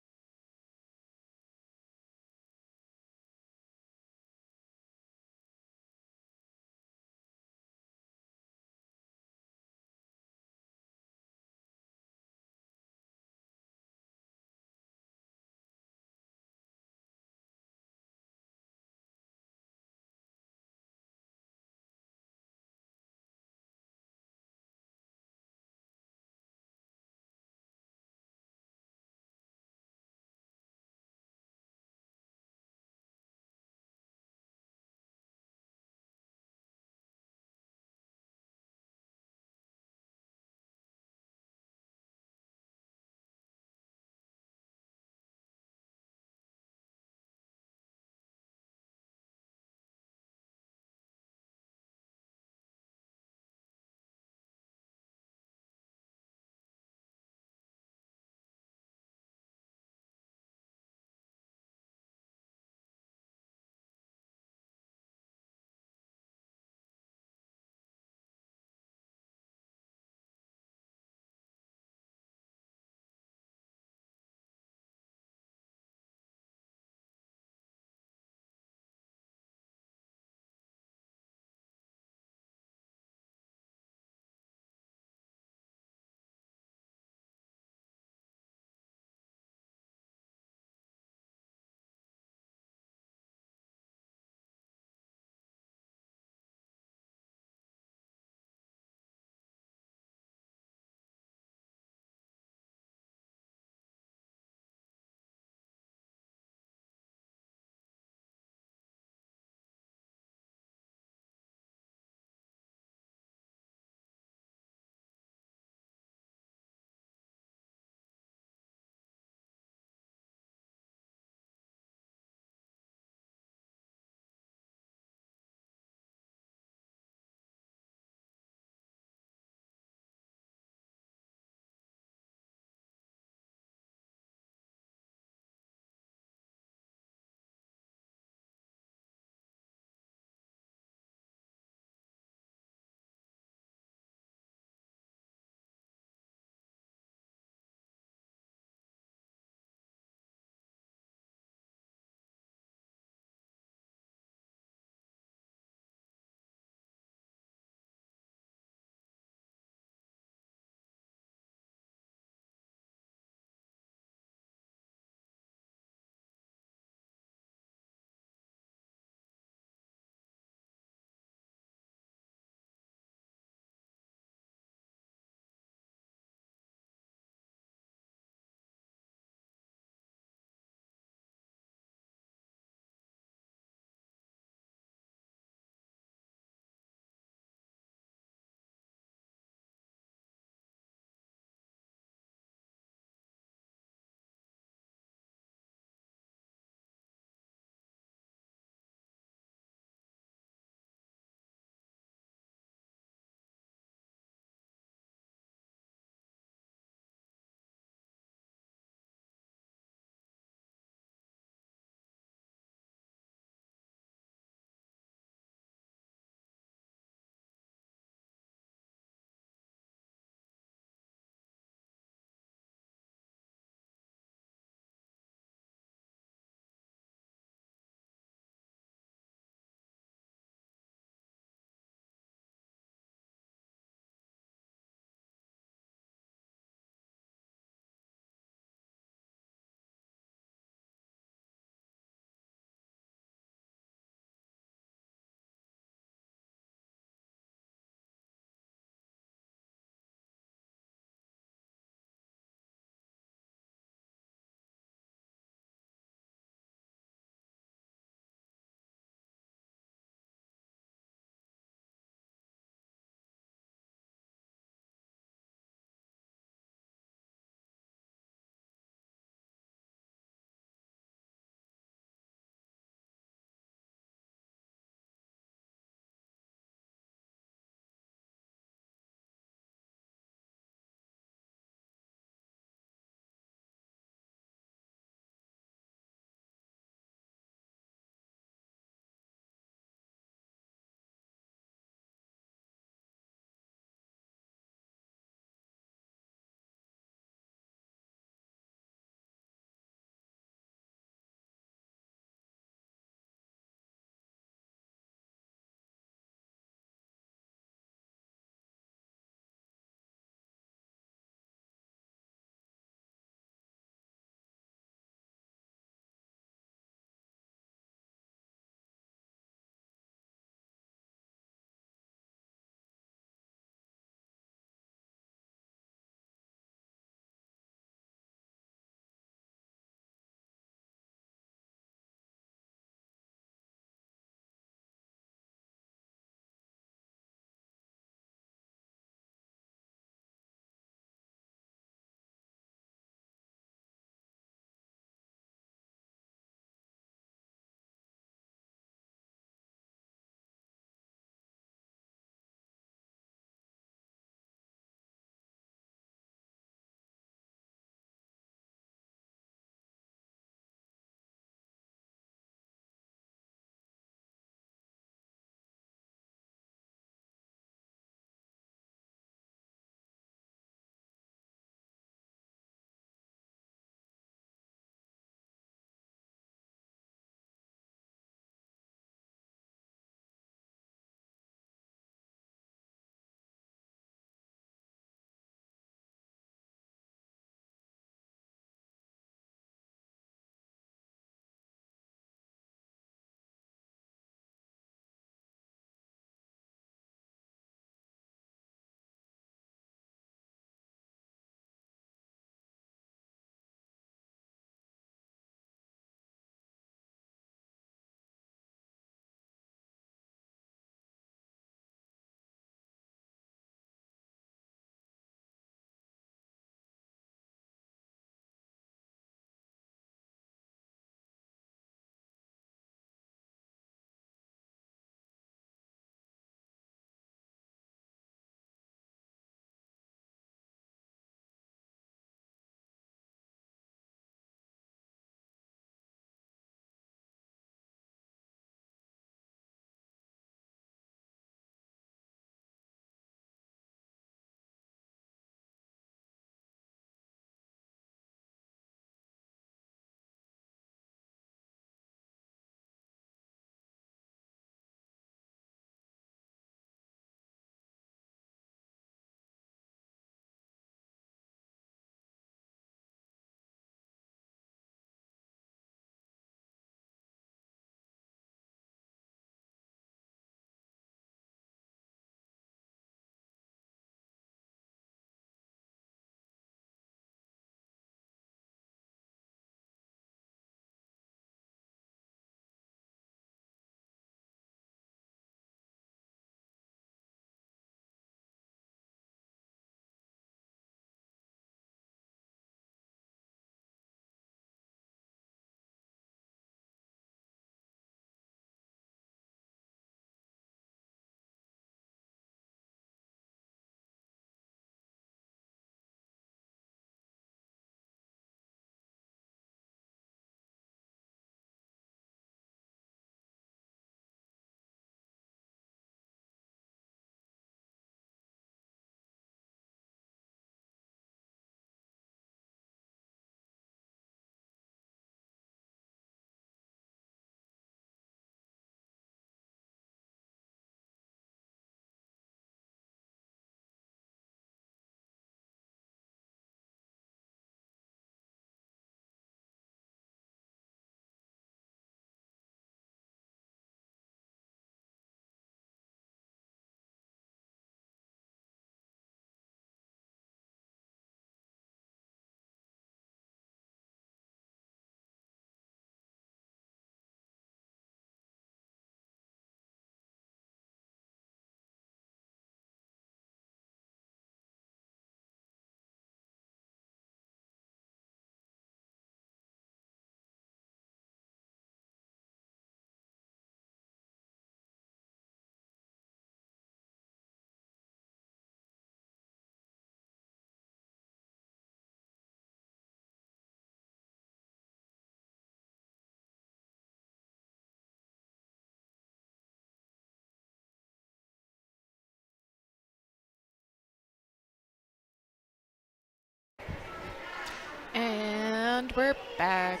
And we're back.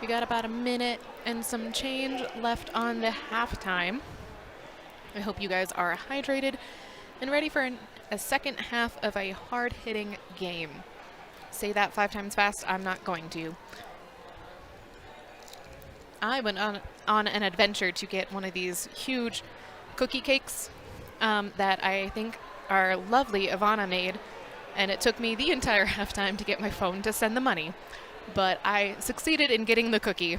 We got about a minute and some change left on the halftime. I hope you guys are hydrated and ready for a second half of a hard-hitting game. Say that 5 times fast. I'm not going to. I went on an adventure to get one of these huge cookie cakes that I think are lovely Ivana made, and it took me the entire halftime to get my phone to send the money. But I succeeded in getting the cookie.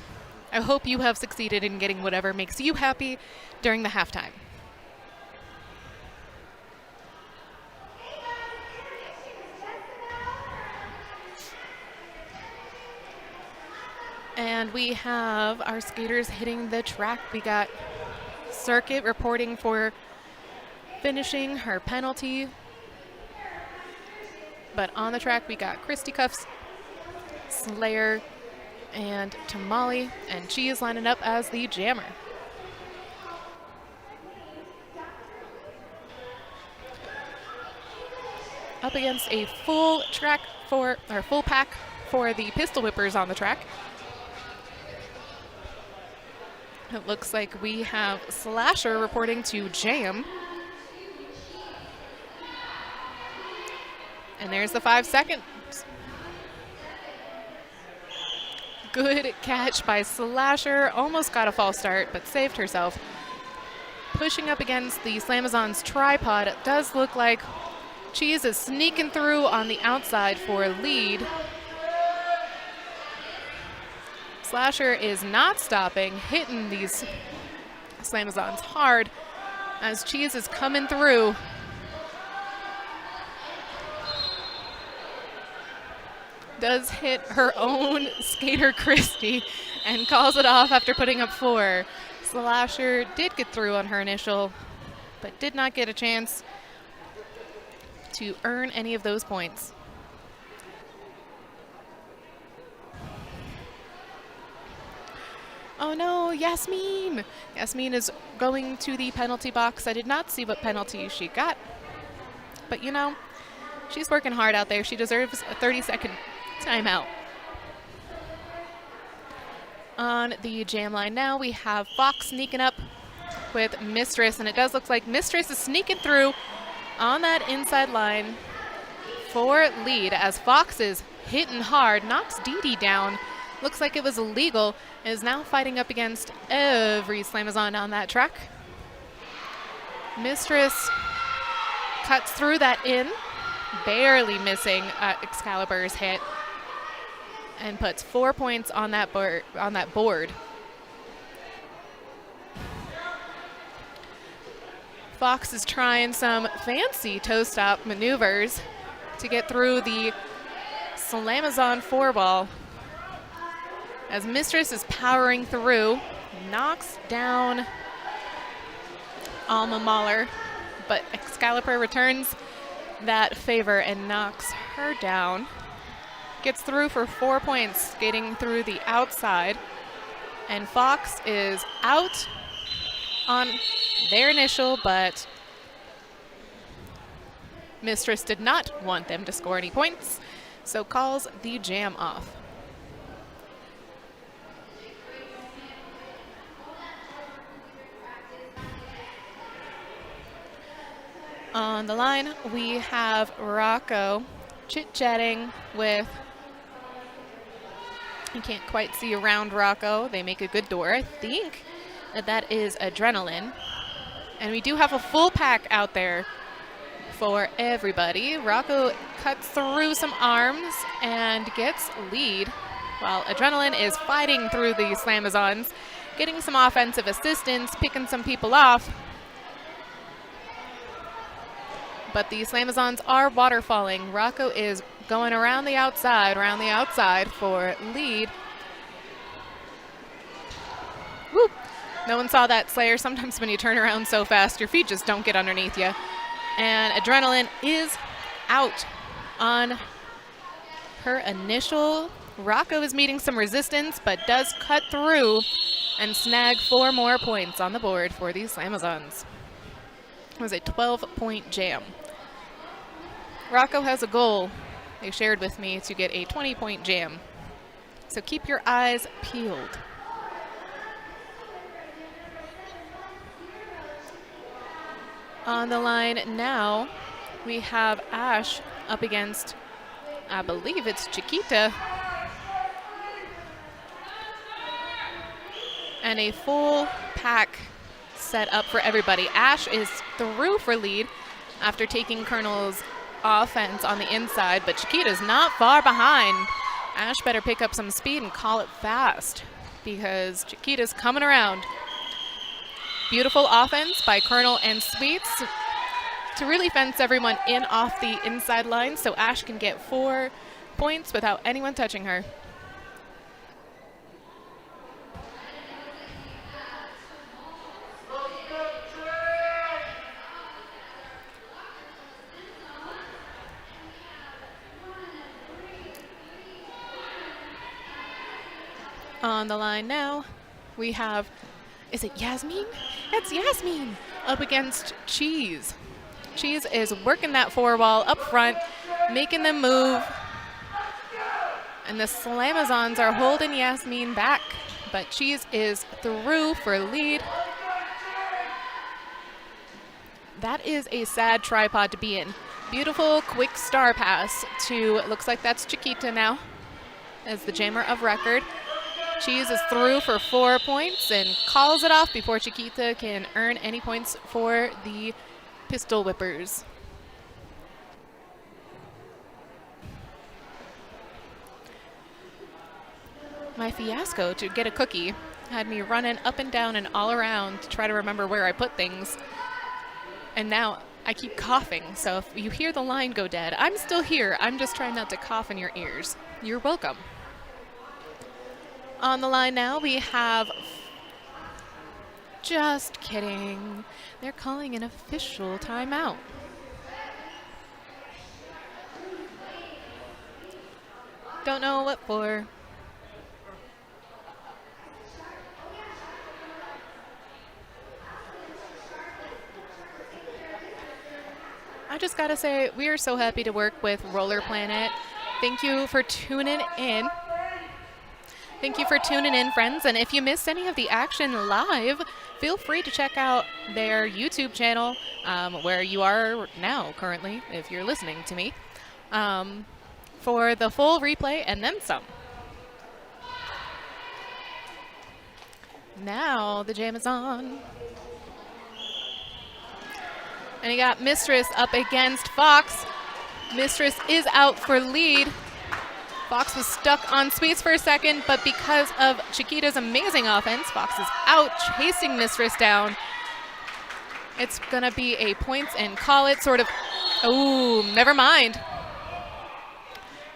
I hope you have succeeded in getting whatever makes you happy during the halftime. And we have our skaters hitting the track. We got Circuit reporting for finishing her penalty. But on the track, we got Christy Cuffs, Slayer, and Tamale, and she is lining up as the jammer. Up against a full pack for the pistol whippers on the track. It looks like we have Slasher reporting to Jam. And there's the 5 seconds. Good catch by Slasher. Almost got a false start, but saved herself. Pushing up against the Slamazon's tripod, it does look like Cheese is sneaking through on the outside for lead. Slasher is not stopping, hitting these Slamazons hard as Cheese is coming through. Does hit her own skater Christy and calls it off after putting up 4. Slasher did get through on her initial, but did not get a chance to earn any of those points. Oh no, Yasmin! Yasmin is going to the penalty box. I did not see what penalty she got, but you know, she's working hard out there. She deserves a 30-second timeout. On the jam line now, we have Fox sneaking up with Mistress, and it does look like Mistress is sneaking through on that inside line for lead as Fox is hitting hard, knocks Dee Dee down. Looks like it was illegal, and is now fighting up against every Slamazon on that track. Mistress cuts through that in, barely missing Excalibur's hit, and puts 4 points on that board. Fox is trying some fancy toe stop maneuvers to get through the Slamazon 4-ball. As Mistress is powering through, knocks down Alma Mahler, but Excalibur returns that favor and knocks her down. Gets through for 4 points, skating through the outside. And Fox is out on their initial, but Mistress did not want them to score any points, so calls the jam off. On the line, we have Rocco chit-chatting with, you can't quite see around Rocco. They make a good door. I think that is Adrenaline. And we do have a full pack out there for everybody. Rocco cuts through some arms and gets lead, while Adrenaline is fighting through the Slamazons, getting some offensive assistance, picking some people off. But the Slamazons are waterfalling. Rocco is going around the outside for lead. Woo! No one saw that, Slayer. Sometimes when you turn around so fast, your feet just don't get underneath you. And Adrenaline is out on her initial. Rocco is meeting some resistance, but does cut through and snag 4 more points on the board for the Slamazons. It was a 12-point jam. Rocco has a goal they shared with me to get a 20-point jam. So keep your eyes peeled. On the line now, we have Ash up against, I believe it's Chiquita. And a full pack set up for everybody. Ash is through for lead after taking Colonel's offense on the inside, but Chiquita's not far behind. Ash better pick up some speed and call it fast because Chiquita's coming around. Beautiful offense by Colonel and Sweets to really fence everyone in off the inside line so Ash can get 4 points without anyone touching her. On the line now, we have, is it Yasmin? It's Yasmin up against Cheese. Cheese is working that 4-wall up front, making them move. And the Slamazons are holding Yasmin back, but Cheese is through for lead. That is a sad tripod to be in. Beautiful quick star pass to, looks like that's Chiquita now as the jammer of record. Cheese is through for 4 points and calls it off before Chiquita can earn any points for the pistol whippers. My fiasco to get a cookie had me running up and down and all around to try to remember where I put things. And now I keep coughing, so if you hear the line go dead, I'm still here. I'm just trying not to cough in your ears. You're welcome. On the line now, we have, just kidding, they're calling an official timeout. Don't know what for. I just gotta say, we are so happy to work with Roller Planet. Thank you for tuning in. Thank you for tuning in, friends. And if you missed any of the action live, feel free to check out their YouTube channel, where you are now currently, if you're listening to me, for the full replay and then some. Now the jam is on. And you got Mistress up against Fox. Mistress is out for lead. Fox was stuck on Sweets for a second, but because of Chiquita's amazing offense, Fox is out chasing Mistress down. It's gonna be a points and call it sort of, oh, never mind.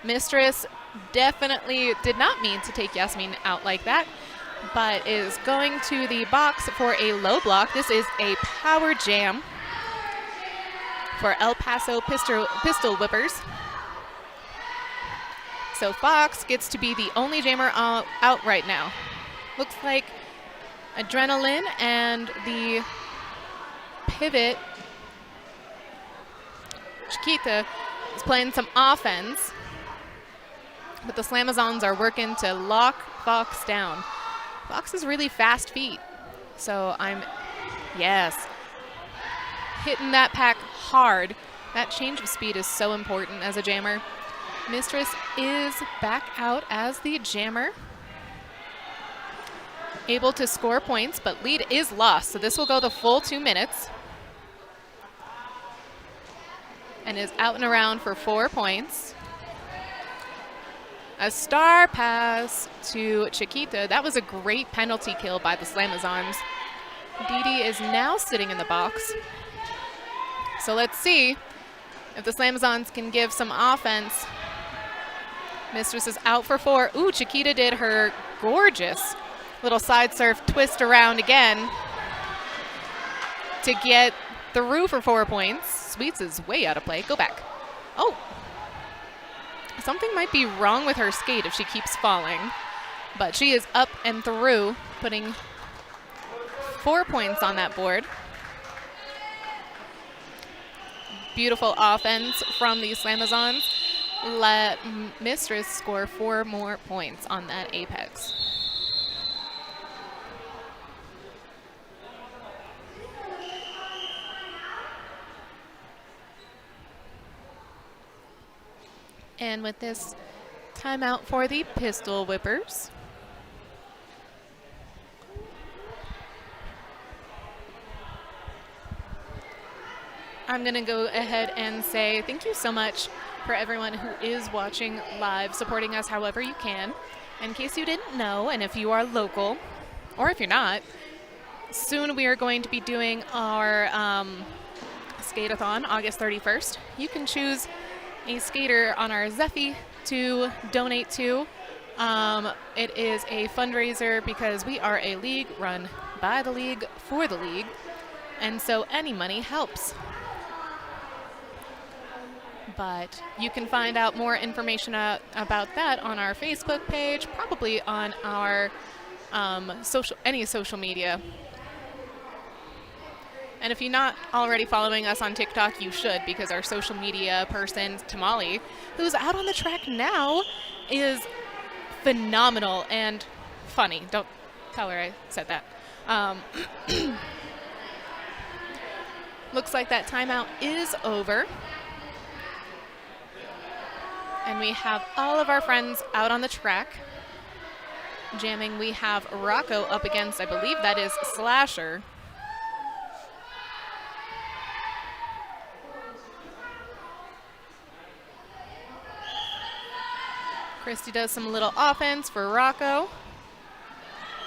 Mistress definitely did not mean to take Yasmin out like that, but is going to the box for a low block. This is a power jam for El Paso pistol whippers. So Fox gets to be the only jammer out right now. Looks like Adrenaline and the pivot, Chiquita, is playing some offense, but the Slamazons are working to lock Fox down. Fox is really fast feet, so yes, hitting that pack hard. That change of speed is so important as a jammer. Mistress is back out as the jammer. Able to score points, but lead is lost, so this will go the full 2 minutes. And is out and around for 4 points. A star pass to Chiquita. That was a great penalty kill by the Slamazons. Didi is now sitting in the box. So let's see if the Slamazons can give some offense. Mistress is out for 4. Ooh, Chiquita did her gorgeous little side surf twist around again to get through for 4 points. Sweets is way out of play. Go back. Oh. Something might be wrong with her skate if she keeps falling. But she is up and through, putting 4 points on that board. Beautiful offense from the Slamazons. let Mistress score 4 more points on that apex. And with this timeout for the pistol whippers, I'm going to go ahead and say thank you so much for everyone who is watching live, supporting us however you can. In case you didn't know, and if you are local, or if you're not, soon we are going to be doing our skate-a-thon, August 31st. You can choose a skater on our Zeffy to donate to. It is a fundraiser because we are a league run by the league for the league, and so any money helps. But you can find out more information about that on our Facebook page, probably on our any social media. And if you're not already following us on TikTok, you should, because our social media person, Tamale, who's out on the track now, is phenomenal and funny. Don't tell her I said that. Looks like that timeout is over. And we have all of our friends out on the track jamming. We have Rocco up against, I believe that is Slasher. Christy does some little offense for Rocco.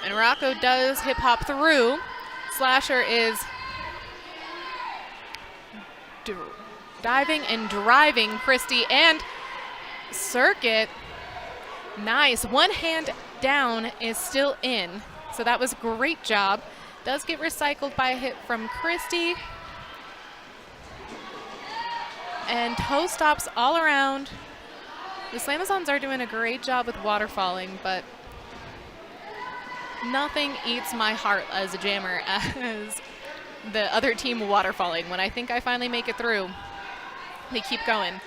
And Rocco does hip hop through. Slasher is diving and driving Christy and Circuit. Nice. One hand down is still in. So that was a great job. Does get recycled by a hit from Christy. And toe stops all around. The Slamazons are doing a great job with waterfalling, but nothing eats my heart as a jammer as the other team waterfalling. When I think I finally make it through, they keep going.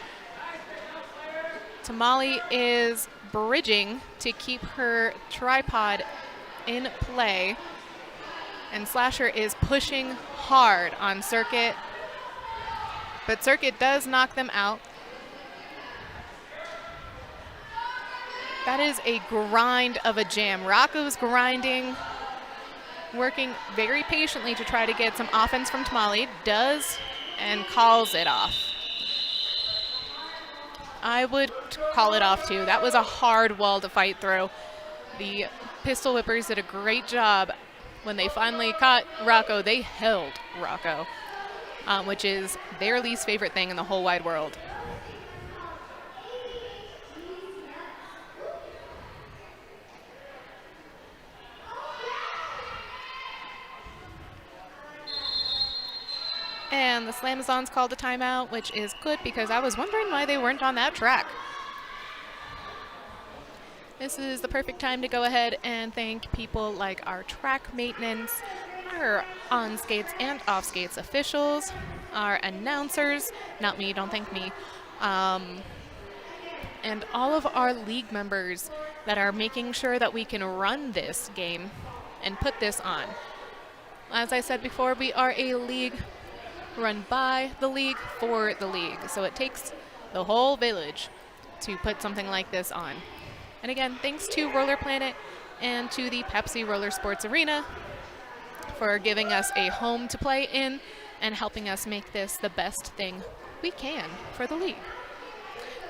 Tamale is bridging to keep her tripod in play, and Slasher is pushing hard on Circuit, but Circuit does knock them out. That is a grind of a jam. Rocco's grinding, working very patiently to try to get some offense from Tamale. Does, and calls it off. I would call it off too. That was a hard wall to fight through. The pistol whippers did a great job. When they finally caught Rocco, they held Rocco, which is their least favorite thing in the whole wide world. And the Slamazons called a timeout, which is good because I was wondering why they weren't on that track. This is the perfect time to go ahead and thank people like our track maintenance, our on skates and off skates officials, our announcers, not me, don't thank me, and all of our league members that are making sure that we can run this game and put this on. As I said before, we are a league run by the league for the league. So it takes the whole village to put something like this on. And again, thanks to roller.planet and to the Pepsi Roller Sports Arena for giving us a home to play in and helping us make this the best thing we can for the league.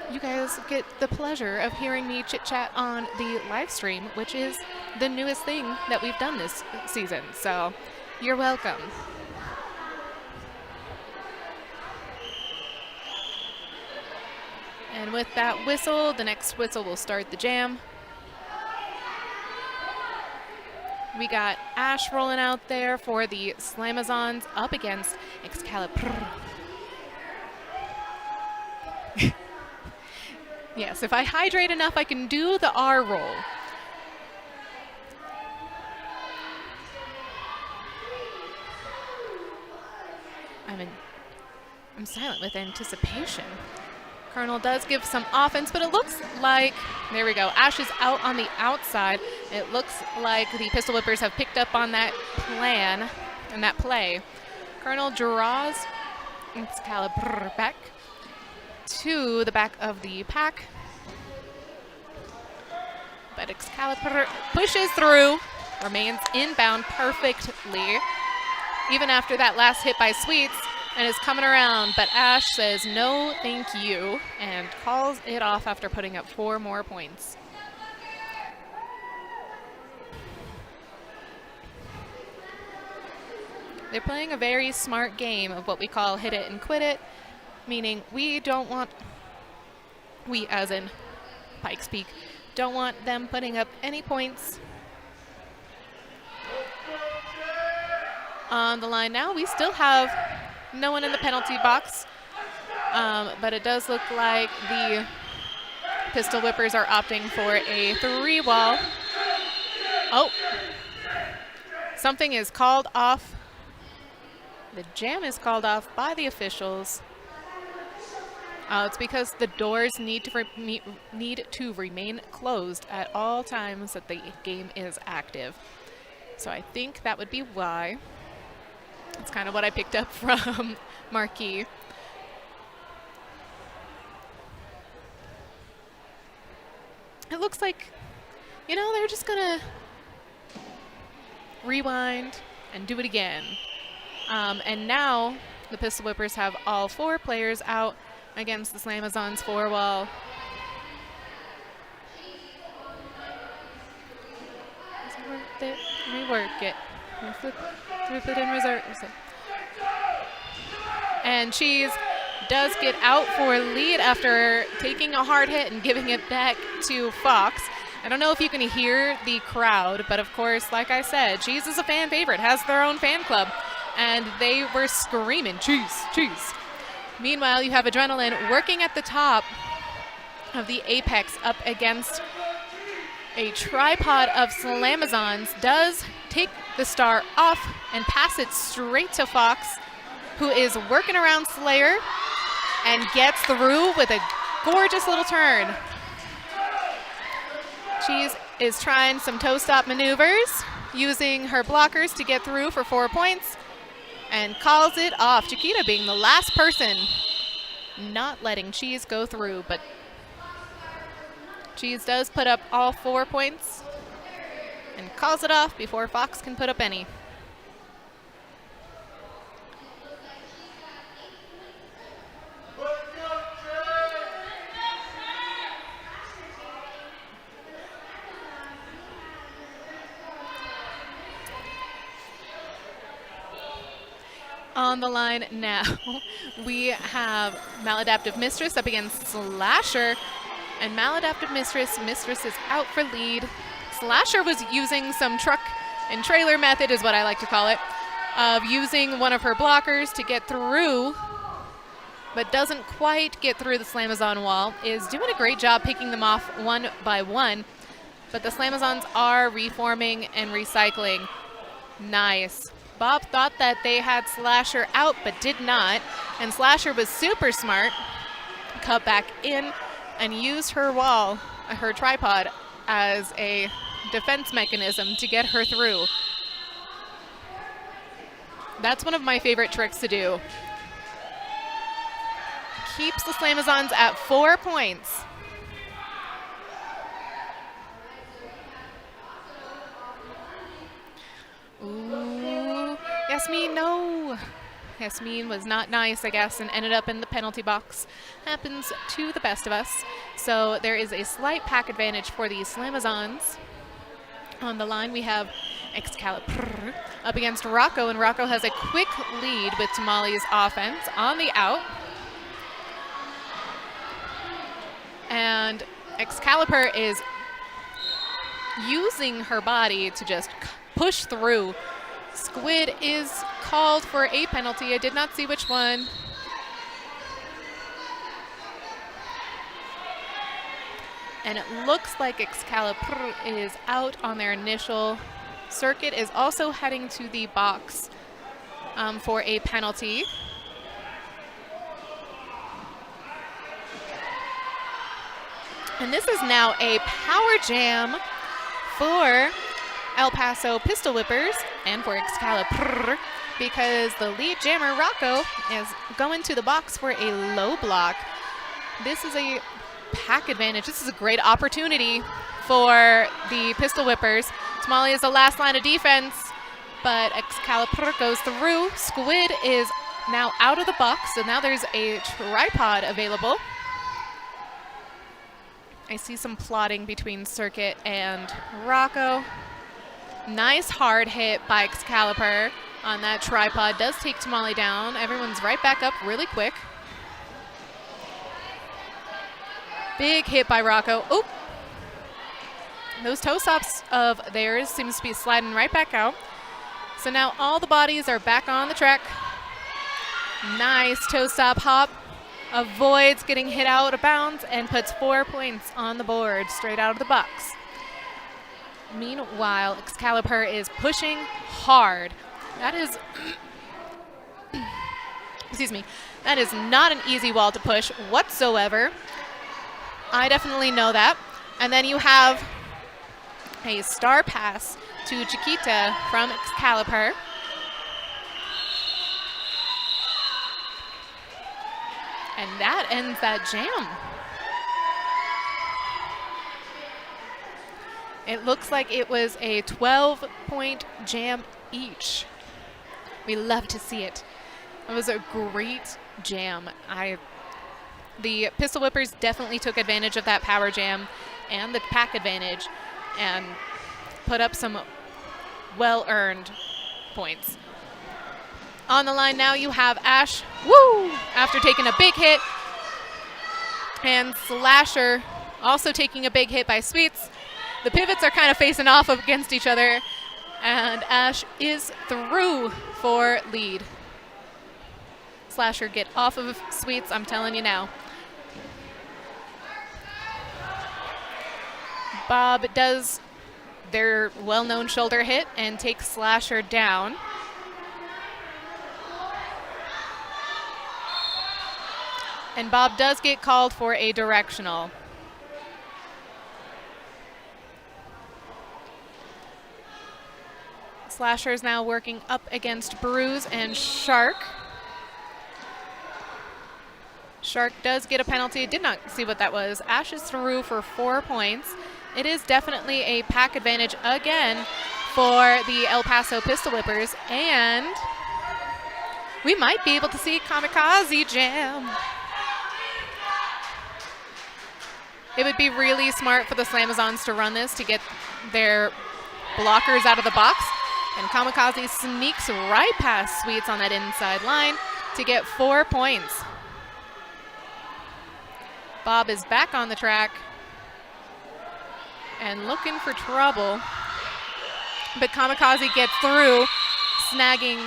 You guys get the pleasure of hearing me chit-chat on the live stream, which is the newest thing that we've done this season. So you're welcome. And with that whistle, the next whistle will start the jam. We got Ash rolling out there for the Slamazons up against Excalibur. Yes, if I hydrate enough, I can do the R roll. I'm silent with anticipation. Colonel does give some offense, but it looks like, there we go, Ash is out on the outside. It looks like the Pistol Whippers have picked up on that plan and that play. Colonel draws Excalibur back to the back of the pack. But Excalibur pushes through, remains inbound perfectly, even after that last hit by Sweets, and is coming around. But Ash says no thank you and calls it off after putting up 4 more points. They're playing a very smart game of what we call hit it and quit it, meaning we as in Pikes Peak, don't want them putting up any points. On the line now, we still have no one in the penalty box, but it does look like the Pistol Whippers are opting for a 3-wall. Oh, something is called off. The jam is called off by the officials. It's because the doors need to remain closed at all times that the game is active. So I think that would be why. It's kind of what I picked up from Marquis. It looks like, they're just gonna rewind and do it again. And now the Pistol Whippers have all 4 players out against the Slamazons 4-wall. Is it worth it? Rework it. Flip it in reserve. And Cheese does get out for lead after taking a hard hit and giving it back to Fox. I don't know if you can hear the crowd, but of course, like I said, Cheese is a fan favorite, has their own fan club, and they were screaming, Cheese, Cheese. Meanwhile, you have Adrenaline working at the top of the apex up against a tripod of Slamazons, does take the star off and pass it straight to Fox, who is working around Slayer and gets through with a gorgeous little turn. Cheese is trying some toe-stop maneuvers, using her blockers to get through for 4 points, and calls it off. Chiquita being the last person not letting Cheese go through, but Cheese does put up all 4 points and calls it off before Fox can put up any. On the line now, we have Maladaptive Mistress up against Slasher, and Maladaptive Mistress is out for lead. Slasher was using some truck and trailer method, is what I like to call it, of using one of her blockers to get through, but doesn't quite get through the Slamazon wall, is doing a great job picking them off one by one, but the Slamazons are reforming and recycling. Nice. Bob thought that they had Slasher out, but did not. And Slasher was super smart, cut back in, and used her wall, her tripod, as a defense mechanism to get her through. That's one of my favorite tricks to do. Keeps the Slamazons at 4 points. Ooh, Yasmin, no. Yasmin was not nice, I guess, and ended up in the penalty box. Happens to the best of us. So there is a slight pack advantage for the Slamazons. On the line, we have Excalibur up against Rocco, and Rocco has a quick lead with Tamale's offense on the out. And Excalibur is using her body to just push through. Squid is called for a penalty. I did not see which one. And it looks like Excalibur is out on their initial circuit, is also heading to the box for a penalty. And this is now a power jam for El Paso Pistol Whippers and for Excalibur, because the lead jammer, Rocco, is going to the box for a low block. This is a pack advantage. This is a great opportunity for the Pistol Whippers. Tamale is the last line of defense, but Excalibur goes through. Squid is now out of the box, so now there's a tripod available. I see some plotting between Circuit and Rocco. Nice hard hit by Excalibur on that tripod. Does take Tamale down. Everyone's right back up really quick. Big hit by Rocco. Oop. Those toe stops of theirs seems to be sliding right back out. So now all the bodies are back on the track. Nice toe stop hop. Avoids getting hit out of bounds and puts 4 points on the board straight out of the box. Meanwhile, Excalibur is pushing hard. That is, excuse me, that is not an easy wall to push whatsoever. I definitely know that. And then you have a star pass to Chiquita from Excalibur. And that ends that jam. It looks like it was a 12-point jam each. We love to see it. It was a great jam. The Pistol Whippers definitely took advantage of that power jam and the pack advantage and put up some well-earned points. On the line now you have Ash, woo, after taking a big hit, and Slasher also taking a big hit by Sweets. The pivots are kind of facing off against each other, and Ash is through for lead. Slasher, get off of Sweets, I'm telling you now. Bob does their well-known shoulder hit and takes Slasher down. And Bob does get called for a directional. Slasher is now working up against Bruise and Shark. Shark does get a penalty. Did not see what that was. Ash is through for 4 points. It is definitely a pack advantage again for the El Paso Pistol Whippers. And we might be able to see Kamikaze Jam. It would be really smart for the Slamazons to run this to get their blockers out of the box. And Kamikaze sneaks right past Sweets on that inside line to get 4 points. Bob is back on the track and looking for trouble. But Kamikaze gets through, snagging,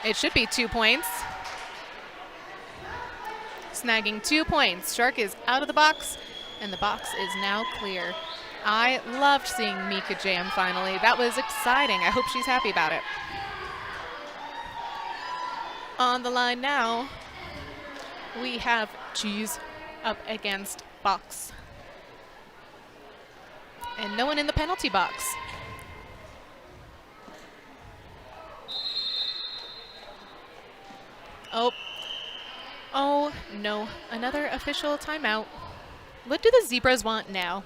it should be 2 points. Snagging 2 points. Shark is out of the box, and the box is now clear. I loved seeing Mika jam finally. That was exciting. I hope she's happy about it. On the line now, we have Cheese up against Box. And no one in the penalty box. Oh no, another official timeout. What do the Zebras want now?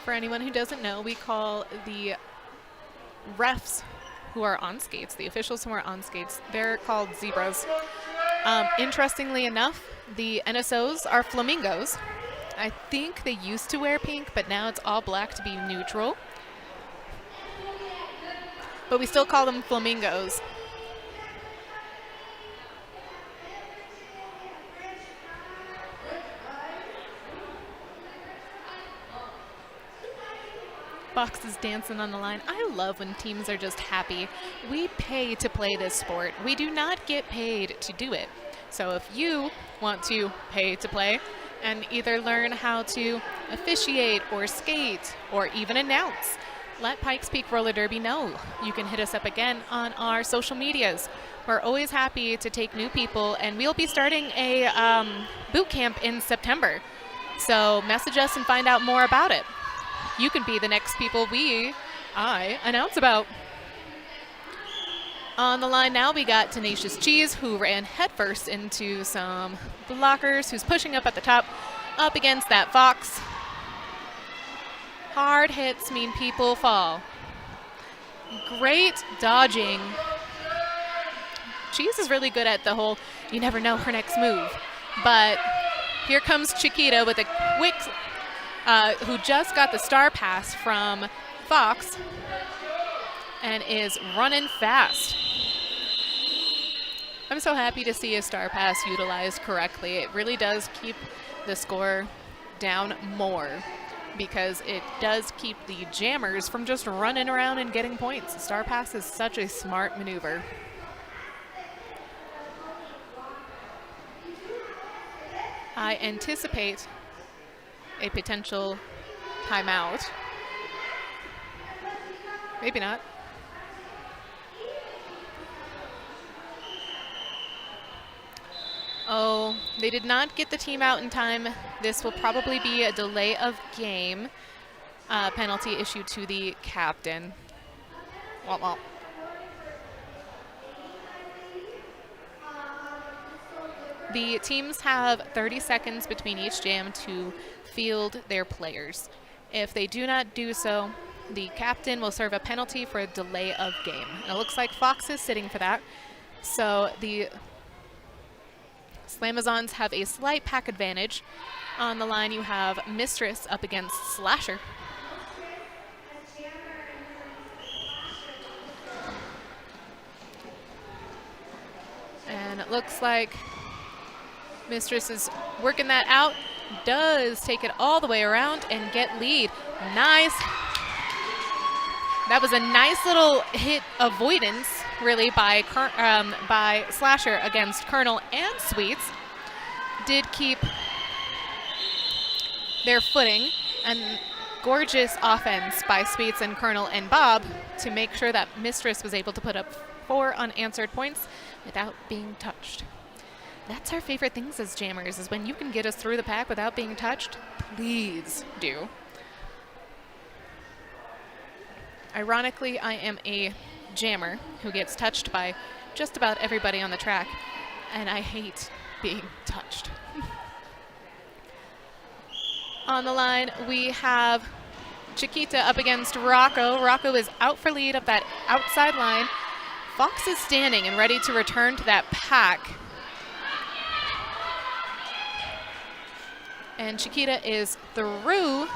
For anyone who doesn't know, we call the refs who are on skates, the officials who are on skates, they're called Zebras. Interestingly enough, the NSOs are flamingos. I think they used to wear pink, but now it's all black to be neutral. But we still call them flamingos. Box is dancing on the line. I love when teams are just happy. We pay to play this sport. We do not get paid to do it. So if you want to pay to play and either learn how to officiate or skate or even announce let Pikes Peak Roller Derby know. You can hit us up again on our social medias. We're always happy to take new people, and we'll be starting a boot camp in September. So message us and find out more about it. You can be the next people I announce about. On the line now, we got Tenacious Cheese, who ran headfirst into some blockers, who's pushing up at the top, up against that Fox. Hard hits mean people fall. Great dodging. Cheese is really good at the whole, you never know her next move. But here comes Chiquita with a quick, who just got the star pass from Fox and is running fast. I'm so happy to see a star pass utilized correctly. It really does keep the score down more because it does keep the jammers from just running around and getting points. Star pass is such a smart maneuver. I anticipate a potential timeout. Maybe not. Oh, they did not get the team out in time. This will probably be a delay of game penalty issued to the captain. Womp womp. The teams have 30 seconds between each jam to field their players. If they do not do so, the captain will serve a penalty for a delay of game. It looks like Fox is sitting for that. So the Slamazons have a slight pack advantage. On the line, you have Mistress up against Slasher. And it looks like Mistress is working that out, does take it all the way around and get lead. Nice. That was a nice little hit avoidance, really, by Slasher against Colonel and Sweets. Did keep their footing, and gorgeous offense by Sweets and Colonel and Bob to make sure that Mistress was able to put up 4 unanswered points without being touched. That's our favorite things as jammers, is when you can get us through the pack without being touched. Please do. Ironically, I am a jammer who gets touched by just about everybody on the track, and I hate being touched. On the line, we have Chiquita up against Rocco. Rocco is out for lead up that outside line. Fox is standing and ready to return to that pack. And Chiquita is through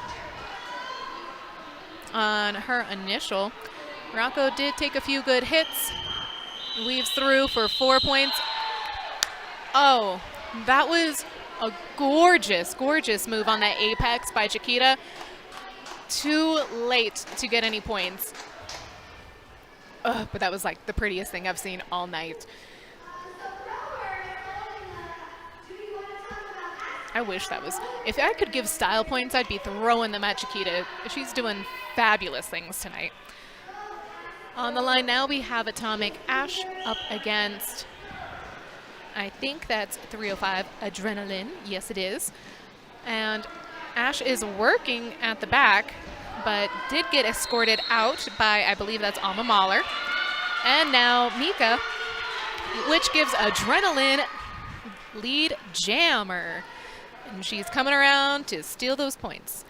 on her initial. Rocco did take a few good hits. Weaves through for 4 points. Oh, that was a gorgeous, gorgeous move on that apex by Chiquita. Too late to get any points. But that was like the prettiest thing I've seen all night. I wish that was, if I could give style points, I'd be throwing them at Chiquita. She's doing fabulous things tonight. On the line now, we have Atomic Ash up against, I think that's 305 Adrenaline. Yes, it is. And Ash is working at the back, but did get escorted out by, I believe that's Alma Mahler. And now Mika, which gives Adrenaline lead jammer. And she's coming around to steal those points.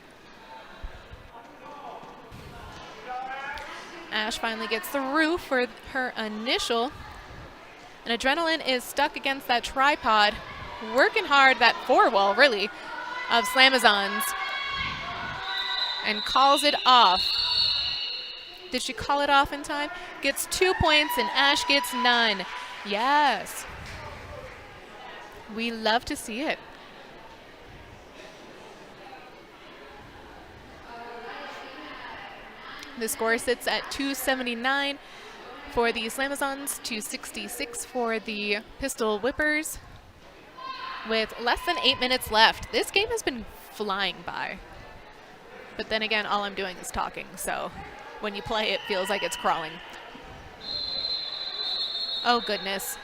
Ash finally gets through for her initial. And Adrenaline is stuck against that tripod, working hard, that 4-wall, really, of Slamazons. And calls it off. Did she call it off in time? Gets 2 points and Ash gets none. Yes. We love to see it. The score sits at 279 for the Slamazons, 266 for the Pistol Whippers. With less than 8 minutes left, this game has been flying by. But then again, all I'm doing is talking, so when you play, it feels like it's crawling. Oh, goodness.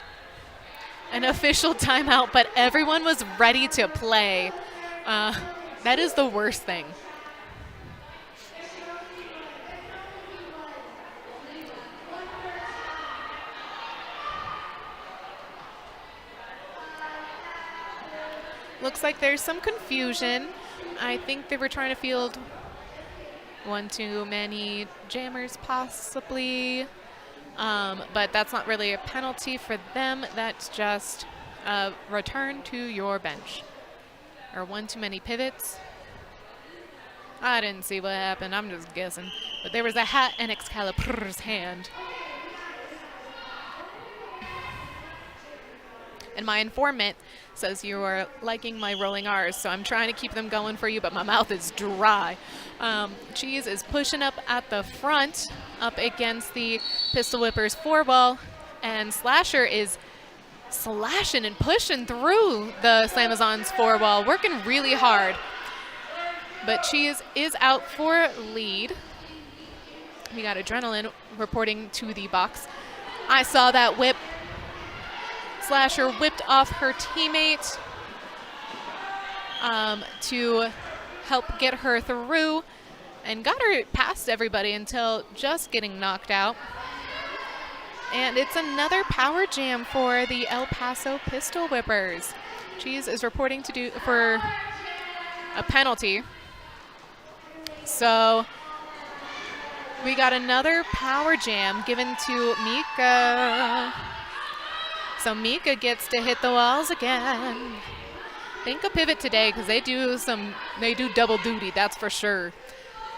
An official timeout, but everyone was ready to play. That is the worst thing. Looks like there's some confusion. I think they were trying to field one too many jammers possibly, but that's not really a penalty for them. That's just a return to your bench. Or one too many pivots. I didn't see what happened, I'm just guessing. But there was a hat in Excalibur's hand. And my informant says you are liking my rolling R's, so I'm trying to keep them going for you, but my mouth is dry. Cheese is pushing up at the front, up against the Pistol Whippers 4-ball, and Slasher is slashing and pushing through the Slamazons 4-ball, working really hard. But Cheese is out for lead. We got Adrenaline reporting to the box. I saw that whip. Slasher whipped off her teammate to help get her through and got her past everybody until just getting knocked out. And it's another power jam for the El Paso Pistol Whippers. Cheese is reporting for a penalty. So we got another power jam given to Mika. So Mika gets to hit the walls again. Think a pivot today because they do double duty, that's for sure.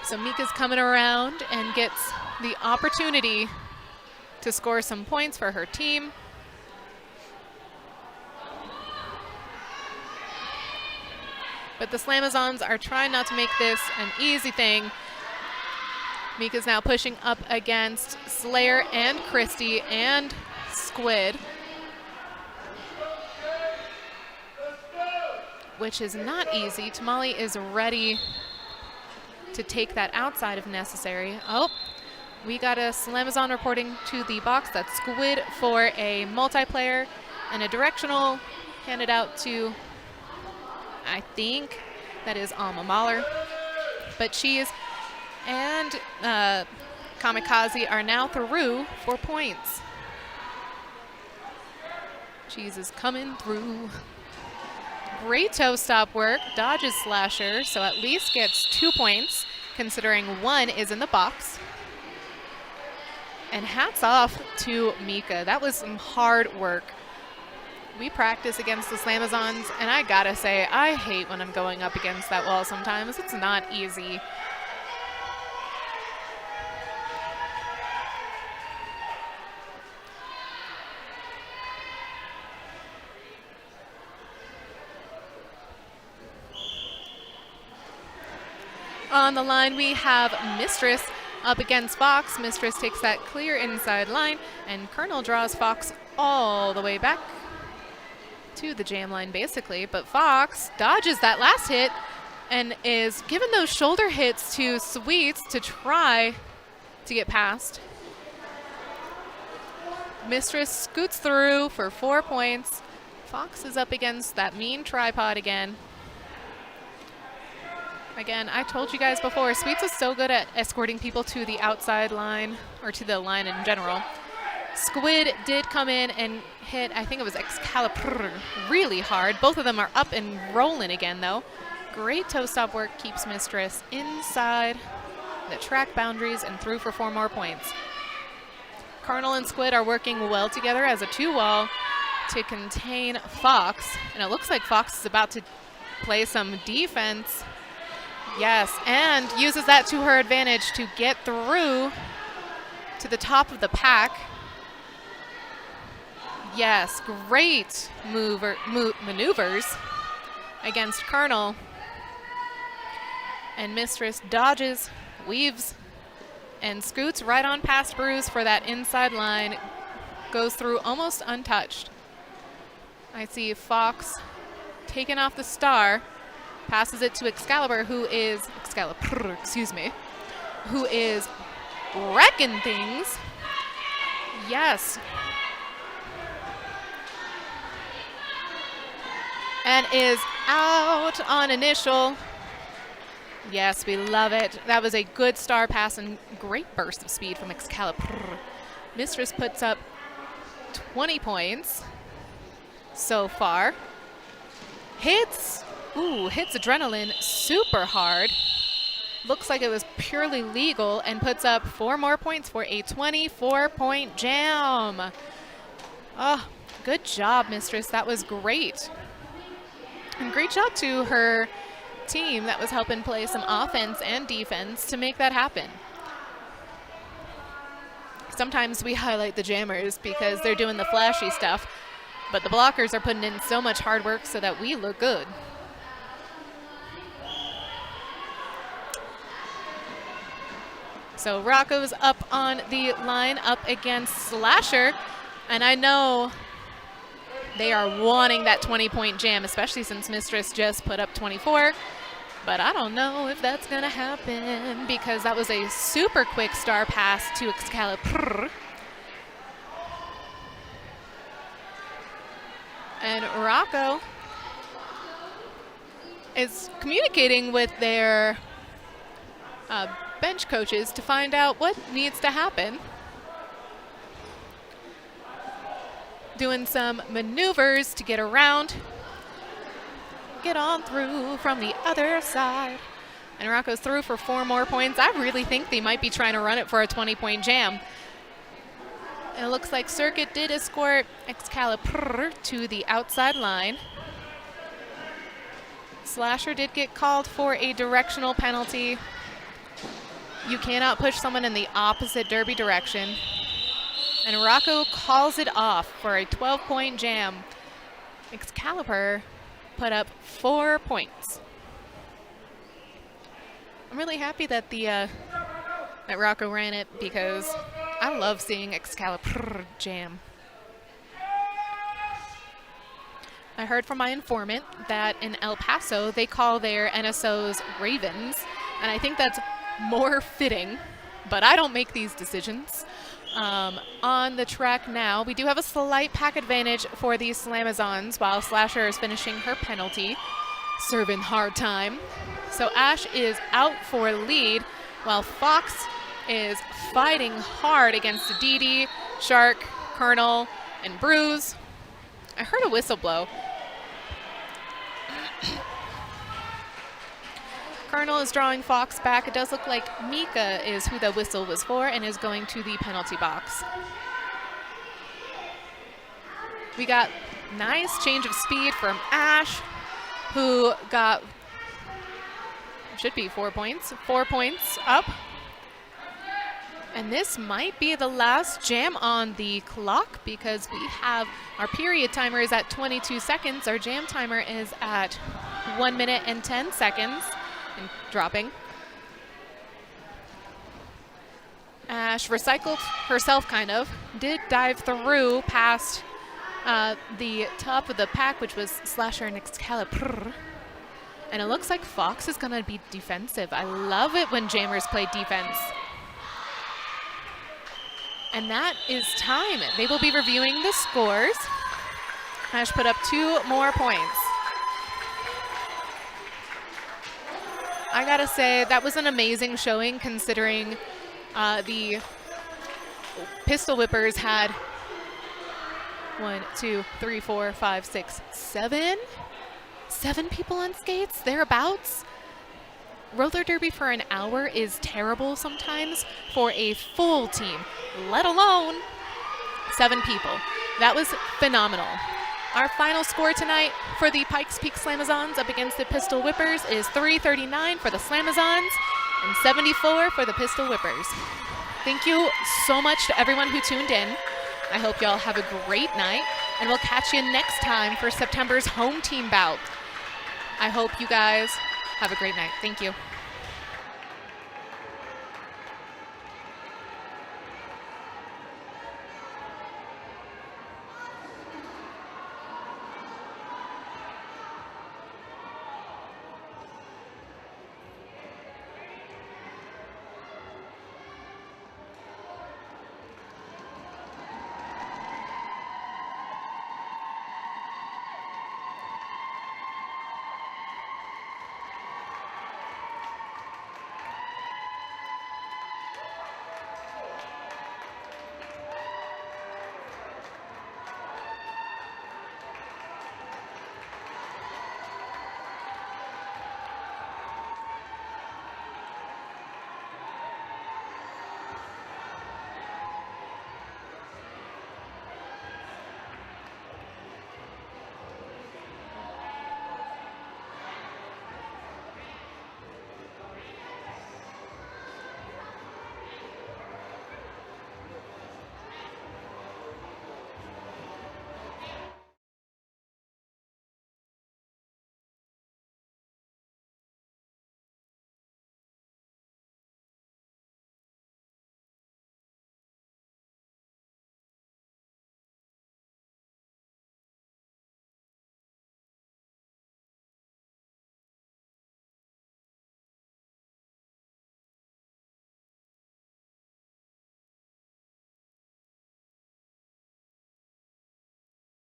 So Mika's coming around and gets the opportunity to score some points for her team. But the Slamazons are trying not to make this an easy thing. Mika's now pushing up against Slayer and Christy and Squid, which is not easy. Tamale is ready to take that outside if necessary. Oh, we got a Slamazon reporting to the box. That's Squid for a multiplayer and a directional handed out to, I think that is Alma Mahler. But Cheese and Kamikaze are now through for points. Cheese is coming through. Great toe stop work, dodges Slasher, so at least gets 2 points, considering one is in the box. And hats off to Mika. That was some hard work. We practice against the Slamazons, and I gotta say, I hate when I'm going up against that wall sometimes. It's not easy. On the line, we have Mistress up against Fox. Mistress takes that clear inside line, and Colonel draws Fox all the way back to the jam line, basically. But Fox dodges that last hit and is giving those shoulder hits to Sweets to try to get past. Mistress scoots through for 4 points. Fox is up against that mean tripod again. Again, I told you guys before, Sweets is so good at escorting people to the outside line, or to the line in general. Squid did come in and hit, I think it was Excalibur, really hard. Both of them are up and rolling again, though. Great toe stop work keeps Mistress inside the track boundaries and through for 4 more points. Colonel and Squid are working well together as a 2-wall to contain Fox, and it looks like Fox is about to play some defense. Yes, and uses that to her advantage to get through to the top of the pack. Yes, great maneuvers against Colonel. And Mistress dodges, weaves, and scoots right on past Bruce for that inside line. Goes through almost untouched. I see Fox taking off the star. Passes it to Excalibur, who is wrecking things. Yes. And is out on initial. Yes, we love it. That was a good star pass and great burst of speed from Excalibur. Mistress puts up 20 points so far. Hits adrenaline super hard. Looks like it was purely legal and puts up 4 more points for a 24-point jam. Oh, good job, Mistress. That was great. And great job to her team that was helping play some offense and defense to make that happen. Sometimes we highlight the jammers because they're doing the flashy stuff, but the blockers are putting in so much hard work so that we look good. So Rocco's up on the line up against Slasher, and I know they are wanting that 20-point jam, especially since Mistress just put up 24. But I don't know if that's going to happen because that was a super quick star pass to Excalibur. And Rocco is communicating with their bench coaches to find out what needs to happen. Doing some maneuvers to get around. Get on through from the other side. And Rocco's through for 4 more points. I really think they might be trying to run it for a 20-point jam. And it looks like Circuit did escort Excalibur to the outside line. Slasher did get called for a directional penalty. You cannot push someone in the opposite derby direction. And Rocco calls it off for a 12-point jam. Excalibur put up 4 points. I'm really happy that that Rocco ran it because I love seeing Excalibur jam. I heard from my informant that in El Paso they call their NSOs Ravens, and I think that's more fitting, but I don't make these decisions. On the track now, we do have a slight pack advantage for the Slamazons while Slasher is finishing her penalty, serving hard time. So Ash is out for lead while Fox is fighting hard against Didi, Shark, Colonel, and Bruise. I heard a whistle blow. Colonel is drawing Fox back. It does look like Mika is who the whistle was for and is going to the penalty box. We got nice change of speed from Ash, who got, should be 4 points, 4 points up. And this might be the last jam on the clock because we have our period timer is at 22 seconds. Our jam timer is at 1 minute and 10 seconds. And dropping. Ash recycled herself kind of, did dive through past the top of the pack, which was Slasher and Excalibur. And it looks like Fox is gonna be defensive. I love it when jammers play defense. And that is time. They will be reviewing the scores. Ash put up 2 more points. I gotta say, that was an amazing showing considering the Pistol Whippers had 1, 2, 3, 4, 5, 6, 7 people on skates, thereabouts. Roller derby for an hour is terrible sometimes for a full team, let alone 7 people. That was phenomenal. Our final score tonight for the Pikes Peak Slamazons up against the Pistol Whippers is 339 for the Slamazons and 74 for the Pistol Whippers. Thank you so much to everyone who tuned in. I hope y'all have a great night, and we'll catch you next time for September's home team bout. I hope you guys have a great night. Thank you.